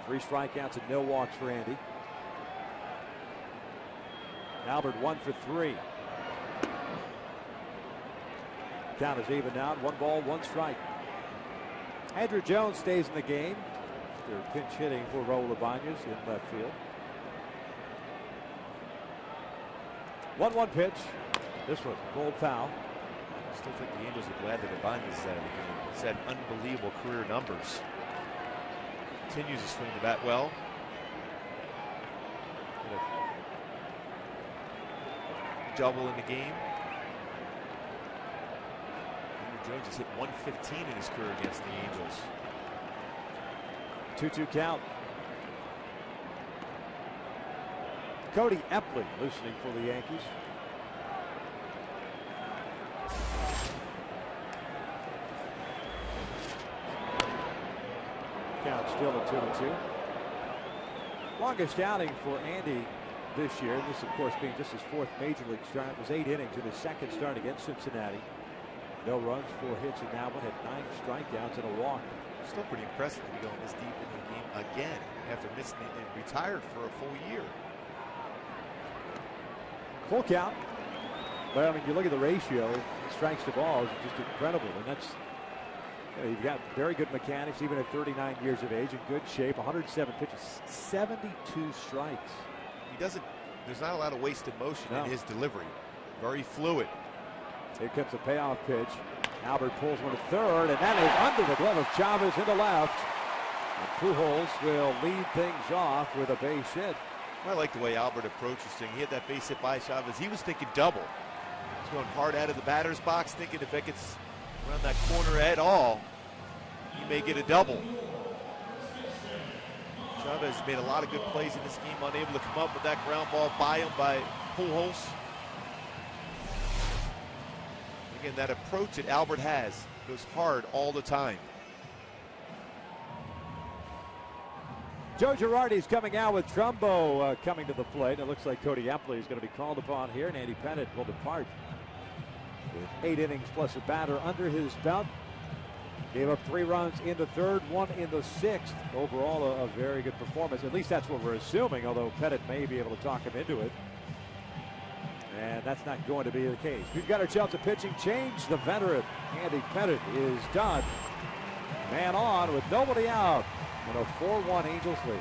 3 strikeouts and no walks for Andy. Albert 1 for 3. Count is even now. 1 ball, 1 strike. Andrew Jones stays in the game. They're pinch hitting for Raul Ibanez in left field. 1-1 pitch. This one, rolled foul. I still think the Angels are glad that Ibanez is out of the game. He's had unbelievable career numbers. Continues to swing the bat well. Double in the game. Jones has hit 115 in his career against the Angels. 2-2 count. Cody Epley loosening for the Yankees. Count still at 2-2. Longest outing for Andy this year. This, of course, being just his 4th major league start. It was 8 innings in his 2nd start against Cincinnati. No runs, 4 hits in that one. Had 9 strikeouts and a walk. Still pretty impressive to be going this deep in the game again after missing it and retired for a full year. Full count. But I mean, you look at the ratio, strikes to balls, it's just incredible. And that's, you've got very good mechanics, even at 39 years of age, in good shape. 107 pitches, 72 strikes. He doesn't, there's not a lot of wasted motion in his delivery. Very fluid. Here comes the payoff pitch. Albert pulls one to third, and that is under the glove of Chavez into left. And Pujols will lead things off with a base hit. I like the way Albert approaches things. He had that base hit by Chavez. He was thinking double. He's going hard out of the batter's box, thinking if it gets around that corner at all, he may get a double. Chavez made a lot of good plays in this game, unable to come up with that ground ball by him by Pujols. Again, that approach that Albert has goes hard all the time. Joe Girardi's coming out with Trumbo coming to the plate. It looks like Cody Epley is going to be called upon here, and Andy Pettitte will depart with 8 innings plus a batter under his belt. Gave up 3 runs in the 3rd, 1 in the 6th. Overall, a very good performance. At least that's what we're assuming, although Pettitte may be able to talk him into it. And that's not going to be the case. We've got ourselves a pitching change. The veteran, Andy Pettitte, is done. Man on with nobody out. And a 4-1 Angels lead.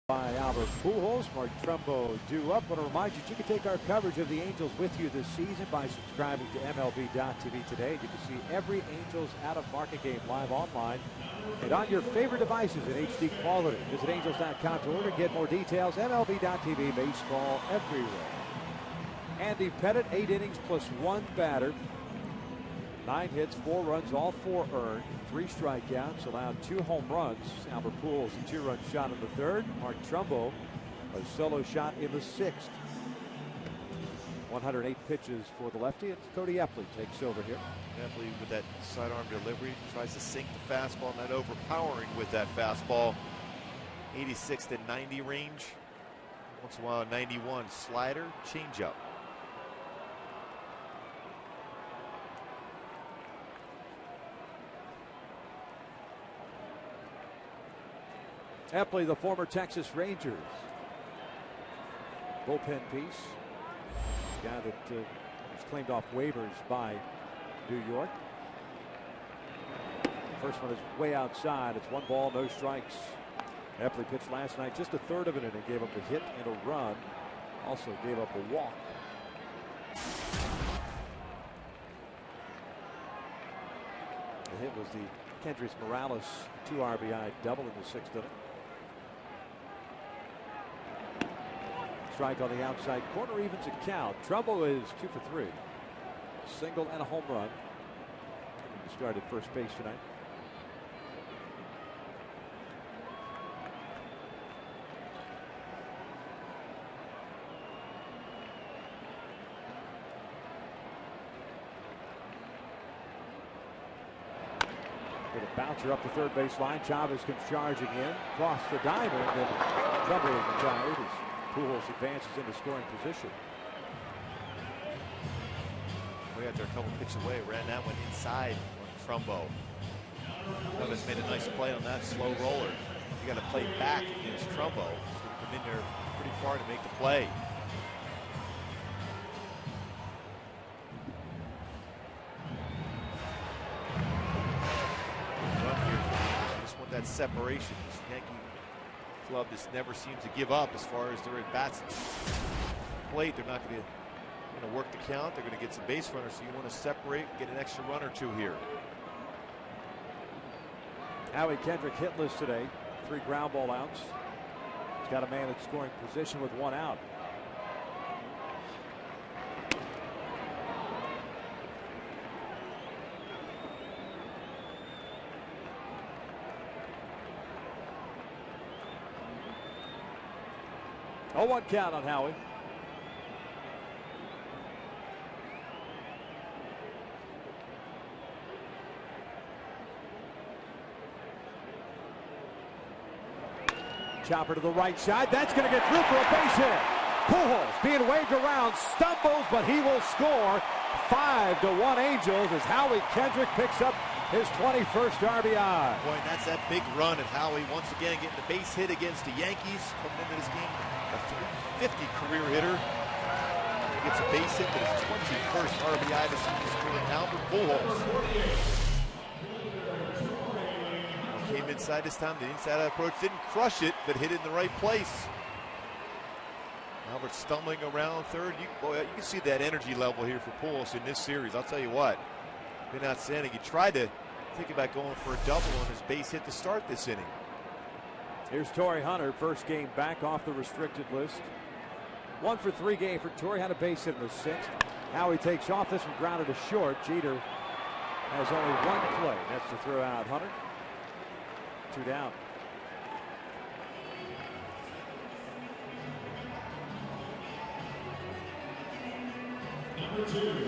By Albert Pujols, Mark Trumbo due up. I want to remind you can take our coverage of the Angels with you this season by subscribing to MLB.tv today. You can see every Angels out-of-market game live online and on your favorite devices in HD quality. Visit Angels.com to order and get more details. MLB.tv, baseball everywhere. Andy Pettitte, 8 innings plus 1 batter. 9 hits, 4 runs, all 4 earned. 3 strikeouts, allowed 2 home runs. Albert Pujols, a 2-run shot in the 3rd. Mark Trumbo, a solo shot in the 6th. 108 pitches for the lefty. It's Cody Epley takes over here. Epley with that sidearm delivery tries to sink the fastball, not overpowering with that fastball. 86 to 90 range. Once in a while, 91 slider, changeup. Epley, the former Texas Rangers bullpen piece. Guy that was claimed off waivers by New York. First one is way outside. It's 1 ball, no strikes. Epley pitched last night, just a 1/3 of an inning. Gave up a hit and a run. Also gave up a walk. The hit was the Kendrys Morales 2 RBI double in the 6th inning. Strike on the outside corner evens the count. Trumbo is 2 for 3. Single and a home run. He started first base tonight. With a bouncer up the third base line. Chavez comes charging in. Cross the diamond. And Trumbo is retired as Pujols advances into scoring position. We got there a couple pitches away. Ran that one inside on Trumbo. Chavez made a nice play on that slow roller. You got to play back against Trumbo. So you come in there pretty far to make the play. That separation. This Yankee club just never seems to give up as far as their at bats plate. They're not going to work the count. They're going to get some base runners, so you want to separate, get an extra run or two here. Howie Kendrick hitless today. 3 ground ball outs. He's got a man in scoring position with 1 out. Oh, 1 count on Howie. Chopper to the right side. That's going to get through for a base hit. Pujols being waved around, stumbles, but he will score. 5-1 Angels as Howie Kendrick picks up his 21st RBI. Boy, and that's that big run of Howie once again getting the base hit against the Yankees. Coming into this game, a 350 career hitter. He gets a base hit with his 21st RBI this season for Albert Pujols. Came inside this time. The inside approach didn't crush it, but hit it in the right place. Albert stumbling around third. You can see that energy level here for Pujols in this series. I'll tell you what, been outstanding. He tried to think about going for a double on his base hit to start this inning. Here's Torrey Hunter, first game back off the restricted list. 1 for 3 game for Torrey. Had a base hit in the 6th. Howie takes off. This one grounded to short. Jeter has only 1 play. That's to throw out Hunter. 2 down. Number 2.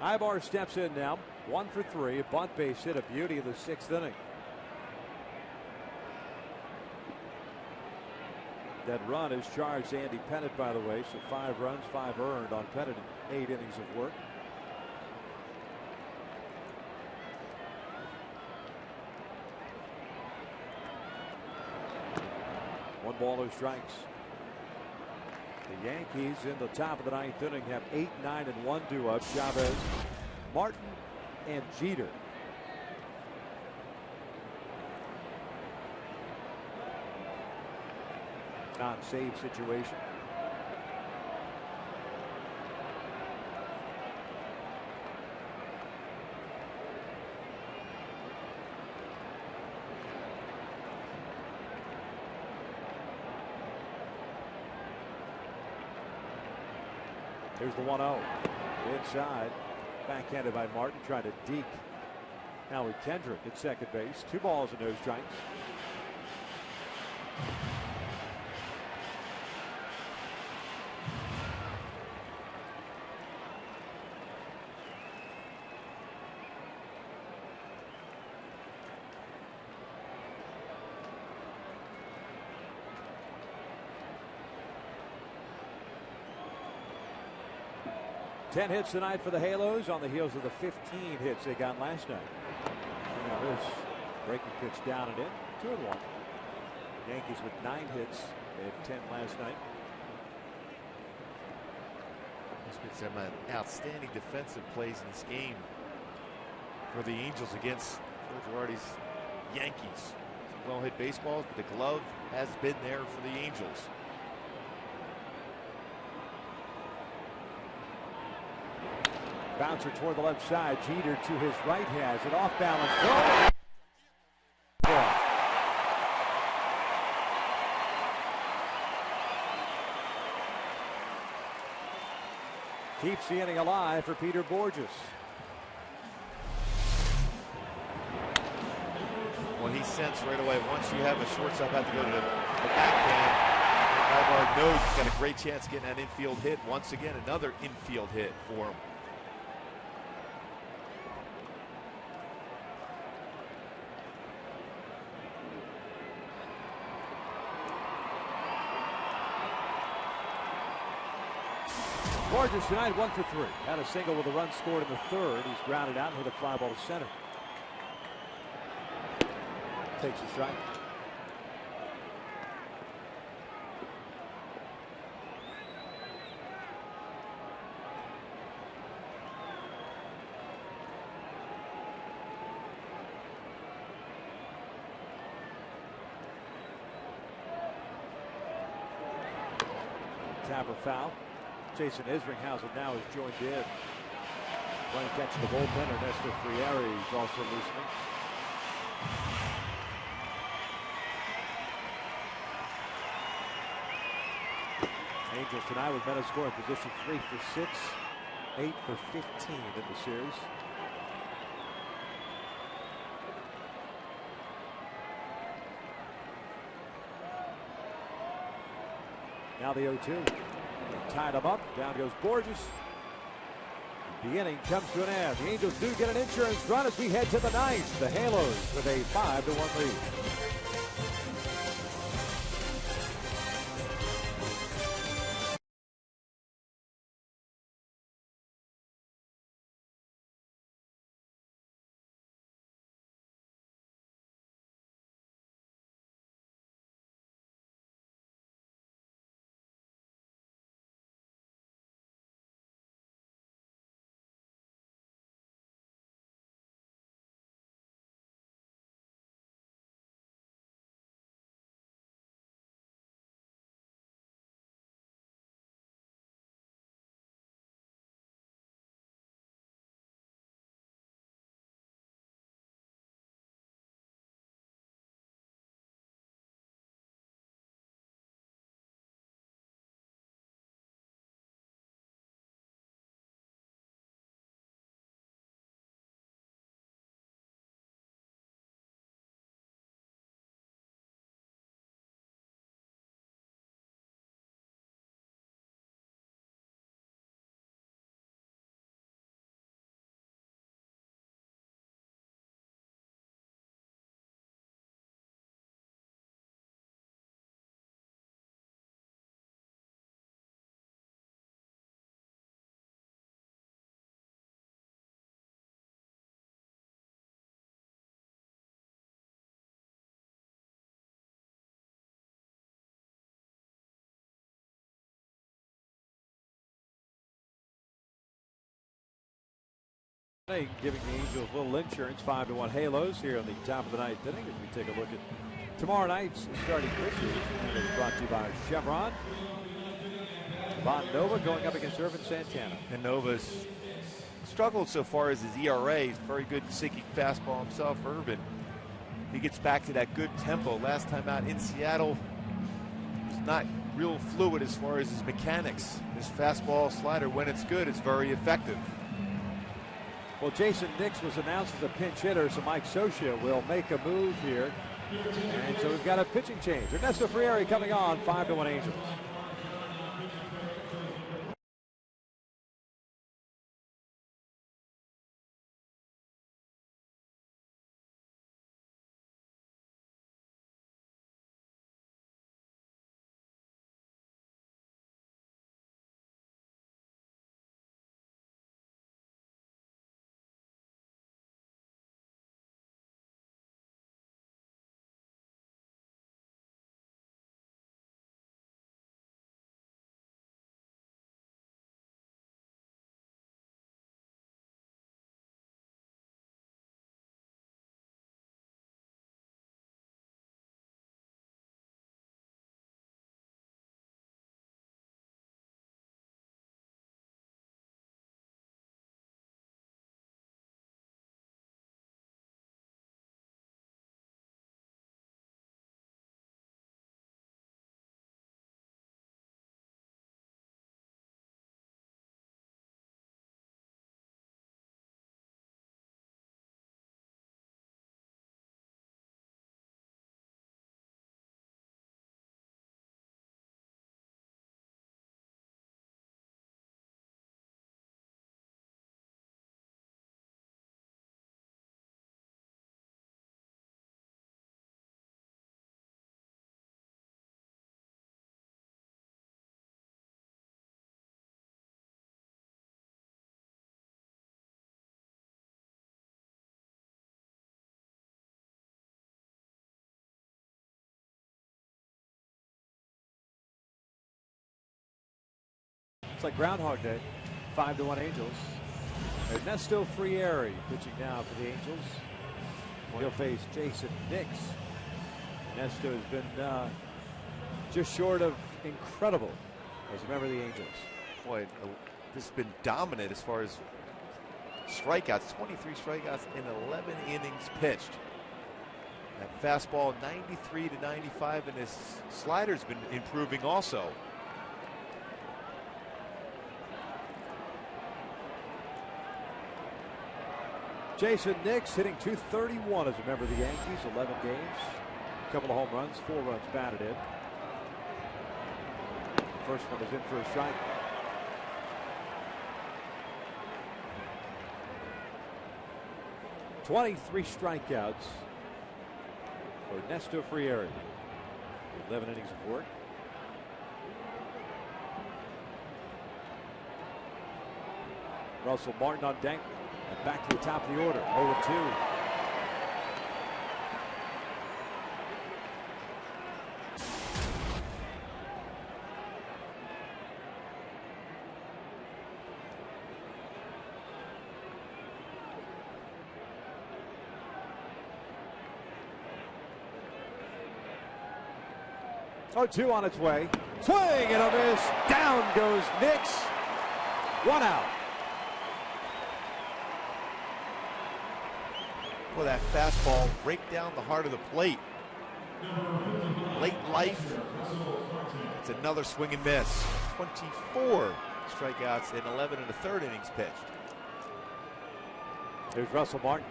Ibar steps in now. 1 for 3. A bunt base hit, a beauty in the 6th inning. That run has charged Andy Pettit, by the way. So 5 runs, 5 earned on Pettit in 8 innings of work. One ball, no strikes. The Yankees in the top of the 9th inning have 8, 9, and 1 due up. Chavez, Martin, and Jeter. Non-save situation. Here's the 1-0. Inside. Backhanded by Martin. Trying to deke Howie Kendrick at second base. 2 balls and no strikes. Ten hits tonight for the Halos on the heels of the 15 hits they got last night. Now this breaking pitch down and in. 2-1. Yankees with 9 hits. They had 10 last night. There's been some outstanding defensive plays in this game for the Angels against Joe Girardi's Yankees. Some well hit baseballs, but the glove has been there for the Angels. Bouncer toward the left side. Jeter to his right has it off balance. Throw. Keeps the inning alive for Peter Borges. Well, he sensed right away once you have a shortstop have to go to the backhand. Alvaro knows he's got a great chance of getting that infield hit. Once again, another infield hit for him. Borges tonight 1 for 3. Had a single with a run scored in the third. He's grounded out and hit a fly ball to center. Takes a strike. Tapper foul. Jason Isringhausen now is joined in. Playing catch the bullpen. Ernesto Frieri is also loosening. Angels tonight with Meta scoring position 3 for 6, 8 for 15 in the series. Now the 0-2. They tied him up. Down goes Borges. The inning comes to an end. The Angels do get an insurance run as we head to the ninth. The Halos with a 5-1 lead. Giving the Angels a little insurance, 5-1 Halos here on the top of the ninth inning as we take a look at tomorrow night's starting pitchers. And it's brought to you by Chevron. Von Nova going up against Irvin Santana. And Nova's struggled so far as his ERA. He's very good sinking fastball himself, Irvin. He gets back to that good tempo. Last time out in Seattle, he's not real fluid as far as his mechanics. His fastball slider, when it's good, it's very effective. Well, Jason Nix was announced as a pinch hitter, so Mike Scioscia will make a move here. And so we've got a pitching change. Ernesto Frieri coming on, 5-1 Angels. It's like Groundhog Day. 5-1 Angels. Ernesto Frieri pitching now for the Angels. He'll face Jason Nix. Ernesto has been just short of incredible as a member of the Angels. Boy, this has been dominant as far as strikeouts. 23 strikeouts in 11 innings pitched. That fastball 93 to 95, and his slider's been improving also. Jason Nix hitting .231 as a member of the Yankees. 11 games, a couple of home runs, 4 runs batted in. First one is in for a strike. .23 strikeouts for Ernesto Frieri. 11 innings of work. Russell Martin on deck. And back to the top of the order. 0-2. Oh, 2 on its way. Swing and a miss. Down goes Nix. 1 out. Well, that fastball right down the heart of the plate. Late life. It's another swing and miss. 24 strikeouts in 11 1/3 innings pitched. There's Russell Martin.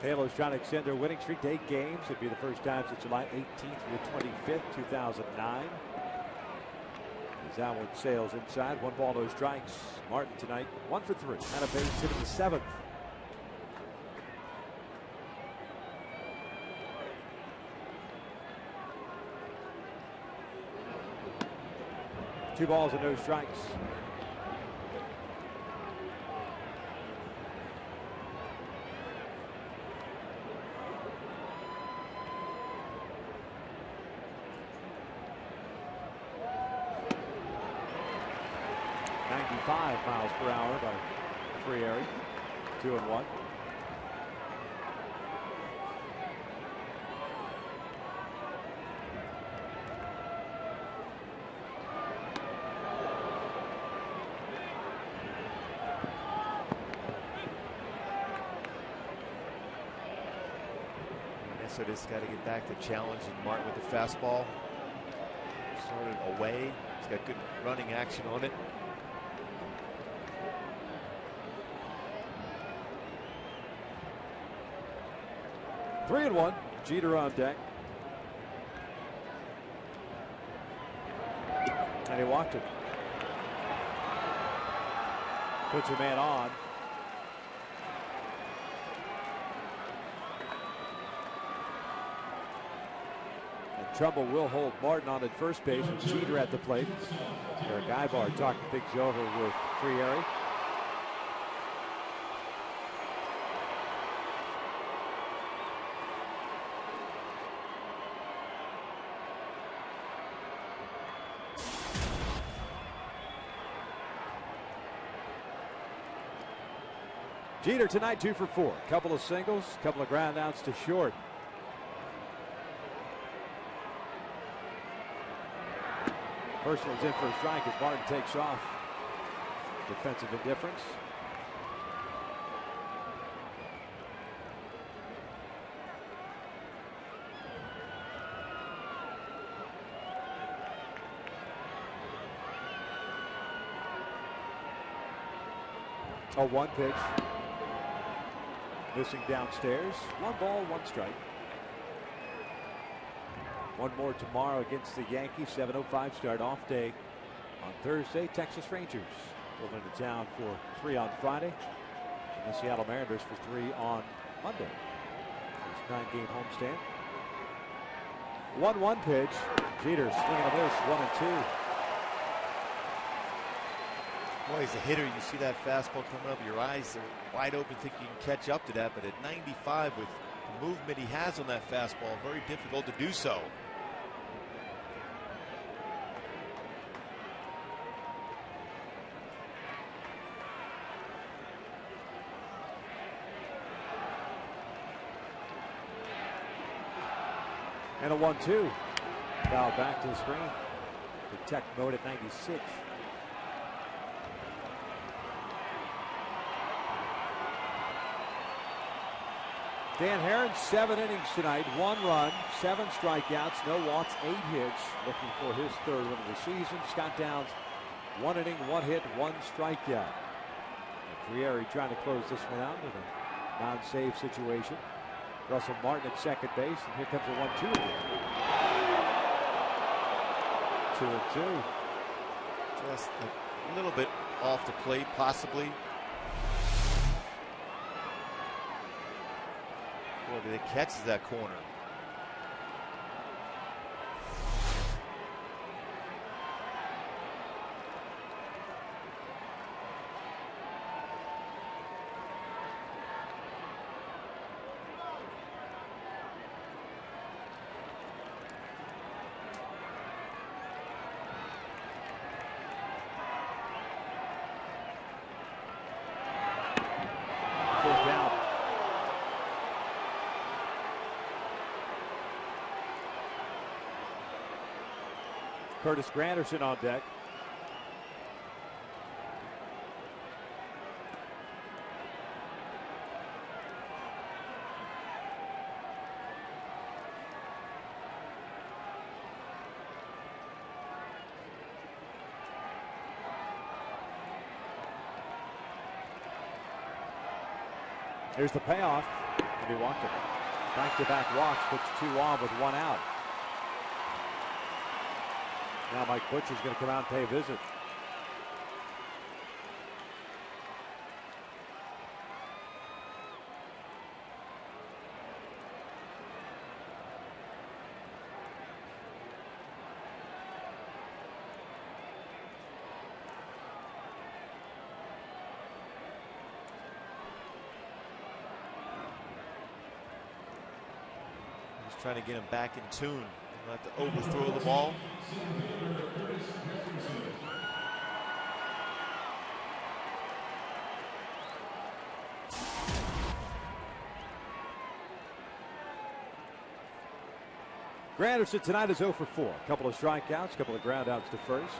Taylor's trying to extend their winning streak to 8 games. It'd be the first time since July 18th through the 25th, 2009. As Alwood sails inside. 1 ball, no strikes. Martin tonight 1 for 3. And a base hit in the 7th. Two balls and no strikes. Miles per hour by Frieri. 2-1. Minnesota's got to get back to challenging Martin with the fastball. Started away. He's got good running action on it. Three and 1. Jeter on deck. And he walked it. Puts a man on. And Trumbull will hold Martin on at first base with Jeter at the plate. Eric Ibar talking things over with Frieri. Jeter tonight 2 for 4. Couple of singles, couple of ground outs to short. First one's in for a strike as Martin takes off. Defensive indifference. A 1 pitch. Missing downstairs. 1 ball, 1 strike. One more tomorrow against the Yankees. 7:05 start, off day on Thursday. Texas Rangers will into town for 3 on Friday. And the Seattle Mariners for 3 on Monday. It's 9-game homestand. 1-1 pitch. Jeter swinging a miss. 1-2. Boy, as a hitter, you see that fastball coming up, your eyes are wide open, think you can catch up to that, but at 95 with the movement he has on that fastball, very difficult to do so. And a 1-2. Foul back to the screen. Protect mode at 96. Dan Herron, 7 innings tonight, 1 run, 7 strikeouts, no walks, 8 hits. Looking for his 3rd win of the season. Scott Downs, 1 inning, 1 hit, 1 strikeout. Frieri trying to close this one out with a non-save situation. Russell Martin at second base, and here comes a 1-2 again. 2-2. Just a little bit off the plate, possibly. Boy, it catches that corner. Curtis Granderson on deck. Here's the payoff. And he walked it. Back-to-back walks, puts 2 on with 1 out. Now Mike Butcher's going to come out and pay a visit. He's trying to get him back in tune. Not to overthrow the ball. Granderson tonight is 0 for 4. A couple of strikeouts, a couple of groundouts to first.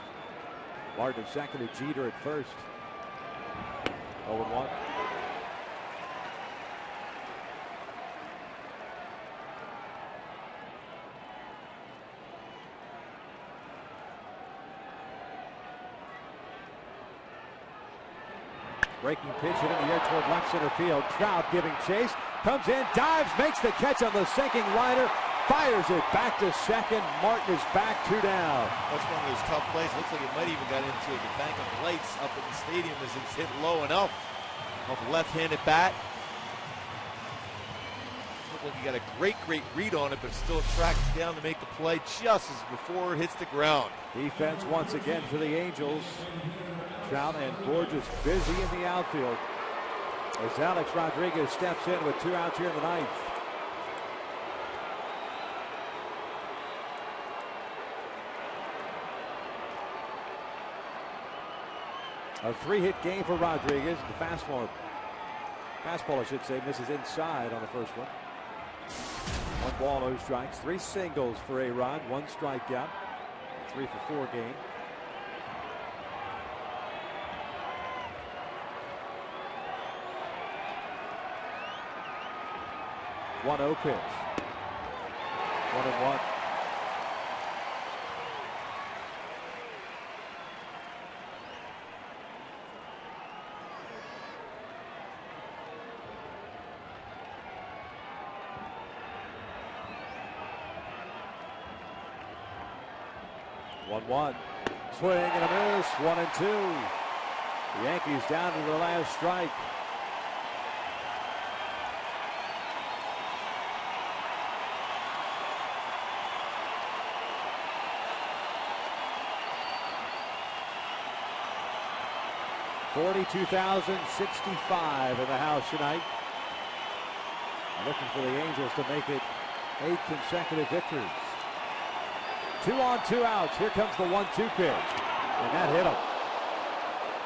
Martin at second and Jeter at first. 0-1. Breaking pitch hit in the air toward left center field. Trout giving chase. Comes in, dives, makes the catch on the sinking liner. Fires it back to second. Martin is back, 2 down. That's one of those tough plays. Looks like it might even got into the bank of lights up in the stadium as it's hit low enough. Off a left-handed bat. Looked like he got a great read on it, but still tracks down to make the play just as before it hits the ground. Defense once again for the Angels. Trout and Borges busy in the outfield as Alex Rodriguez steps in with 2 outs here in the 9th. A 3-hit game for Rodriguez. The fastball I should say, misses inside on the first one. 1 ball, no strikes. 3 singles for A-Rod, 1 strikeout. 3 for 4 game. One 0 pitch. 1-1. One. Swing and a miss. 1-2. The Yankees down to their last strike. $42,065 in the house tonight. Looking for the Angels to make it 8 consecutive victories. 2 on, 2 outs. Here comes the 1-2 pitch. And that hit him.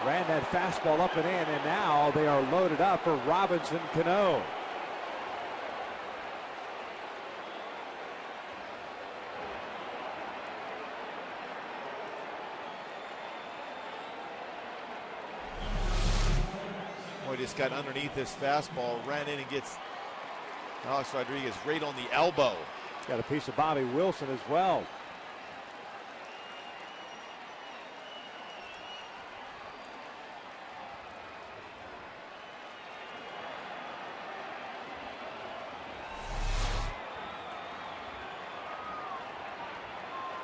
Ran that fastball up and in, and now they are loaded up for Robinson Cano. Boy, just got underneath this fastball, ran in and gets Alex Rodriguez right on the elbow. Got a piece of Bobby Wilson as well.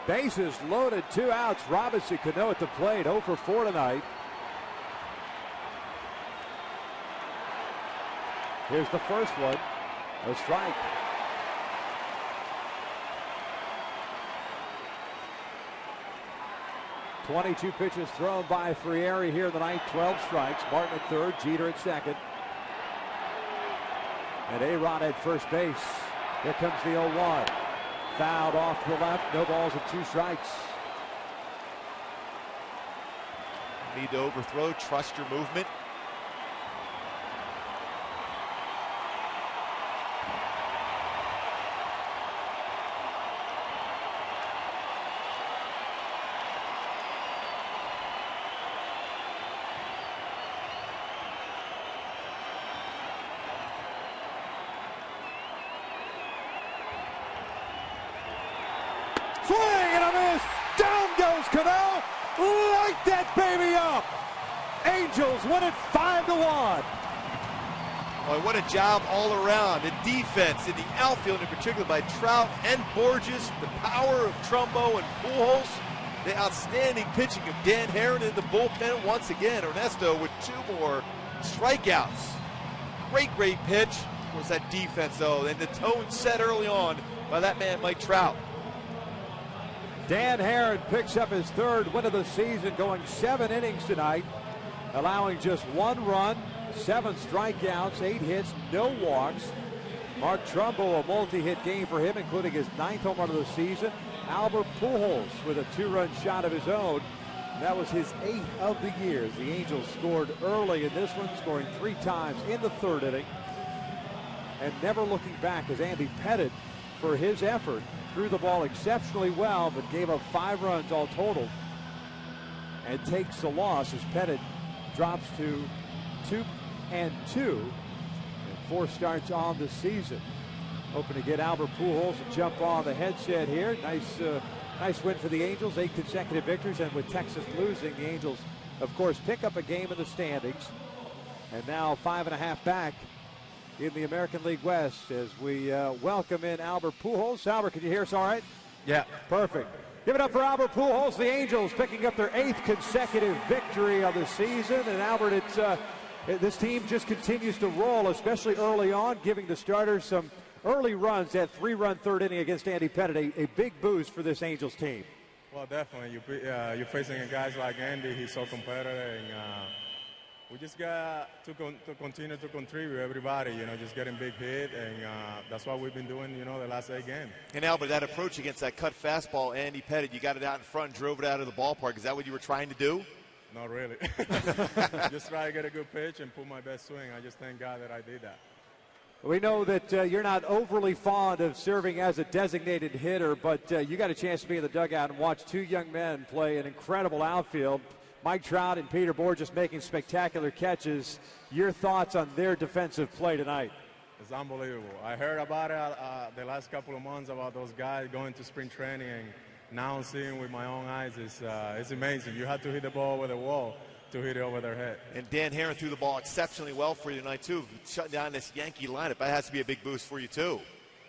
Bases loaded, 2 outs. Robinson Cano at the plate, 0 for 4 tonight. Here's the first one, a strike. .22 pitches thrown by Frieri here in the ninth, 12 strikes. Martin at third, Jeter at second. And A-Rod at first base. Here comes the 0-1. Fouled off to the left, no balls and 2 strikes. Need to overthrow, trust your movement. Swing and a miss. Down goes Cano. Light that baby up. Angels win it 5-1. Boy, what a job all around. The defense in the outfield in particular by Trout and Borges. The power of Trumbo and Pujols. The outstanding pitching of Dan Herron in the bullpen once again. Ernesto with 2 more strikeouts. Great pitch. Was that defense though, and the tone set early on by that man Mike Trout. Dan Herron picks up his 3rd win of the season, going 7 innings tonight, allowing just 1 run, 7 strikeouts, 8 hits, no walks. Mark Trumbo, a multi-hit game for him, including his 9th home run of the season. Albert Pujols with a 2-run shot of his own. That was his 8th of the year. The Angels scored early in this one, scoring 3 times in the 3rd inning. And never looking back as Andy Pettit, for his effort, threw the ball exceptionally well, but gave up 5 runs all total and takes the loss as Pettit drops to 2-2 and 4 starts on the season. Hoping to get Albert Pujols to jump on the headset here. Nice win for the Angels, 8 consecutive victories, and with Texas losing, the Angels, of course, pick up a game in the standings, and now 5.5 back in the American League West as we welcome in Albert Pujols. Albert, can you hear us all right? Yeah. Perfect. Give it up for Albert Pujols. The Angels picking up their 8th consecutive victory of the season. And Albert, this team just continues to roll, especially early on, giving the starters some early runs. That 3-run 3rd inning against Andy Pettit, a big boost for this Angels team. Well, definitely. You're facing guys like Andy. He's so competitive, and we just got to continue to contribute, everybody, just getting big hit, and that's what we've been doing, the last 8 games. And Albert, that approach against that cut fastball, Andy Pettit, you got it out in front and drove it out of the ballpark. Is that what you were trying to do? Not really. Just try to get a good pitch and put my best swing. I just thank God that I did that. We know that you're not overly fond of serving as a designated hitter, but you got a chance to be in the dugout and watch 2 young men play an incredible outfield. Mike Trout and Peter Borges making spectacular catches. Your thoughts on their defensive play tonight? It's unbelievable. I heard about it the last couple of months about those guys going to spring training, and now seeing with my own eyes, it's amazing. You have to hit the ball with a wall to hit it over their head. And Dan Herron threw the ball exceptionally well for you tonight, too, shutting down this Yankee lineup. That has to be a big boost for you, too.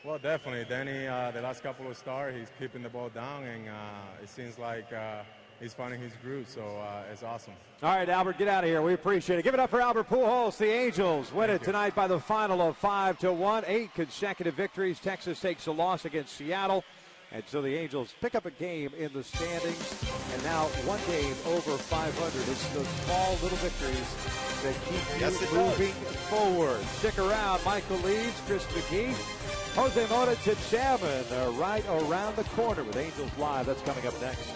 Well, definitely. Danny, the last couple of starts, he's keeping the ball down, and it seems like he's finding his groove, so it's awesome. All right, Albert, get out of here. We appreciate it. Give it up for Albert Pujols. The Angels win it tonight by the final of 5-1. 8 consecutive victories. Texas takes a loss against Seattle. And so the Angels pick up a game in the standings, and now 1 game over 500. It's those small little victories that keep you moving forward. Stick around. Michael Leeds, Chris McGee, Jose Mota, Tip Salmon right around the corner with Angels Live. That's coming up next.